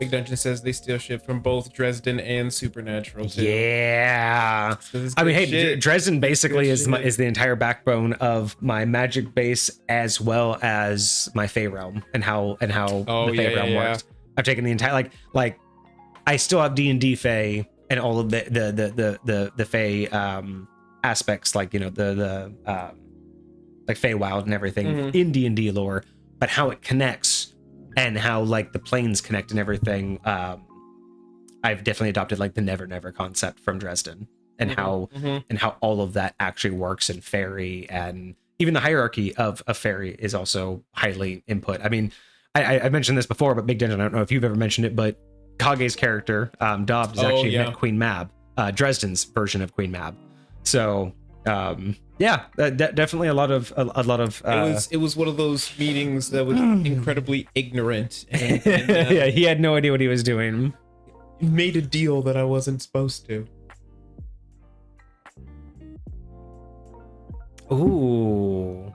Big Dungeon says they steal shit from both Dresden and Supernatural too. Yeah, I mean, hey, Dresden basically is the entire backbone of my magic base as well as my Fey realm and how the Fey realm works. I've taken the entire like I still have D&D Fey and all of the Fey aspects, like, you know, the like Feywild and everything in D&D lore, but how it connects and how like the planes connect and everything. I've definitely adopted like the never concept from Dresden and how all of that actually works in fairy, and even the hierarchy of a fairy is also highly input. I mean, I mentioned this before, but Big Dungeon, I don't know if you've ever mentioned it, but Kage's character, Dobbs, is actually met Queen Mab, Dresden's version of Queen Mab. So definitely a lot of it was one of those meetings that was incredibly ignorant and yeah, he had no idea what he was doing. Made a deal that I wasn't supposed to. Ooh,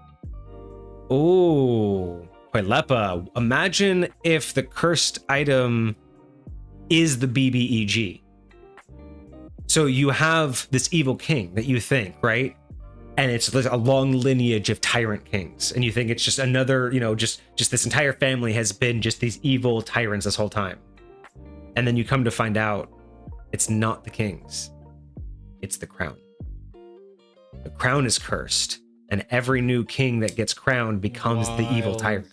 wait, Lepa, imagine if the cursed item is the BBEG. So you have this evil king that you think, right? And it's like a long lineage of tyrant kings. And you think it's just another, you know, just this entire family has been just these evil tyrants this whole time. And then you come to find out it's not the kings. It's the crown. The crown is cursed. And every new king that gets crowned becomes the evil tyrant.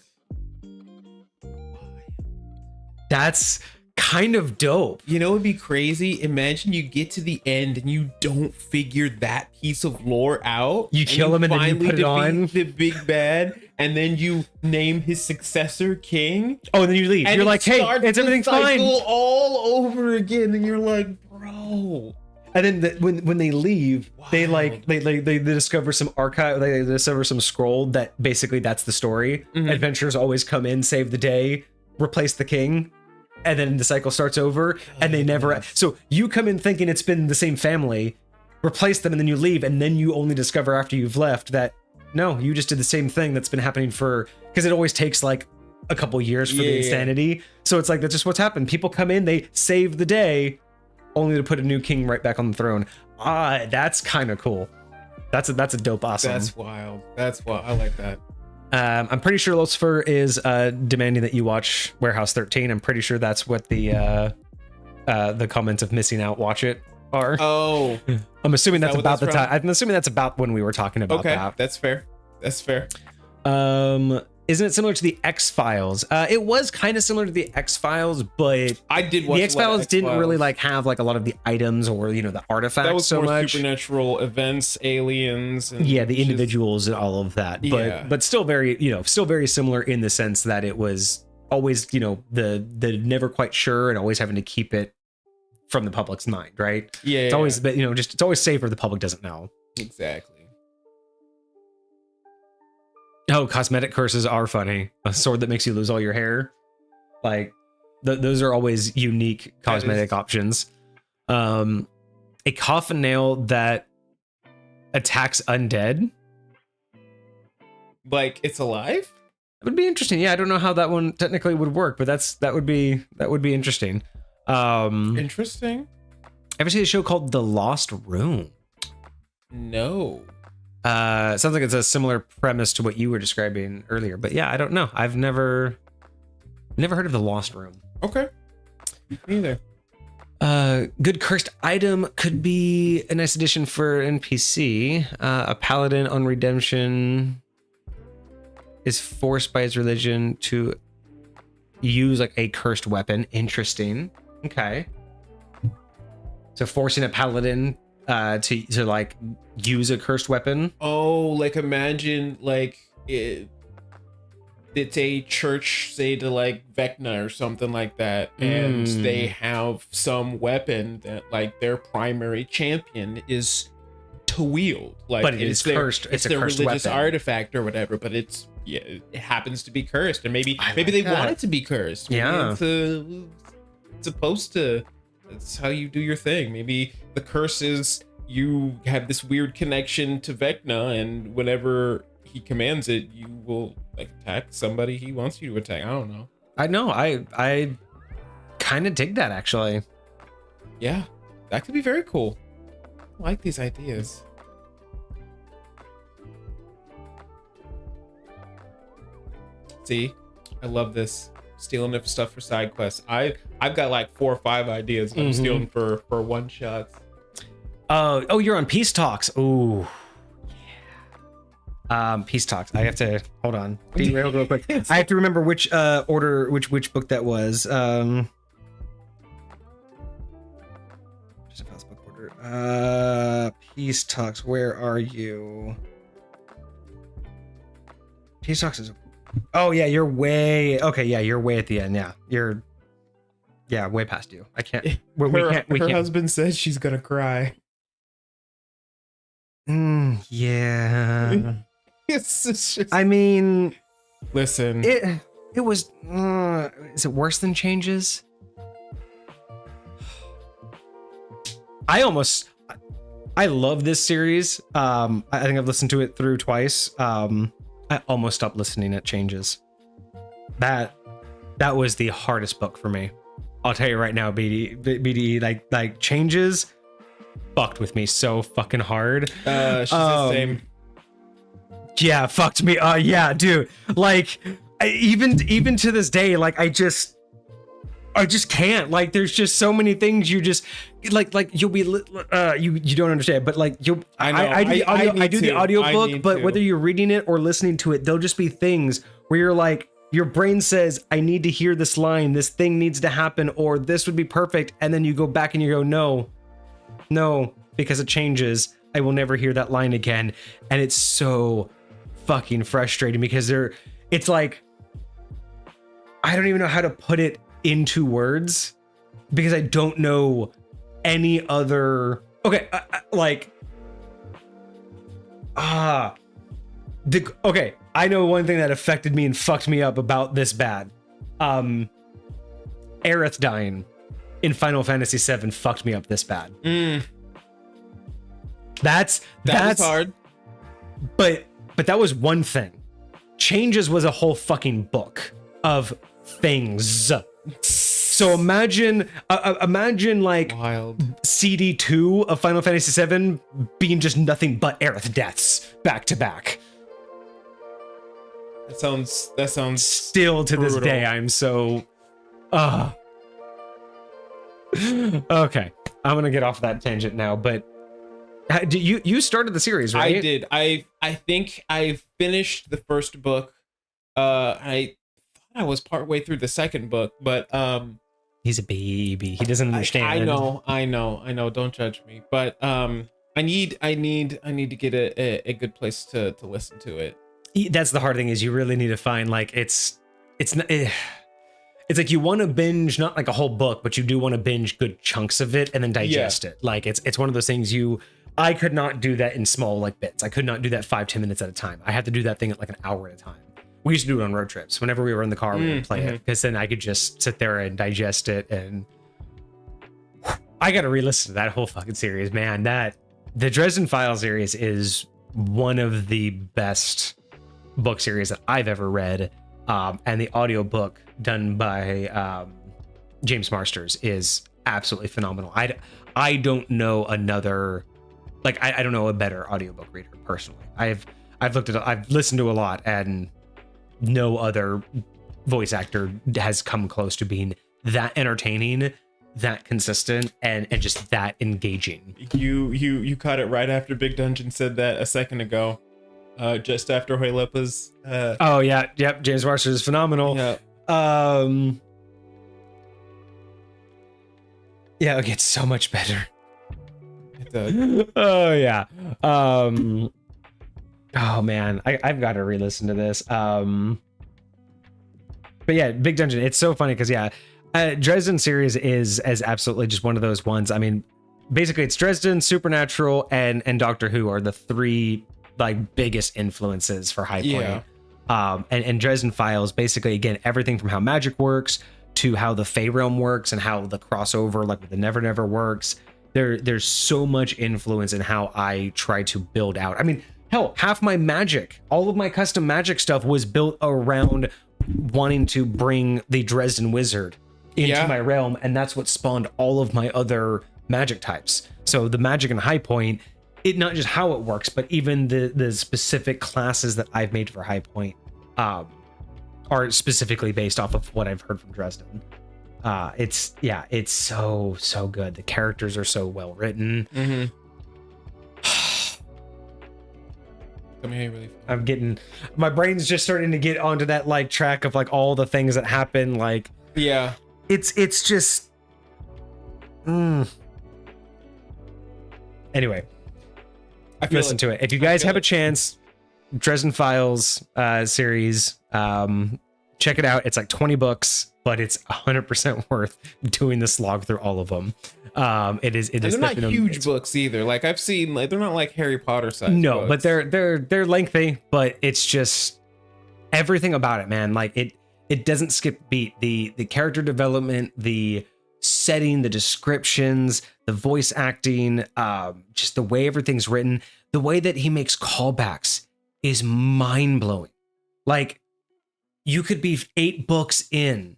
That's kind of dope. You know, it'd be crazy. Imagine you get to the end and you don't figure that piece of lore out. You kill him and then you put it on the big bad, and then you name his successor king. Oh, and then you leave. You're like, hey, it's everything's fine. All over again, and you're like, bro. And then when they leave, they discover some archive. They discover some scroll that basically that's the story. Adventurers always come in, save the day, replace the king. And then the cycle starts over, and they never. So you come in thinking it's been the same family, replace them, and then you leave, and then you only discover after you've left that no, you just did the same thing that's been happening because it always takes like a couple years for the insanity. So it's like that's just what's happened. People come in, they save the day, only to put a new king right back on the throne. That's kind of cool. That's a dope awesome. That's wild. That's wild. I like that. I'm pretty sure Lucifer is demanding that you watch Warehouse 13. I'm pretty sure that's what the comments of missing out watch it are. Oh, I'm assuming that's about the time. I'm assuming that's about when we were talking about that. Okay, that's fair. That's fair. Isn't it similar to the X-Files? It was kind of similar to the X-Files, but I did watch the X-Files didn't really like have like a lot of the items or, you know, the artifacts that was so more much. Supernatural events, aliens, and the individuals and all of that. But still very, you know, still very similar in the sense that it was always, you know, the never quite sure and always having to keep it from the public's mind, right? It's always, but you know, just it's always safer the public doesn't know. Exactly. Oh, cosmetic curses are funny. A sword that makes you lose all your hair. Like, those are always unique cosmetic options. A coffin nail that attacks undead. Like, it's alive? That would be interesting. Yeah, I don't know how that one technically would work, but that would be interesting. Interesting. Ever see a show called The Lost Room? No. It sounds like it's a similar premise to what you were describing earlier, but yeah, I don't know. I've never heard of The Lost Room. Okay. Neither. Good cursed item could be a nice addition for NPC. A paladin on redemption is forced by his religion to use like a cursed weapon. Interesting. Okay. So forcing a paladin to like use a cursed weapon. Oh, like imagine like it's a church, say to like Vecna or something like that, and they have some weapon that like their primary champion is to wield, like, but it is cursed. It's a their cursed religious weapon. artifact or whatever, but it happens to be cursed, and maybe like they that. want it to be cursed. Maybe it's supposed to. That's how you do your thing. Maybe the curse is you have this weird connection to Vecna, and whenever he commands it, you will like attack somebody he wants you to attack. I don't know. I know. I kind of dig that actually. Yeah, that could be very cool. I like these ideas. See, I love this. Stealing of stuff for side quests. I've got like 4 or 5 ideas I'm stealing for one shots. Oh, you're on Peace Talks. Ooh. Yeah. Peace Talks. I have to hold on. Derail real quick. I have to remember which order, which book that was. Just a fast book order. Peace Talks. Where are you? Peace Talks is. Oh yeah, you're way okay. Yeah, you're way at the end. Yeah, you're. Yeah, way past you. I can't. We can't. Her husband says she's gonna cry. Yeah. It's just... I mean, listen. It was. Is it worse than Changes? I love this series. I think I've listened to it through twice. I almost stopped listening at Changes. That was the hardest book for me. I'll tell you right now, BDE, like Changes fucked with me so fucking hard. She's the same. Yeah, fucked me. Yeah, dude. Like, even to this day, like I just can't. Like, there's just so many things you just like you'll be you don't understand, but like you'll. I do the audiobook, but whether you're reading it or listening to it, there'll just be things where you're like, your brain says, I need to hear this line, this thing needs to happen, or this would be perfect, and then you go back and you go, no, because it changes. I will never hear that line again, and it's so fucking frustrating because it's like, I don't even know how to put it into words because I don't know any other. Okay, okay, I know one thing that affected me and fucked me up about this bad. Aerith dying in Final Fantasy VII fucked me up this bad. That's hard. But that was one thing. Changes was a whole fucking book of things. So imagine like wild CD2 of Final Fantasy VII being just nothing but Aerith deaths back to back. That sounds still to brutal. This day I'm so okay, I'm gonna get off that tangent now, but you started the series, right? I did. I think I finished the first book. I thought I was partway through the second book, but he's a baby. He doesn't understand. I know. Don't judge me. But I need to get a good place to listen to it. That's the hard thing, is you really need to find like it's like you want to binge not like a whole book, but you do want to binge good chunks of it and then digest it. Like it's one of those things I could not do that in small like bits. I could not do that 5-10 minutes at a time. I had to do that thing at like an hour at a time. We used to do it on road trips. Whenever we were in the car, we would play it because then I could just sit there and digest it. And I got to re-listen to that whole fucking series, man. The Dresden Files series is one of the best book series that I've ever read. And the audiobook done by James Marsters is absolutely phenomenal. I don't know another, like I don't know a better audiobook reader personally. I've listened to a lot, and no other voice actor has come close to being that entertaining that consistent and just that engaging. You caught it right after Big Dungeon said that a second ago. Just after Hoylepa's oh yeah, yep, James Marsters is phenomenal. yeah. Yeah, it gets so much better. It does. Oh yeah. Oh man, I've got to re-listen to this. But yeah, Big Dungeon, it's so funny because Dresden series is absolutely just one of those ones. I mean, basically it's Dresden, Supernatural, and Doctor Who are the three like biggest influences for High Point. Yeah. And Dresden Files, basically again, everything from how magic works to how the Fey realm works and how the crossover like with the Never Never works. There's so much influence in how I try to build out. I mean, hell, half my magic, all of my custom magic stuff was built around wanting to bring the Dresden Wizard into my realm, and that's what spawned all of my other magic types. So the magic in High Point, it not just how it works, but even the specific classes that I've made for High Point are specifically based off of what I've heard from Dresden. It's so good. The characters are so well written. Mm-hmm. Tell me how you really feel. I'm getting, my brain's just starting to get onto that like track of like all the things that happen. Like, yeah, it's just, Anyway, listen to it. If you guys have a chance, Dresden Files series, check it out. It's like 20 books, but it's 100% worth doing the slog through all of them. It is. They're not huge books either. Like I've seen, like they're not like Harry Potter size. No, books. but they're lengthy. But it's just everything about it, man. Like it doesn't skip beat. The character development, the setting, the descriptions, the voice acting, just the way everything's written, the way that he makes callbacks is mind blowing. Like you could be 8 books in,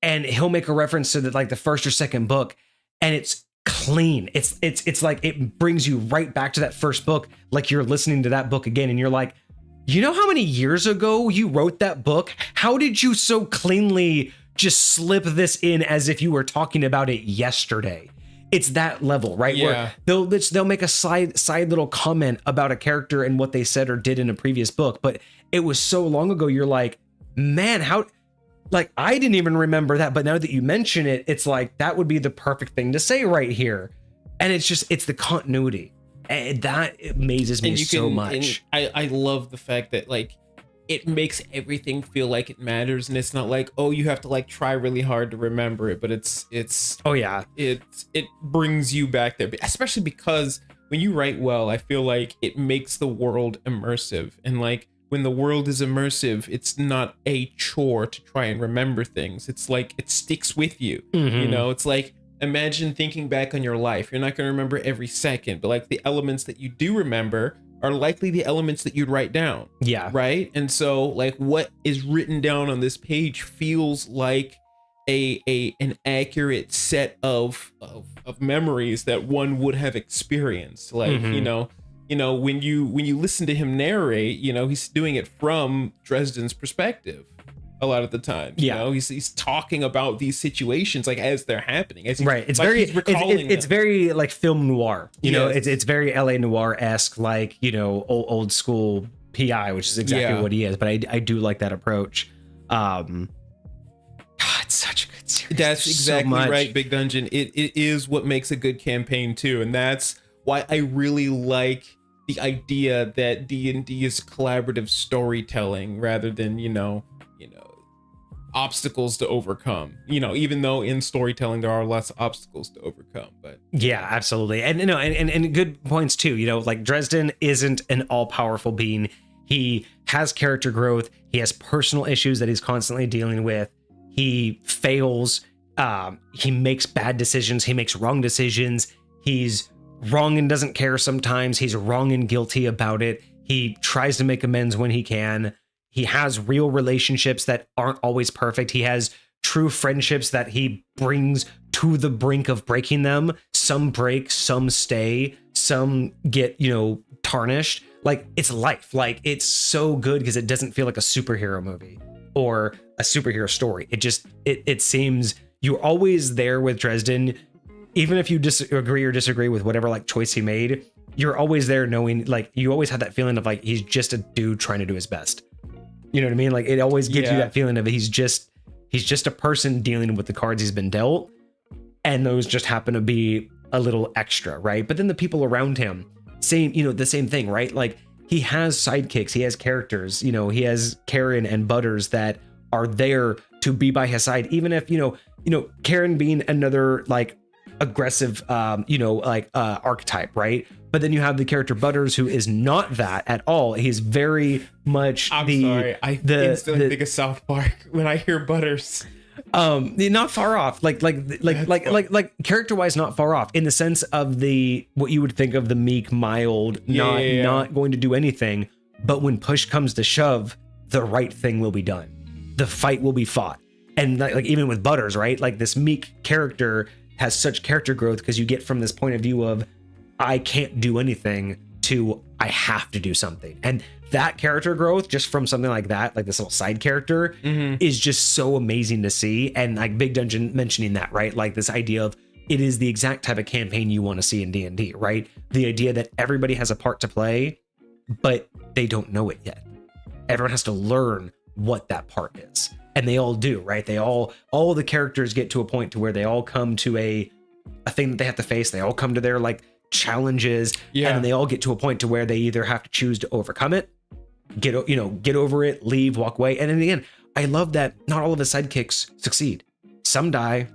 and he'll make a reference to the first or second book, and it's clean. It's like it brings you right back to that first book, like you're listening to that book again, and you're like, you know how many years ago you wrote that book? How did you so cleanly just slip this in as if you were talking about it yesterday? It's that level, right? Yeah. Where they'll make a side little comment about a character and what they said or did in a previous book, but it was so long ago. You're like, man, how? Like, I didn't even remember that, but now that you mention it, it's like that would be the perfect thing to say right here. And it's the continuity, and that amazes me so much. I love the fact that like it makes everything feel like it matters, and it's not like, oh, you have to like try really hard to remember it, but it's oh yeah, it brings you back there, especially because when you write well, I feel like it makes the world immersive. And like when the world is immersive, it's not a chore to try and remember things. It's like it sticks with you. Mm-hmm. You know, it's like, imagine thinking back on your life. You're not going to remember every second, but like the elements that you do remember are likely the elements that you'd write down. Yeah. Right. And so like what is written down on this page feels like an accurate set of memories that one would have experienced. Like, Mm-hmm. you know, when you listen to him narrate, you know, he's doing it from Dresden's perspective a lot of the time. Yeah. You know, he's talking about these situations like as they're happening. As Right. It's like very he's recalling it's very like film noir. You know, Yes. it's very LA noir-esque, like, you know, old school PI, which is exactly what he is. But I do like that approach. God, it's such a good series. That's There's so exactly much. right, Big Dungeon. It is what makes a good campaign too, and that's why I really like the idea that D&D is collaborative storytelling rather than you know obstacles to overcome. You know, even though in storytelling there are lots of obstacles to overcome, but Yeah, absolutely. And you know, and good points too. You know, like Dresden isn't an all-powerful being. He has character growth. He has personal issues that he's constantly dealing with. He fails. He makes bad decisions. He makes wrong decisions. He's wrong and doesn't care sometimes. He's wrong and guilty about it. He tries to make amends when he can. He has real relationships that aren't always perfect. He has true friendships that he brings to the brink of breaking them. Some break, some stay, some get, you know, tarnished. Like, it's life. Like, it's so good because it doesn't feel like a superhero movie or a superhero story. It just, it seems you're always there with Dresden, even if you agree or disagree with whatever like choice he made. You're always there knowing, like, you always have that feeling of like he's just a dude trying to do his best. You know what I mean? Like, it always gives you that feeling of he's just a person dealing with the cards he's been dealt, and those just happen to be a little extra, right? But then the people around him, the same thing, right? Like, he has sidekicks, he has characters, he has Karen and Butters that are there to be by his side, even if Karen being another like aggressive archetype, right? But then you have the character Butters, who is not that at all. He's very much I instantly think of South Park when I hear Butters. Not far off, like character wise, not far off, in the sense of what you would think of the meek, mild, not going to do anything, but when push comes to shove, the right thing will be done. The fight will be fought. And like even with Butters, right? Like, this meek character has such character growth, because you get from this point of view of I can't do anything to I have to do something. And that character growth just from something like that, like this little side character, is just so amazing to see. And like Big Dungeon mentioning that, right? Like this idea of it is the exact type of campaign you want to see in D&D, right? The idea that everybody has a part to play, but they don't know it yet. Everyone has to learn what that part is. And they all do, right? All the characters get to a point to where they all come to a thing that they have to face. They all come to their like challenges, and then they all get to a point to where they either have to choose to overcome it, get over it, leave, walk away. And in the end, I love that not all of his sidekicks succeed. Some die,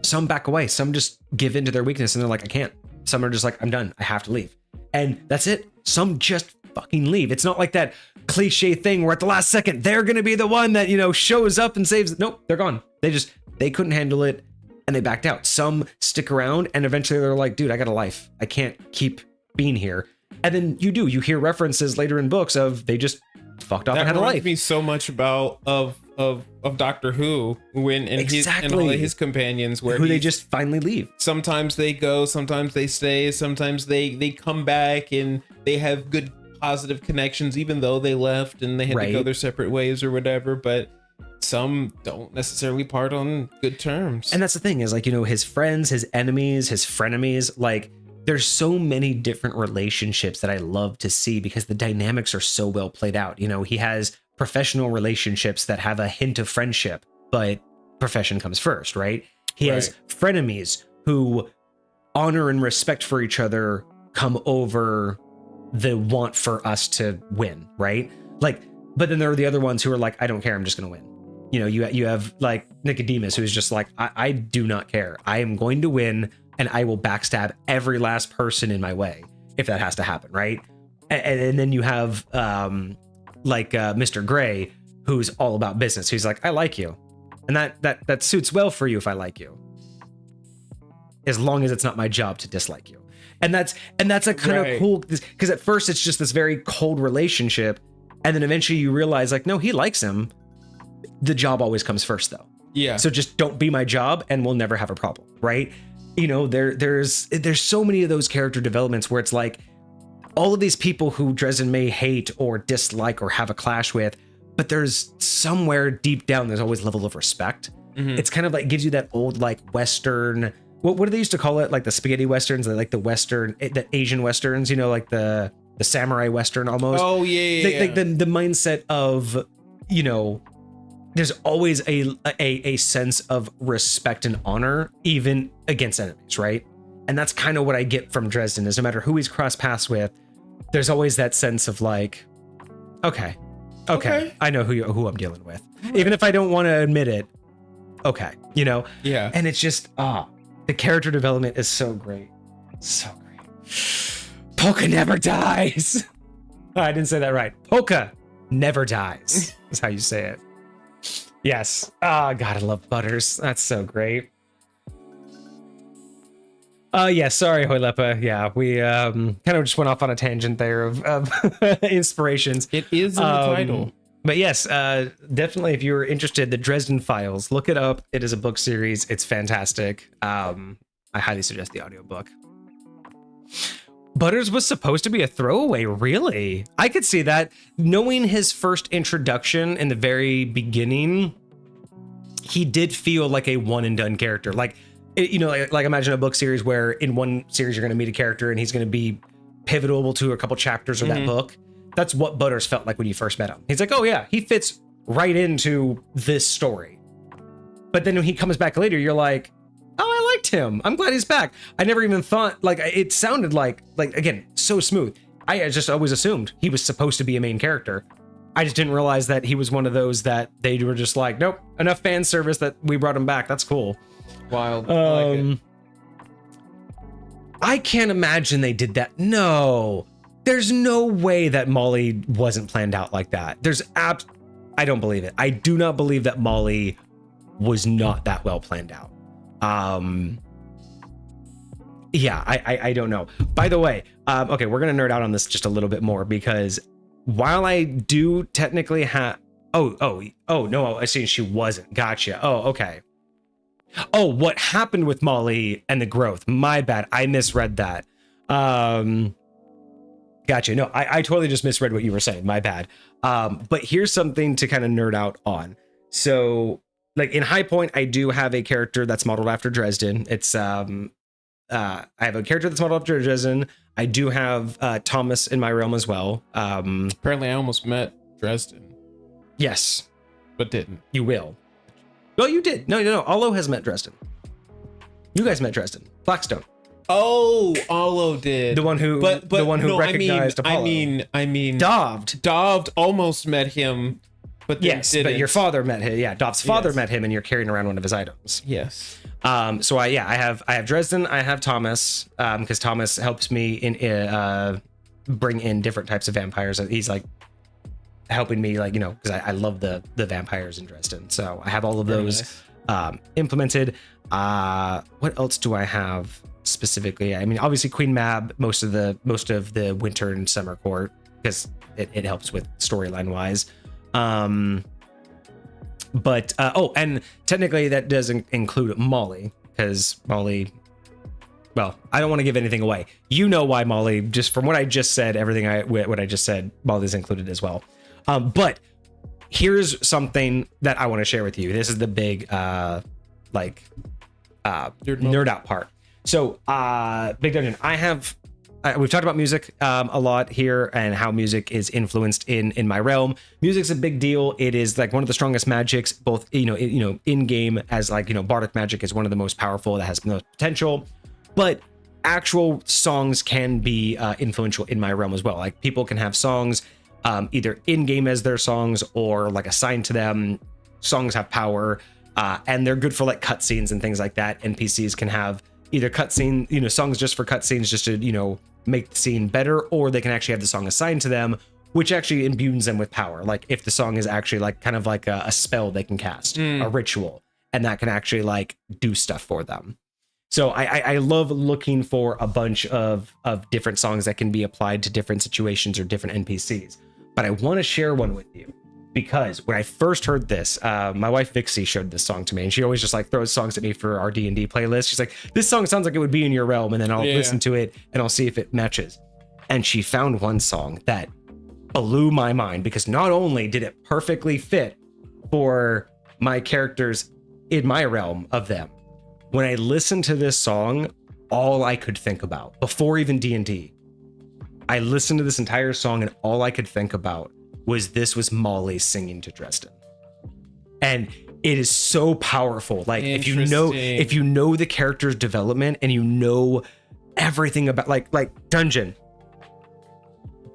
some back away, some just give in to their weakness and they're like, I can't. Some are just like, I'm done, I have to leave. And that's it. Some just fucking leave. It's not like that cliche thing where at the last second they're gonna be the one that shows up and saves it. Nope, they're gone. They couldn't handle it and they backed out. Some stick around and eventually they're like, dude, I got a life, I can't keep being here. And then you hear references later in books of they just fucked off and had a life. That reminds me so much about of Doctor Who, when and all of his companions, where they just finally leave. Sometimes they go, sometimes they stay, sometimes they come back and they have good positive connections, even though they left and they had to go their separate ways or whatever. But some don't necessarily part on good terms. And that's the thing is, like, his friends, his enemies, his frenemies, like, there's so many different relationships that I love to see because the dynamics are so well played out. He has professional relationships that have a hint of friendship, but profession comes first, right? He has frenemies who honor and respect for each other come over the want for us to win, right? Like, but then there are the other ones who are like, I don't care, I'm just gonna win. You have like Nicodemus, who's just like, I do not care, I am going to win, and I will backstab every last person in my way if that has to happen, right? And then you have Mr. Gray, who's all about business, who's like, I like you, and that suits well for you if I like you, as long as it's not my job to dislike you. And that's a kind of cool, because at first it's just this very cold relationship, and then eventually you realize, like, no, he likes him. The job always comes first, though. Yeah. So just don't be my job, and we'll never have a problem, right? There's so many of those character developments where it's like all of these people who Dresden may hate or dislike or have a clash with, but there's somewhere deep down there's always a level of respect. It's kind of like gives you that old like Western. What do they used to call it? Like the spaghetti westerns, like the Western, the Asian westerns, like the samurai Western almost. Oh yeah. Like the mindset of, there's always a sense of respect and honor, even against enemies, right? And that's kind of what I get from Dresden, is no matter who he's crossed paths with, there's always that sense of like, okay, I know who I'm dealing with. Right. Even if I don't want to admit it, okay, Yeah. And it's just, the character development is so great. So great. Polka never dies. I didn't say that right. Polka never dies. That's how you say it. Yes. Oh, God, I love Butters. That's so great. Yeah, sorry, Hoylepa. Yeah, we kind of just went off on a tangent there of inspirations. It is in the title. But yes, definitely, if you're interested, the Dresden Files, look it up. It is a book series. It's fantastic. I highly suggest the audiobook. Butters was supposed to be a throwaway, really? I could see that. Knowing his first introduction in the very beginning, he did feel like a one and done character. Like, like imagine a book series where in one series you're going to meet a character and he's going to be pivotal to a couple chapters of that book. That's what Butters felt like when you first met him. He's like, oh yeah, he fits right into this story. But then when he comes back later, you're like, oh, I liked him. I'm glad he's back. I never even thought, like, it sounded like again, so smooth. I just always assumed he was supposed to be a main character. I just didn't realize that he was one of those that they were just like, nope, enough fan service that we brought him back. That's cool. Wild. I like it. I can't imagine they did that. No, there's no way that Molly wasn't planned out like that. I don't believe it. I do not believe that Molly was not that well planned out. Yeah, I don't know. By the way, okay, we're gonna nerd out on this just a little bit more because while I do technically have, oh no, I see she wasn't. Gotcha. Oh, okay. Oh, what happened with Molly and the growth? My bad. I misread that. Gotcha. No, I totally just misread what you were saying. My bad. But here's something to kind of nerd out on. So, like in High Point, I do have a character that's modeled after Dresden. It's I have a character that's modeled after Dresden. I do have Thomas in my realm as well. Apparently, I almost met Dresden. Yes, but didn't. You will. Well, you did. No. Olo has met Dresden. You guys met Dresden. Blackstone. Oh, Olo did. The one who, recognized Apollo. I mean, Dovd almost met him, but yes, didn't. But your father met him. Yeah, Dov's father met him, and you're carrying around one of his items. Yes. So I have Dresden. I have Thomas, because Thomas helps me in bring in different types of vampires. He's like helping me, like, because I love the vampires in Dresden. So I have all of those implemented. What else do I have specifically? I mean, obviously Queen Mab, most of the winter and summer court, because it helps with storyline wise. But and technically that doesn't include Molly, because Molly, well, I don't want to give anything away. You know why Molly, just from what I just said, what I just said, Molly's included as well. But here's something that I want to share with you. This is the big nerd out part. So Big Dungeon, we've talked about music a lot here and how music is influenced in my realm. Music's a big deal. It is like one of the strongest magics, both in game, as like bardic magic is one of the most powerful, that has the most potential, but actual songs can be influential in my realm as well. Like people can have songs either in game as their songs or like assigned to them. Songs have power, and they're good for like cutscenes and things like that. NPCs can have either cutscene, songs just for cutscenes, just to make the scene better, or they can actually have the song assigned to them, which actually imbues them with power. Like if the song is actually like kind of like a spell they can cast, a ritual, and that can actually like do stuff for them. So I love looking for a bunch of different songs that can be applied to different situations or different NPCs. But I want to share one with you, because when I first heard this, my wife Vixie showed this song to me, and she always just like throws songs at me for our D&D playlist. She's like, this song sounds like it would be in your realm, and then I'll listen to it and I'll see if it matches. And she found one song that blew my mind, because not only did it perfectly fit for my characters in my realm of them, when I listened to this song, all I could think about, before even D&D, I listened to this entire song and all I could think about was Molly singing to Dresden. And it is so powerful. Like if you know the character's development and you know everything about like Dungeon,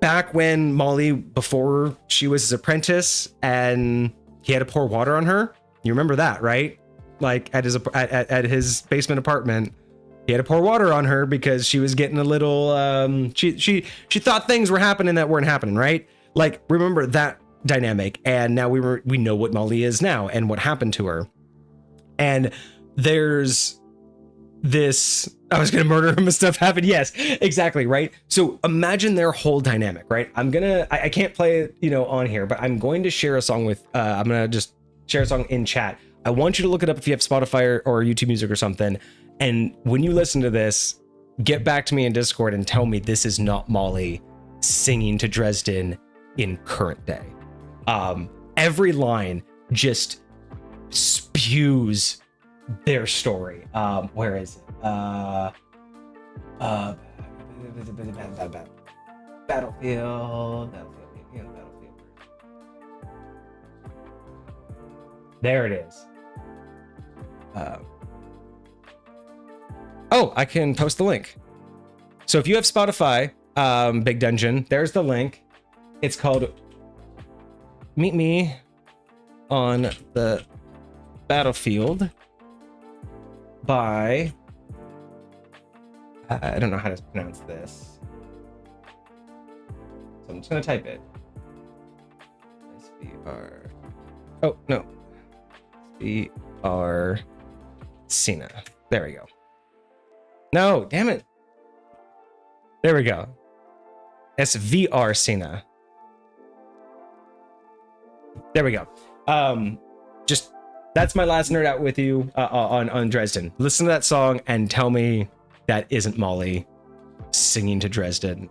back when Molly, before she was his apprentice and he had to pour water on her, you remember that, right? Like at his basement apartment, he had to pour water on her because she was getting a little she thought things were happening that weren't happening, right? Like, remember that dynamic. And now we know what Molly is now and what happened to her. And there's this, I was gonna murder him and stuff happened. Yes, exactly, right? So imagine their whole dynamic, right? I can't play it, on here, but I'm going to share a song with I'm gonna just share a song in chat. I want you to look it up if you have Spotify or YouTube Music or something. And when you listen to this, get back to me in Discord and tell me this is not Molly singing to Dresden in current day. Every line just spews their story. Where is it? Battlefield. There it is. Oh, I can post the link. So if you have Spotify, Big Dungeon, there's the link. It's called Meet Me on the Battlefield by, I don't know how to pronounce this. So I'm just going to type it. SBR. Oh, no. SBR Cena. There we go. No, damn it. There we go. SVR Cena. There we go. Just that's my last nerd out with you on Dresden. Listen to that song and tell me that isn't Molly singing to Dresden.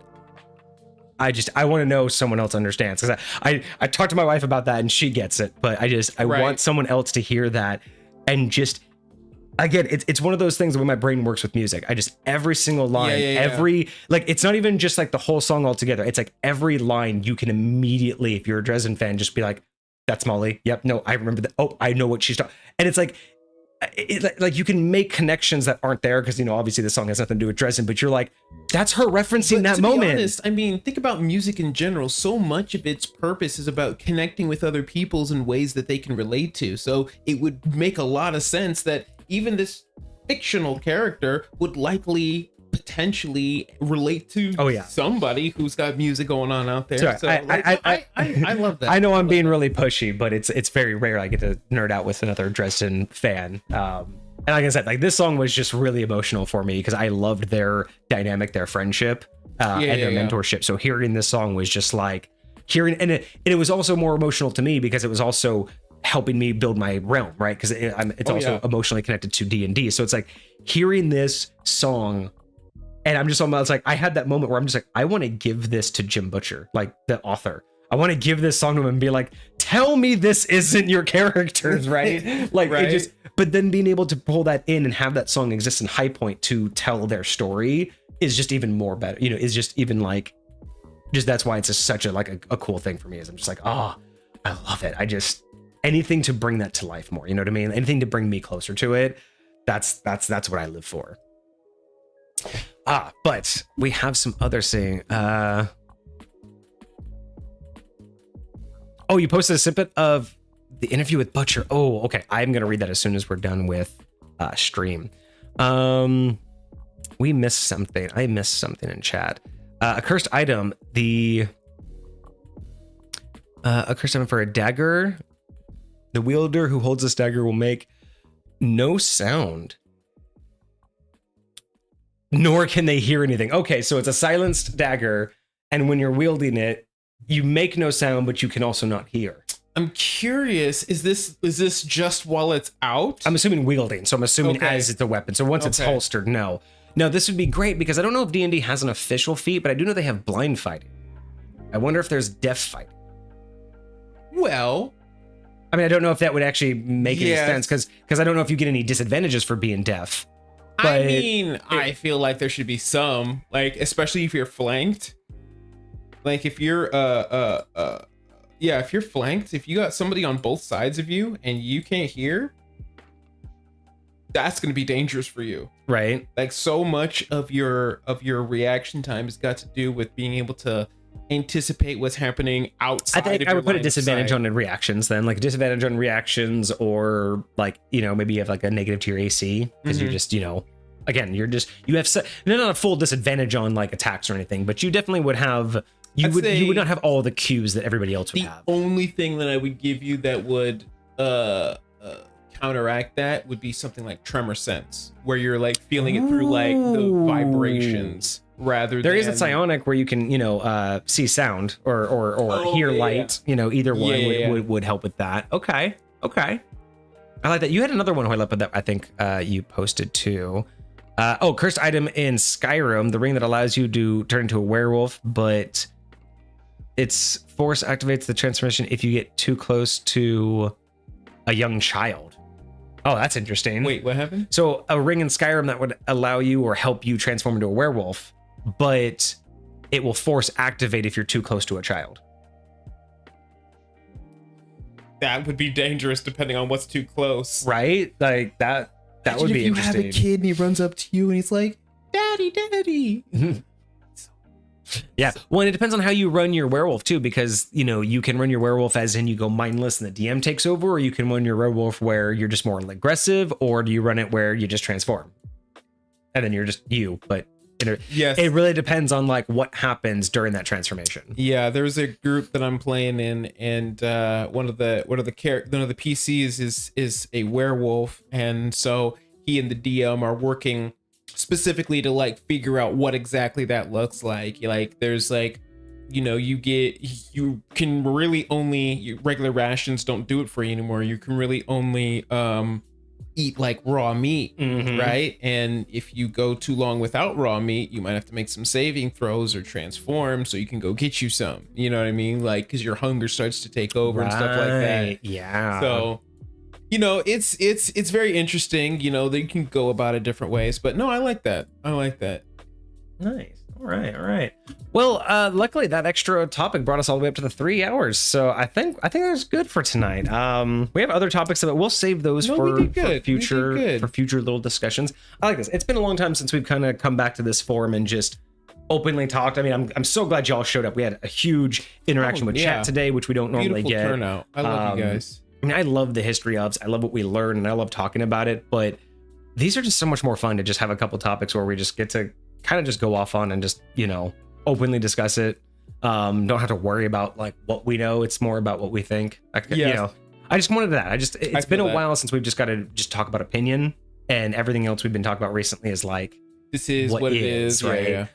I want to know someone else understands, because I talked to my wife about that and she gets it, but I want someone else to hear that. And just again, it's one of those things, the way my brain works with music. I just, every single line, every, like, it's not even just like the whole song altogether. It's like every line you can immediately, if you're a Dresden fan, just be like, that's Molly. Yep. No, I remember that. Oh, I know what she's talking. And it's like, like you can make connections that aren't there because, you know, obviously the song has nothing to do with Dresden, but you're like, that's her referencing that moment. To be honest, I mean, think about music in general. So much of its purpose is about connecting with other peoples in ways that they can relate to. So it would make a lot of sense that even this fictional character would likely potentially relate to somebody who's got music going on out there. Sorry, so I love that. I know I'm being really pushy, but it's very rare I get to nerd out with another Dresden fan. And like I said, like this song was just really emotional for me because I loved their dynamic, their friendship, and their mentorship. So hearing this song was just like hearing, and it was also more emotional to me because it was also helping me build my realm, right? Because it's also emotionally connected to D&D. So it's like hearing this song, and I'm just almost like, I had that moment where I'm just like, I want to give this to Jim Butcher, like the author. I want to give this song to him and be like, tell me this isn't your characters, right? Like it just, but then being able to pull that in and have that song exist in High Point to tell their story is just even more better, you know, is just even like, just that's why it's just such a cool thing for me, is I'm just like, oh, I love it. I just, anything to bring that to life more, you know what I mean? Anything to bring me closer to it. That's what I live for. But we have some other saying. Oh, you posted a snippet of the interview with Butcher. Oh, okay. I'm gonna read that as soon as we're done with stream. We missed something. I missed something in chat. A cursed item. A cursed item for a dagger. The wielder who holds this dagger will make no sound, nor can they hear anything. Okay, so it's a silenced dagger, and when you're wielding it, you make no sound, but you can also not hear. I'm curious, is this just while it's out? I'm assuming wielding, so I'm assuming as it's a weapon. So once it's holstered, no. Now, this would be great because I don't know if D&D has an official feat, but I do know they have blind fighting. I wonder if there's deaf fighting. Well, I mean, I don't know if that would actually make any sense because I don't know if you get any disadvantages for being deaf. But I mean, I feel like there should be some, like, especially if you're flanked. Like if you're if you're flanked, if you got somebody on both sides of you and you can't hear, that's going to be dangerous for you. Right. Like so much of your reaction time has got to do with being able to anticipate what's happening outside. I think I would put a disadvantage on reactions then, like a disadvantage on reactions, or like, you know, maybe you have like a negative to your AC because you just, you know, again, you have not a full disadvantage on like attacks or anything, but you definitely would have, you would not have all the cues that everybody else would have. The only thing that I would give you that would counteract that would be something like tremor sense, where you're like feeling it through like the vibrations. Rather there is a psionic where you can, you know, see sound or hear light, you know, either one would help with that. Okay. I like that. You had another one, Hoylep, that I think you posted too. Cursed item in Skyrim, the ring that allows you to turn into a werewolf, but its force activates the transformation if you get too close to a young child. Oh, that's interesting. Wait, what happened? So a ring in Skyrim that would allow you or help you transform into a werewolf, but it will force activate if you're too close to a child. That would be dangerous depending on what's too close. Right? Like that would be interesting. If you have a kid and he runs up to you and he's like, "Daddy, daddy." Yeah. Well, and it depends on how you run your werewolf too, because you can run your werewolf as in you go mindless and the DM takes over, or you can run your werewolf where you're just more aggressive, or do you run it where you just transform and then you're just you? But yes, it really depends on like what happens during that transformation. Yeah, there's a group that I'm playing in, and one of the PCs is a werewolf, and so he and the DM are working specifically to like figure out what exactly that looks like. Like there's like, you can really only, regular rations don't do it for you anymore. You can really only eat like raw meat, right? And if you go too long without raw meat, you might have to make some saving throws or transform so you can go get you some, you know what I mean? Like, because your hunger starts to take over and stuff like that. Yeah. So it's very interesting, that you can go about it different ways, but no, I like that. Nice. All right. Well, luckily that extra topic brought us all the way up to the 3 hours. So I think that's good for tonight. We have other topics that we'll save those for future little discussions. I like this. It's been a long time since we've kind of come back to this forum and just openly talked. I mean, I'm so glad y'all showed up. We had a huge interaction with chat today, which we don't normally Beautiful get. Turnout. I love you guys. I mean, I love the history of, I love what we learn, and I love talking about it, but these are just so much more fun to just have a couple topics where we just get to kind of just go off on and just, openly discuss it. Don't have to worry about like what we know. It's more about what we think. I just wanted that. It's been a while since we've just got to just talk about opinion, and everything else we've been talking about recently is like, this is what it is, right? Yeah.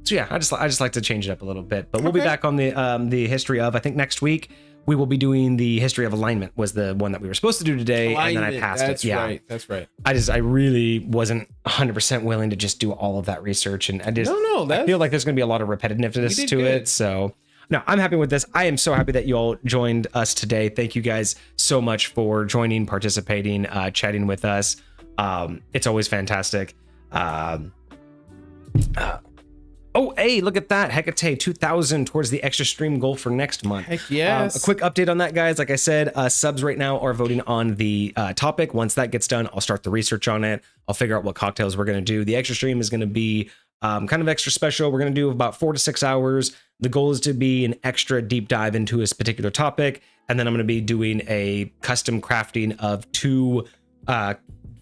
So yeah, I just like to change it up a little bit, but we'll be back on the history of, I think next week we will be doing the history of alignment, was the one that we were supposed to do today. Alignment, and then I passed it. Yeah, that's right. I really wasn't 100% willing to just do all of that research, and I feel like there's going to be a lot of repetitiveness to it. So no, I'm happy with this. I am so happy that you all joined us today. Thank you guys so much for joining, participating, chatting with us. It's always fantastic. Oh, hey, look at that. Hecate 2000 towards the extra stream goal for next month. Heck yes. A quick update on that, guys. Like I said, subs right now are voting on the topic. Once that gets done, I'll start the research on it. I'll figure out what cocktails we're going to do. The extra stream is going to be kind of extra special. We're going to do about 4 to 6 hours. The goal is to be an extra deep dive into a particular topic. And then I'm going to be doing a custom crafting of 2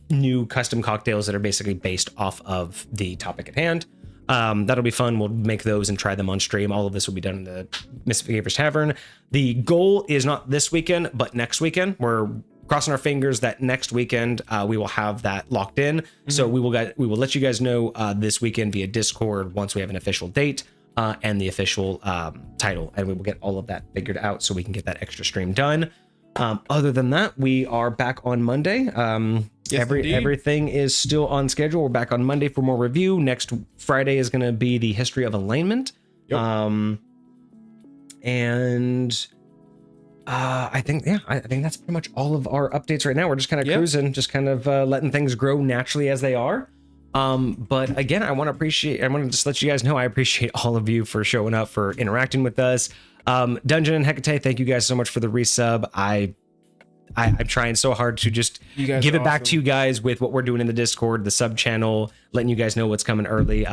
new custom cocktails that are basically based off of the topic at hand. That'll be fun. We'll make those and try them on stream. All of this will be done in the Misfit Gamers Tavern. The goal is not this weekend, but next weekend. We're crossing our fingers that next weekend we will have that locked in. So we will let you guys know this weekend via Discord once we have an official date and the official title, and we will get all of that figured out so we can get that extra stream done. Other than that, we are back on Monday. Yes, everything is still on schedule. We're back on Monday for more review. Next Friday is going to be the history of alignment. Yep. I think that's pretty much all of our updates right now. We're just kind of cruising, just kind of letting things grow naturally as they are. But again, I want to just let you guys know I appreciate all of you for showing up, for interacting with us. Dungeon and Hecate, thank you guys so much for the resub. I'm trying so hard to just give it back to you guys with what we're doing in the Discord, the sub channel, letting you guys know what's coming early.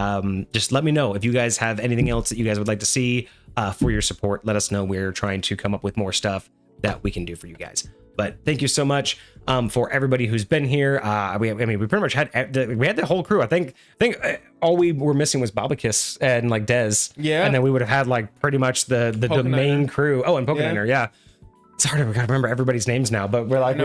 Just let me know if you guys have anything else that you guys would like to see for your support. Let us know. We're trying to come up with more stuff that we can do for you guys. But thank you so much for everybody who's been here. We pretty much had the whole crew. I think all we were missing was Babakis and like Dez. Yeah. And then we would have had like pretty much the main crew. Oh, and Pokémon. Yeah. Sorry, we gotta remember everybody's names now, but we're like we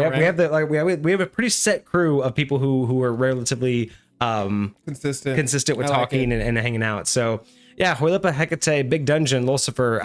have a pretty set crew of people who are relatively consistent with talking and hanging out. So yeah, Hoylipa, Hecate, Big Dungeon, Lucifer,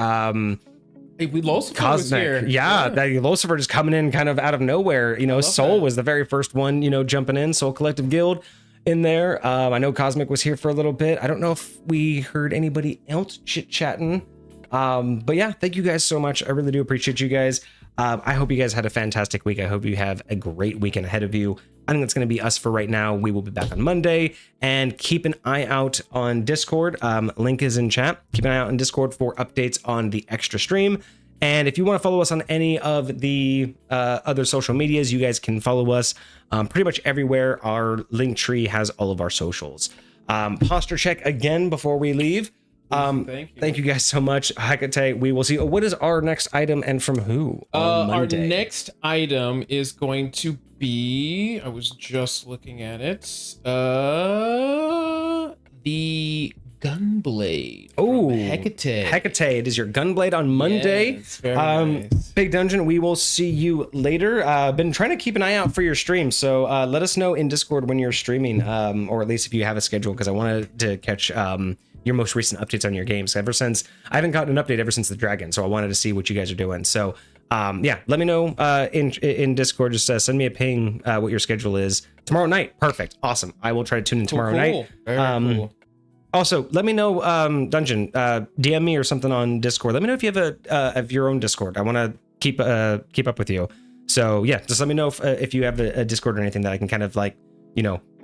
Lucifer was here. Yeah, that Lucifer just coming in kind of out of nowhere. Soul was the very first one, jumping in, Soul Collective Guild in there. I know Cosmic was here for a little bit. I don't know if we heard anybody else chit-chatting. But yeah, thank you guys so much. I really do appreciate you guys. I hope you guys had a fantastic week. I hope you have a great weekend ahead of you. I think that's going to be us for right now. We will be back on Monday, and keep an eye out on Discord. Link is in chat. Keep an eye out on Discord for updates on the extra stream. And if you want to follow us on any of the other social medias, you guys can follow us pretty much everywhere. Our link tree has all of our socials. Posture check again before we leave. Thank you guys so much. Hecate, we will see. What is our next item and from who on Monday? Our next item is going to be, I was just looking at it, the Gunblade. Oh, Hecate. Hecate, it is your Gunblade on Monday. Yes, very nice. Big Dungeon, we will see you later. Been trying to keep an eye out for your stream, so let us know in Discord when you're streaming, or at least if you have a schedule, because I wanted to catch your most recent updates on your games. I haven't gotten an update ever since the Dragon, so I wanted to see what you guys are doing. So yeah, let me know in Discord. Just send me a ping what your schedule is tomorrow night. Perfect, awesome. I will try to tune in tomorrow night. Very cool. Also, let me know, Dungeon, DM me or something on Discord. Let me know if you have your own Discord. I want to keep up with you. So yeah, just let me know if you have a Discord or anything that I can kind of like,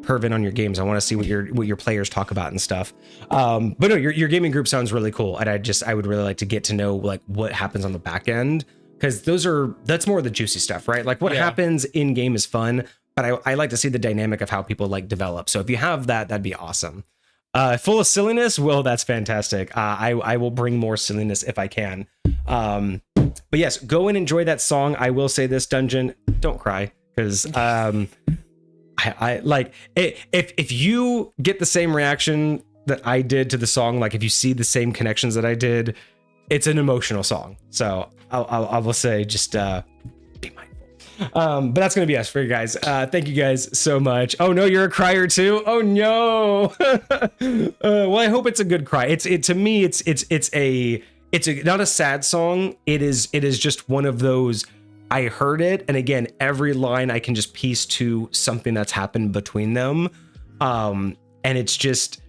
perv in on your games. I want to see what your players talk about and stuff. But no, your gaming group sounds really cool, and I would really like to get to know like what happens on the back end, because that's more of the juicy stuff, right? Like what happens in game is fun, but I like to see the dynamic of how people like develop. So if you have that, that'd be awesome. Full of silliness, well, that's fantastic. I will bring more silliness if I can. But yes, go and enjoy that song. I will say this, Dungeon, don't cry, because I like it. If you get the same reaction that I did to the song, like if you see the same connections that I did, it's an emotional song. So I will say just be mindful. But that's gonna be us for you guys. Thank you guys so much. Oh no, you're a crier too. Oh no. Well, I hope it's a good cry. To me, it's not a sad song. It is just one of those. I heard it, and again, every line I can just piece to something that's happened between them. And it's just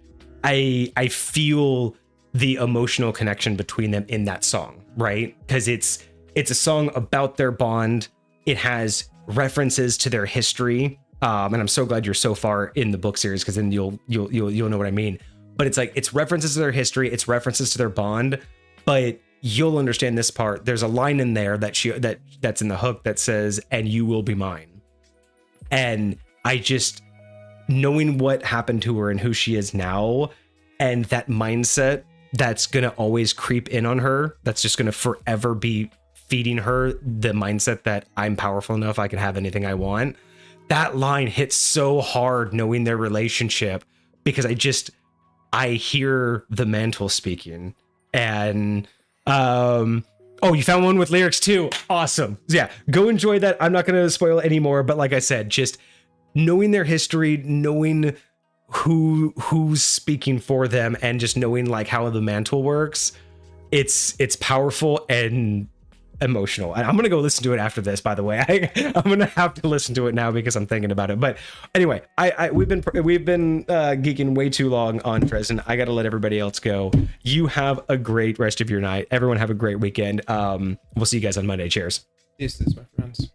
I feel the emotional connection between them in that song, right? Because it's a song about their bond. It has references to their history, and I'm so glad you're so far in the book series, because then you'll know what I mean. But it's like it's references to their history, it's references to their bond, but you'll understand this part. There's a line in there that's in the hook that says, "And you will be mine." And I just knowing what happened to her and who she is now, and that mindset that's gonna always creep in on her, that's just gonna forever be feeding her the mindset that I'm powerful enough, I can have anything I want. That line hits so hard knowing their relationship, because I hear the mantle speaking. And oh, you found one with lyrics too. Awesome. Yeah, go enjoy that. I'm not going to spoil any more, but like I said, just knowing their history, knowing who's speaking for them, and just knowing like how the mantle works, it's powerful and emotional. And I'm going to go listen to it after this, by the way. I'm going to have to listen to it now because I'm thinking about it. But anyway, we've been geeking way too long on Dresden. I got to let everybody else go. You have a great rest of your night. Everyone have a great weekend. We'll see you guys on Monday. Cheers. This is my friends.